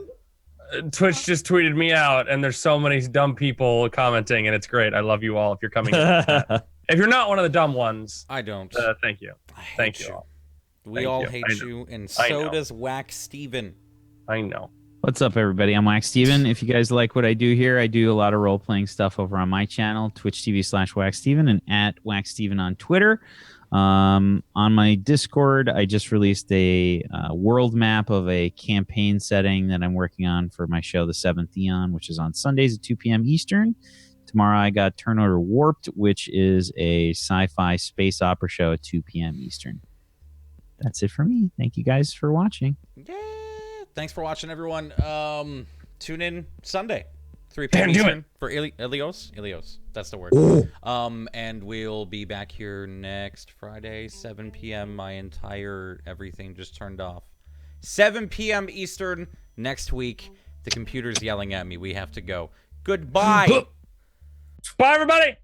Twitch just tweeted me out, and there's so many dumb people commenting, and it's great. I love you all. If you're coming, if you're not one of the dumb ones, I don't. thank you. I hate Thank you. All. We Thank all you. hate I know. you, and I so know. does Wacksteven. I know. What's up, everybody? I'm Wacksteven. If you guys like what I do here, I do a lot of role-playing stuff over on my channel, twitch.tv/Wacksteven, and at Wacksteven on Twitter. On my Discord, I just released a world map of a campaign setting that I'm working on for my show, The Seventh Eon, which is on Sundays at 2 p.m. Eastern. Tomorrow I got Turn Order Warped, which is a sci-fi space opera show at 2 p.m. Eastern. That's it for me. Thank you guys for watching. Yeah. Thanks for watching, everyone. Tune in Sunday, 3 p.m. Dan, do Eastern for Ilios. Ilios, that's the word. And we'll be back here next Friday, 7 p.m. My entire everything just turned off. 7 p.m. Eastern next week. The computer's yelling at me. We have to go. Goodbye. Bye, everybody.